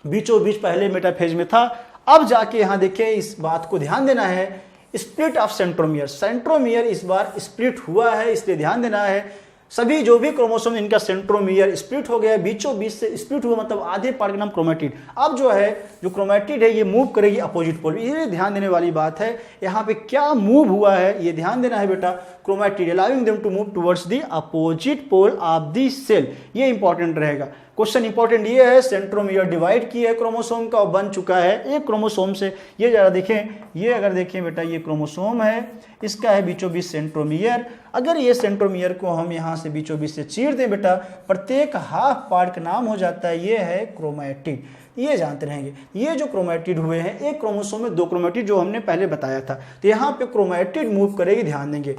बीचों बीच पहले मेटाफेज में था, अब जाके यहाँ देखिए इस बात को ध्यान देना है, स्प्लिट ऑफ सेंट्रोमियर, सेंट्रोमियर इस बार स्प्लिट हुआ है, इसलिए ध्यान देना है। सभी जो भी क्रोमोसोम इनका सेंट्रोमियर स्प्लिट हो गया, बीचों बीच से स्प्लिट हुआ, मतलब आधे पार्ट का नाम क्रोमैटिड। अब जो है जो क्रोमैटिड है ये मूव करेगी अपोजिट पोल, ये ध्यान देने वाली बात है। यहाँ पे क्या मूव हुआ है ये ध्यान देना है बेटा, chromatid allowing them to move towards the opposite pole of the cell, ये इंपॉर्टेंट रहेगा। क्वेश्चन इंपॉर्टेंट ये है, सेंट्रोमियर डिवाइड किया है क्रोमोसोम का और बन चुका है एक क्रोमोसोम से। ये जरा देखें, ये अगर देखें बेटा, ये क्रोमोसोम है, इसका है बीचों बीच सेंट्रोमियर। अगर ये सेंट्रोमियर को हम यहाँ से बीचों बीच से चीर दें बेटा, प्रत्येक हाफ पार्ट का नाम हो जाता है, ये है क्रोमैटिड। ये जानते रहेंगे। ये जो क्रोमैटिड हुए हैं, एक क्रोमोसोम में 2 क्रोमैटिड जो हमने पहले बताया था, तो यहाँ पे क्रोमैटिड मूव करेगी, ध्यान देंगे।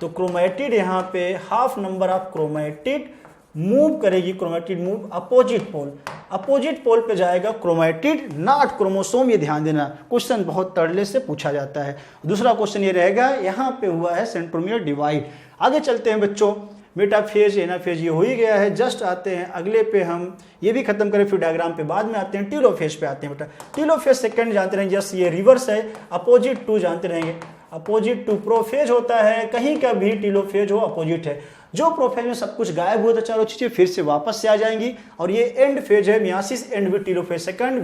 तो क्रोमैटिड यहाँ पे half number of chromatid move करेगी, chromatid move opposite pole, opposite pole पे जाएगा क्रोमैटिड, नॉट क्रोमोसोम। ये ध्यान देना, क्वेश्चन बहुत तड़ले से पूछा जाता है। दूसरा क्वेश्चन ये रहेगा, यहाँ पे हुआ है सेंट्रोमियर डिवाइड। आगे चलते हैं बच्चों, मेटाफेज एनाफेज ये हो ही गया है। जस्ट आते हैं अगले पे, हम ये भी खत्म करें, फिर डायग्राम पे बाद में आते हैं। टीलोफेज पे आते हैं बेटा। टीलोफेज सेकंड जानते रहेंगे, जस्ट ये रिवर्स है, अपोजिट टू जानते रहेंगे, अपोजिट टू। प्रोफेज होता है कहीं का भी टीलोफेज हो, अपोजिट है। जो प्रोफेज में सब कुछ गायब हुआ था, चारों चीजें फिर से वापस से आ जाएंगी। और ये एंड फेज है, meiosis end with telophase second,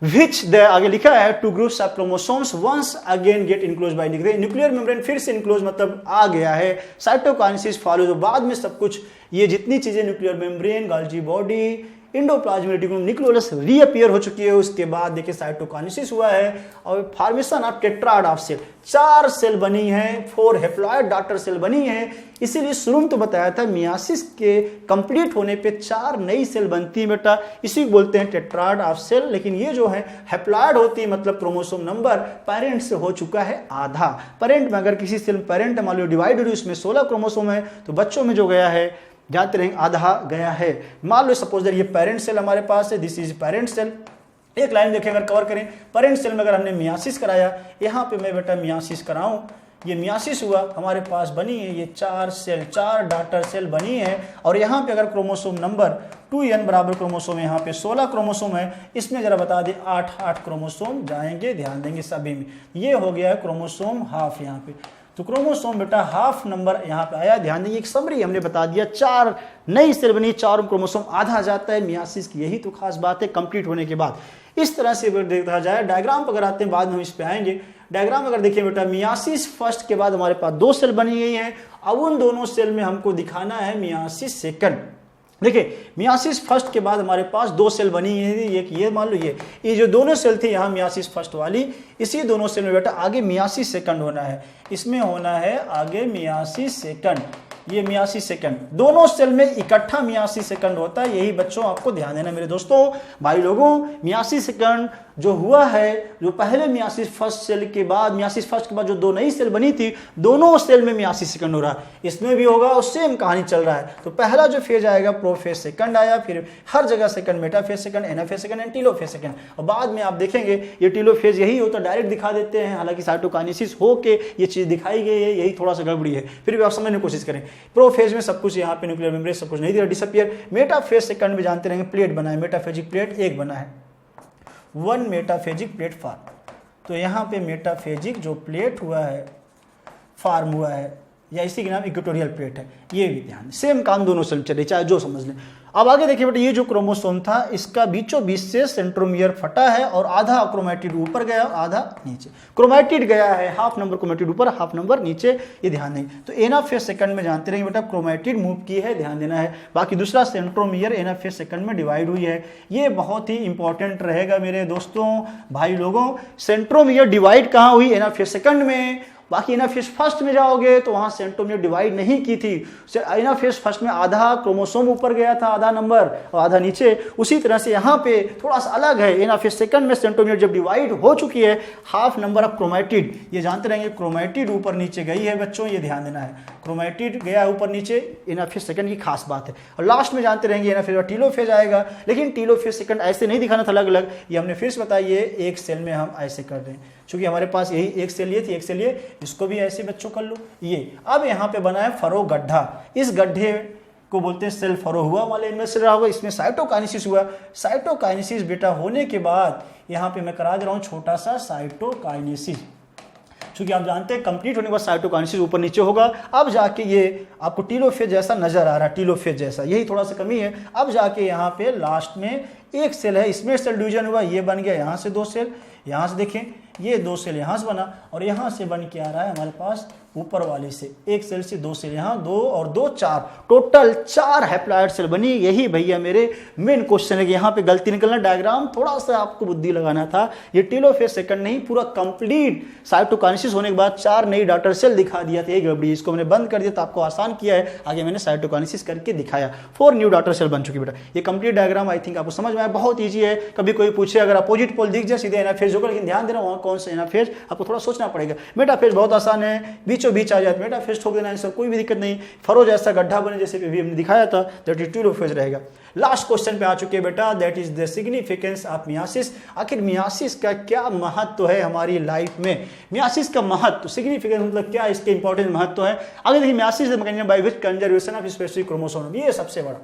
which the आगे लिखा है two groups of chromosomes once again get enclose by, लिख रहे हैं न्यूक्लियर मेम्ब्रेन फिर से इनक्लोज मतलब आ गया है। साइटोकाइनेसिस फॉलो, जो बाद में सब कुछ ये जितनी चीजें nuclear membrane, Golgi body, endoplasmic reticulum, nucleolus reappear हो चुकी है। उसके बाद देखिए साइटोकाइनेसिस हुआ है और formation of tetrad of cell, 4 cell बनी है, 4 हेप्लॉइड डॉटर सेल बनी है। इसीलिए शुरू में तो बताया था मियासिस के कंप्लीट होने पे 4 नई सेल बनती है बेटा, इसी को बोलते हैं टेट्राड ऑफ सेल। लेकिन ये जो है हेप्लॉइड होती है, मतलब क्रोमोसोम नंबर पेरेंट से हो चुका है आधा। पेरेंट में अगर किसी सेल पेरेंट मान लो डिवाइड हो रही, उसमें 16 क्रोमोसोम है, तो बच्चों में जो गया है जानते रहेंगे आधा गया है। मान लो सपोज ये पेरेंट सेल हमारे पास है, दिस इज पेरेंट सेल। एक लाइन देखें, अगर कवर करें, पेरेंट सेल में अगर हमने मियासिस कराया, यहाँ पे मैं बेटा मियासिस कराऊं, ये मियासिस हुआ, हमारे पास बनी है ये 4 सेल, 4 डॉटर सेल बनी है। और यहाँ पे अगर क्रोमोसोम नंबर 2n बराबर क्रोमोसोम, यहाँ पे 16 क्रोमोसोम है, इसमें जरा बता दें 8 क्रोमोसोम जाएंगे, ध्यान देंगे सभी में। ये हो गया है क्रोमोसोम हाफ यहाँ पे, तो क्रोमोसोम बेटा हाफ नंबर यहाँ पे आया। ध्यान देंगे, एक समरी हमने बता दिया, 4 नई सेल बनी, 4 क्रोमोसोम आधा जाता है मियासिस की, यही तो खास बात है कंप्लीट होने के बाद। इस तरह से देखा जाए, डायग्राम पर अगर आते हैं, बाद में हम इस पे आएंगे। डायग्राम अगर देखिए बेटा, मियासिस फर्स्ट के बाद हमारे पास 2 सेल बनी गई है। अब उन दोनों सेल में हमको दिखाना है मियासिस सेकंड। देखिए मियासिस फर्स्ट के बाद हमारे पास 2 सेल बनी है, एक ये मान लो, ये जो दोनों सेल थी यहाँ मियासिस फर्स्ट वाली, इसी दोनों सेल में बेटा आगे मियासिस सेकंड होना है, इसमें होना है आगे मियासिस सेकंड, ये मियासिस सेकंड, दोनों सेल में इकट्ठा मियासिस सेकंड होता है। यही बच्चों आपको ध्यान देना मेरे दोस्तों भाई लोगों। मियासिस सेकंड जो हुआ है, जो पहले मियासिस फर्स्ट सेल के बाद, मियासिस फर्स्ट के बाद जो 2 नई सेल बनी थी, दोनों सेल में मियासिस सेकंड हो रहा है, इसमें भी होगा और सेम कहानी चल रहा है। तो पहला जो फेज आएगा प्रोफेज सेकंड आया, फिर हर जगह second, metaphase second, anaphase second and telophase second. और बाद में आप देखेंगे ये टीलोफेज यही होता, डायरेक्ट दिखा देते हैं, हालांकि साइटोकाइनेसिस हो के ये चीज दिखाई गई है, यही थोड़ा सा गड़बड़ी है, फिर भी आप समझने की कोशिश करें। प्रोफेज में सब कुछ यहाँ पे न्यूक्लियर मेम्ब्रेन सब कुछ नहीं दिया, डिसअपियर। मेटाफेज सेकंड में जानते रहेंगे प्लेट बना है, मेटाफेजिक प्लेट एक बना है, 1 मेटाफेजिक प्लेट फॉर्म। तो यहाँ पे मेटाफेजिक जो प्लेट हुआ है, फॉर्म हुआ है, या इसी के नाम इक्वेटोरियल प्लेट है, ये भी ध्यान, सेम काम दोनों सेल चले, चाहे जो समझ लें। अब आगे देखिए बेटा, ये जो क्रोमोसोम था, इसका बीचों बीच से सेंट्रोमियर फटा है और आधा क्रोमैटिड ऊपर गया और आधा नीचे। क्रोमैटिड गया है, हाफ नंबर क्रोमैटिड ऊपर, हाफ नंबर नीचे, ये ध्यान दें। तो एनाफेज सेकंड में जानते रहेंगे बेटा क्रोमैटिड मूव की है, ध्यान देना है। बाकी दूसरा सेंट्रोमियर एनाफेज सेकंड में डिवाइड हुई है, ये बहुत ही इंपॉर्टेंट रहेगा मेरे दोस्तों भाई लोगों। सेंट्रोमियर डिवाइड कहाँ हुई? एनाफेज सेकंड में। बाकी एनाफेज फर्स्ट में जाओगे तो वहां सेंट्रोमियर डिवाइड नहीं की थी। एनाफेज फर्स्ट में आधा क्रोमोसोम ऊपर गया था, आधा नंबर और आधा नीचे। उसी तरह से यहाँ पे थोड़ा सा अलग है, एनाफेज सेकंड में सेंट्रोमियर जब डिवाइड हो चुकी है, हाफ नंबर ऑफ क्रोमैटिड, ये जानते रहेंगे क्रोमैटिड ऊपर नीचे गई है बच्चों, ये ध्यान देना है, क्रोमैटिड गया ऊपर नीचे, एनाफेज सेकंड की खास बात है। और लास्ट में जानते रहेंगे एनाफेज और टीलोफेज आएगा, लेकिन टीलोफेज सेकंड ऐसे नहीं दिखाना था अलग अलग, ये हमने फिर से बताया, ये एक सेल में हम ऐसे कर रहे हैं, क्योंकि हमारे पास यही एक सेल ये थी, एक सेल ये, इसको भी ऐसे बच्चों कर लो ये। अब यहाँ पे बना है फरो गड्ढा, इस गड्ढे को बोलते हैं सेल फरो हुआ वाले इनमें से रहा होगा, इसमें साइटोकाइनेसिस हुआ। साइटोकाइनेसिस बेटा होने के बाद यहाँ पे मैं करा दे रहा हूँ छोटा सा साइटोकाइनेसिस, क्योंकि आप जानते हैं कंप्लीट होने के बाद साइटोकाइनेसिस ऊपर नीचे होगा। अब जाके ये आपको टीलोफेज जैसा नजर आ रहा है, टीलोफेज जैसा, यही थोड़ा सा कमी है। अब जाके यहाँ पे लास्ट में एक सेल है, इसमें सेल डिवीजन हुआ, ये बन गया यहाँ से 2 सेल, यहाँ से देखें ये 2 सेल यहाँ से बना और यहाँ से बन के आ रहा है हमारे पास ऊपर वाली से 1 सेल से 2 सेल यहाँ 2 और 2 4 टोटल 4 हैप्लॉइड सेल बनी। यही भैया मेरे मेन क्वेश्चन है कि यहाँ पे गलती निकलना, डायग्राम थोड़ा सा आपको बुद्धि लगाना था। ये टेलोफेज सेकंड नहीं, पूरा कंप्लीट साइटोकाइनेसिस होने के बाद 4 नई डॉटर सेल दिखा दिया था। एक गड़बड़ी, इसको मैंने बंद कर दिया तो आपको आसान किया है, आगे मैंने साइटोकाइनेसिस करके दिखाया। 4 न्यू डॉटर सेल बन चुकी बेटा। ये कंप्लीट डायग्राम आई थिंक आपको समझ में आया, बहुत ईजी है। कभी कोई पूछे अगर अपोजिट पोल दिख जाए सीधे एनाफेज होगा, लेकिन ध्यान देना वहाँ कौन सा एनाफेज आपको थोड़ा सोचना पड़ेगा। मेटाफेज बहुत आसान है, बीचों बीच आ जाए मेटाफेज ठोक देना आंसर, कोई भी दिक्कत नहीं। फरो जैसा गड्ढा बने जैसे अभी हमने दिखाया था, दैट इज टेलोफेज रहेगा। लास्ट क्वेश्चन पे आ चुके हैं बेटा, that is the significance of myiasis. आखिर मियासिस का क्या महत्व है हमारी लाइफ में? मियासिस का महत्व, सिग्निफिकेंस मतलब क्या इसके इंपॉर्टेंट महत्व है। आगे देखिए, myiasis is mechanism by which conservation of specific chromosome, ये सबसे बड़ा।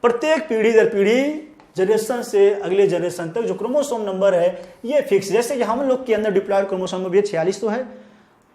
प्रत्येक पीढ़ी दर पीढ़ी, जनरेशन से अगले जनरेशन तक जो क्रोमोसोम नंबर है ये फिक्स। जैसे कि हम लोग के अंदर डिप्लॉयड क्रोमोसोम नंबर 46 तो है,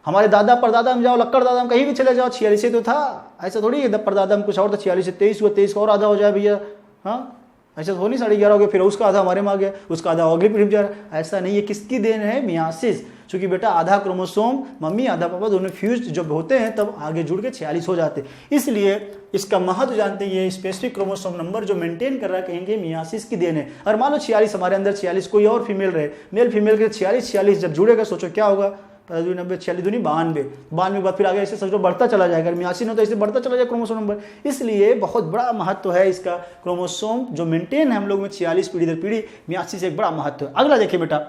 हमारे दादा परदादा हम जाओ, लक्कड़ दादा हम कहीं भी चले जाओ 46 ही तो था। ऐसा थोड़ी है परदादा हम कुछ और था, 46 से 23 हुआ, 23 का और आधा हो जाए भैया। हाँ, ऐसा तो नहीं 11.5 हो गया, फिर उसका आधा हमारे में आ गया, उसका आधा अगली पीढ़ी में जा रहा है। ऐसा नहीं है, किसकी देन है? मियासिस। क्योंकि बेटा आधा क्रोमोसोम मम्मी आधा पापा दोनों फ्यूज जब होते हैं तब आगे जुड़ के 46 हो जाते हैं। इसलिए इसका महत्व जानते हैं, ये स्पेसिफिक क्रोमोसोम नंबर जो मेंटेन कर रहा है कहेंगे मियासिस की देन है। और मान लो 46 हमारे अंदर 46 कोई और फीमेल रहे, मेल फीमेल के 46 जब जुड़ेगा, सोचो क्या होगा? 90 46 दूनी 92 के बाद फिर आगे ऐसे समझो बढ़ता चला जाएगा। मियासी न तो ऐसे बढ़ता चला जाएगा क्रोमोसोम नंबर। इसलिए बहुत बड़ा महत्व है इसका। क्रोमोसोम जो मेंटेन है हम लोग में 46 पीढ़ी दर पीढ़ी, मियासी से एक बड़ा महत्व है। अगला देखिए बेटा,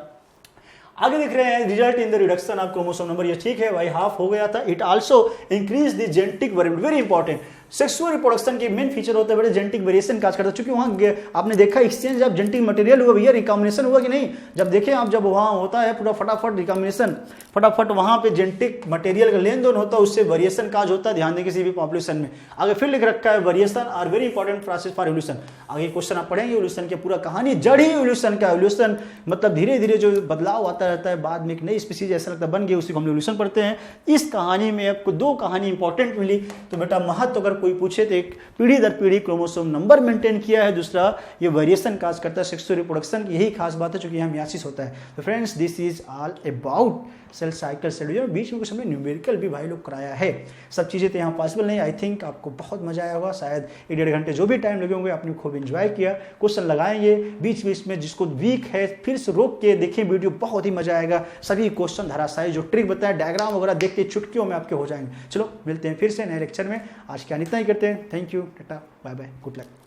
आगे देख रहे हैं result in the reduction of chromosome number. ये ठीक है भाई, हाफ हो गया था। It also increase the genetic variability, very important. Sexual reproduction के मेन फीचर होता है बेटा जेनेटिक वेरिएशन काज करता है। क्योंकि वहाँ आपने देखा एक्सचेंज जब जेनेटिक मटेरियल हुआ भैया, रिकॉम्बिनेशन हुआ कि नहीं? जब देखें आप, जब वहाँ होता है पूरा फटाफट रिकॉम्बिनेशन, फटाफट वहाँ पे जेनेटिक मटेरियल का लेन देन होता है, उससे वेरिएशन काज होता है। ध्यान दें किसी भी पॉपुलेशन में। आगे फिर लिख रखा है variation are very important process for evolution. आगे क्वेश्चन आप पढ़ेंगे एवोल्यूशन की पूरा कहानी, जड़ ही एवोल्यूशन का। एवोल्यूशन मतलब धीरे धीरे जो बदलाव आता रहता है, बाद में एक नई स्पीसीज ऐसा लगता है बन गई, उसी को हम एवोल्यूशन पढ़ते हैं। इस कहानी में आपको 2 कहानी इंपॉर्टेंट मिली। तो बेटा महत्व अगर कोई पूछे तो एक पीढ़ी दर पीढ़ी क्रोमोसोम नंबर मेंटेन किया है, दूसरा ये वेरिएशन काज करता है सेक्सुअल रिप्रोडक्शन की। यही खास बात है क्योंकि यहाँ मियासिस होता है। तो friends this is all about cell cycle cell division. बीच में कुछ हमने न्यूमेरिकल भी भाई लोग कराया है। सब चीज़ें तो यहाँ पॉसिबल नहीं। आई थिंक आपको बहुत मजा आया होगा, शायद 1-1.5 घंटे जो भी टाइम लगे होंगे आपने खूब एंजॉय किया। क्वेश्चन लगाएंगे बीच बीच में, जिसको वीक है फिर से रोक के देखें वीडियो, बहुत ही मजा आएगा। सभी क्वेश्चन धराशायी जो ट्रिक बताया, डायग्राम वगैरह देख के चुटकियों में आपके हो जाएंगे। चलो मिलते हैं फिर से नए लेक्चर में। आज क्या इतना ही करते हैं। थैंक यू, टाटा, बाय बाय, गुड लक।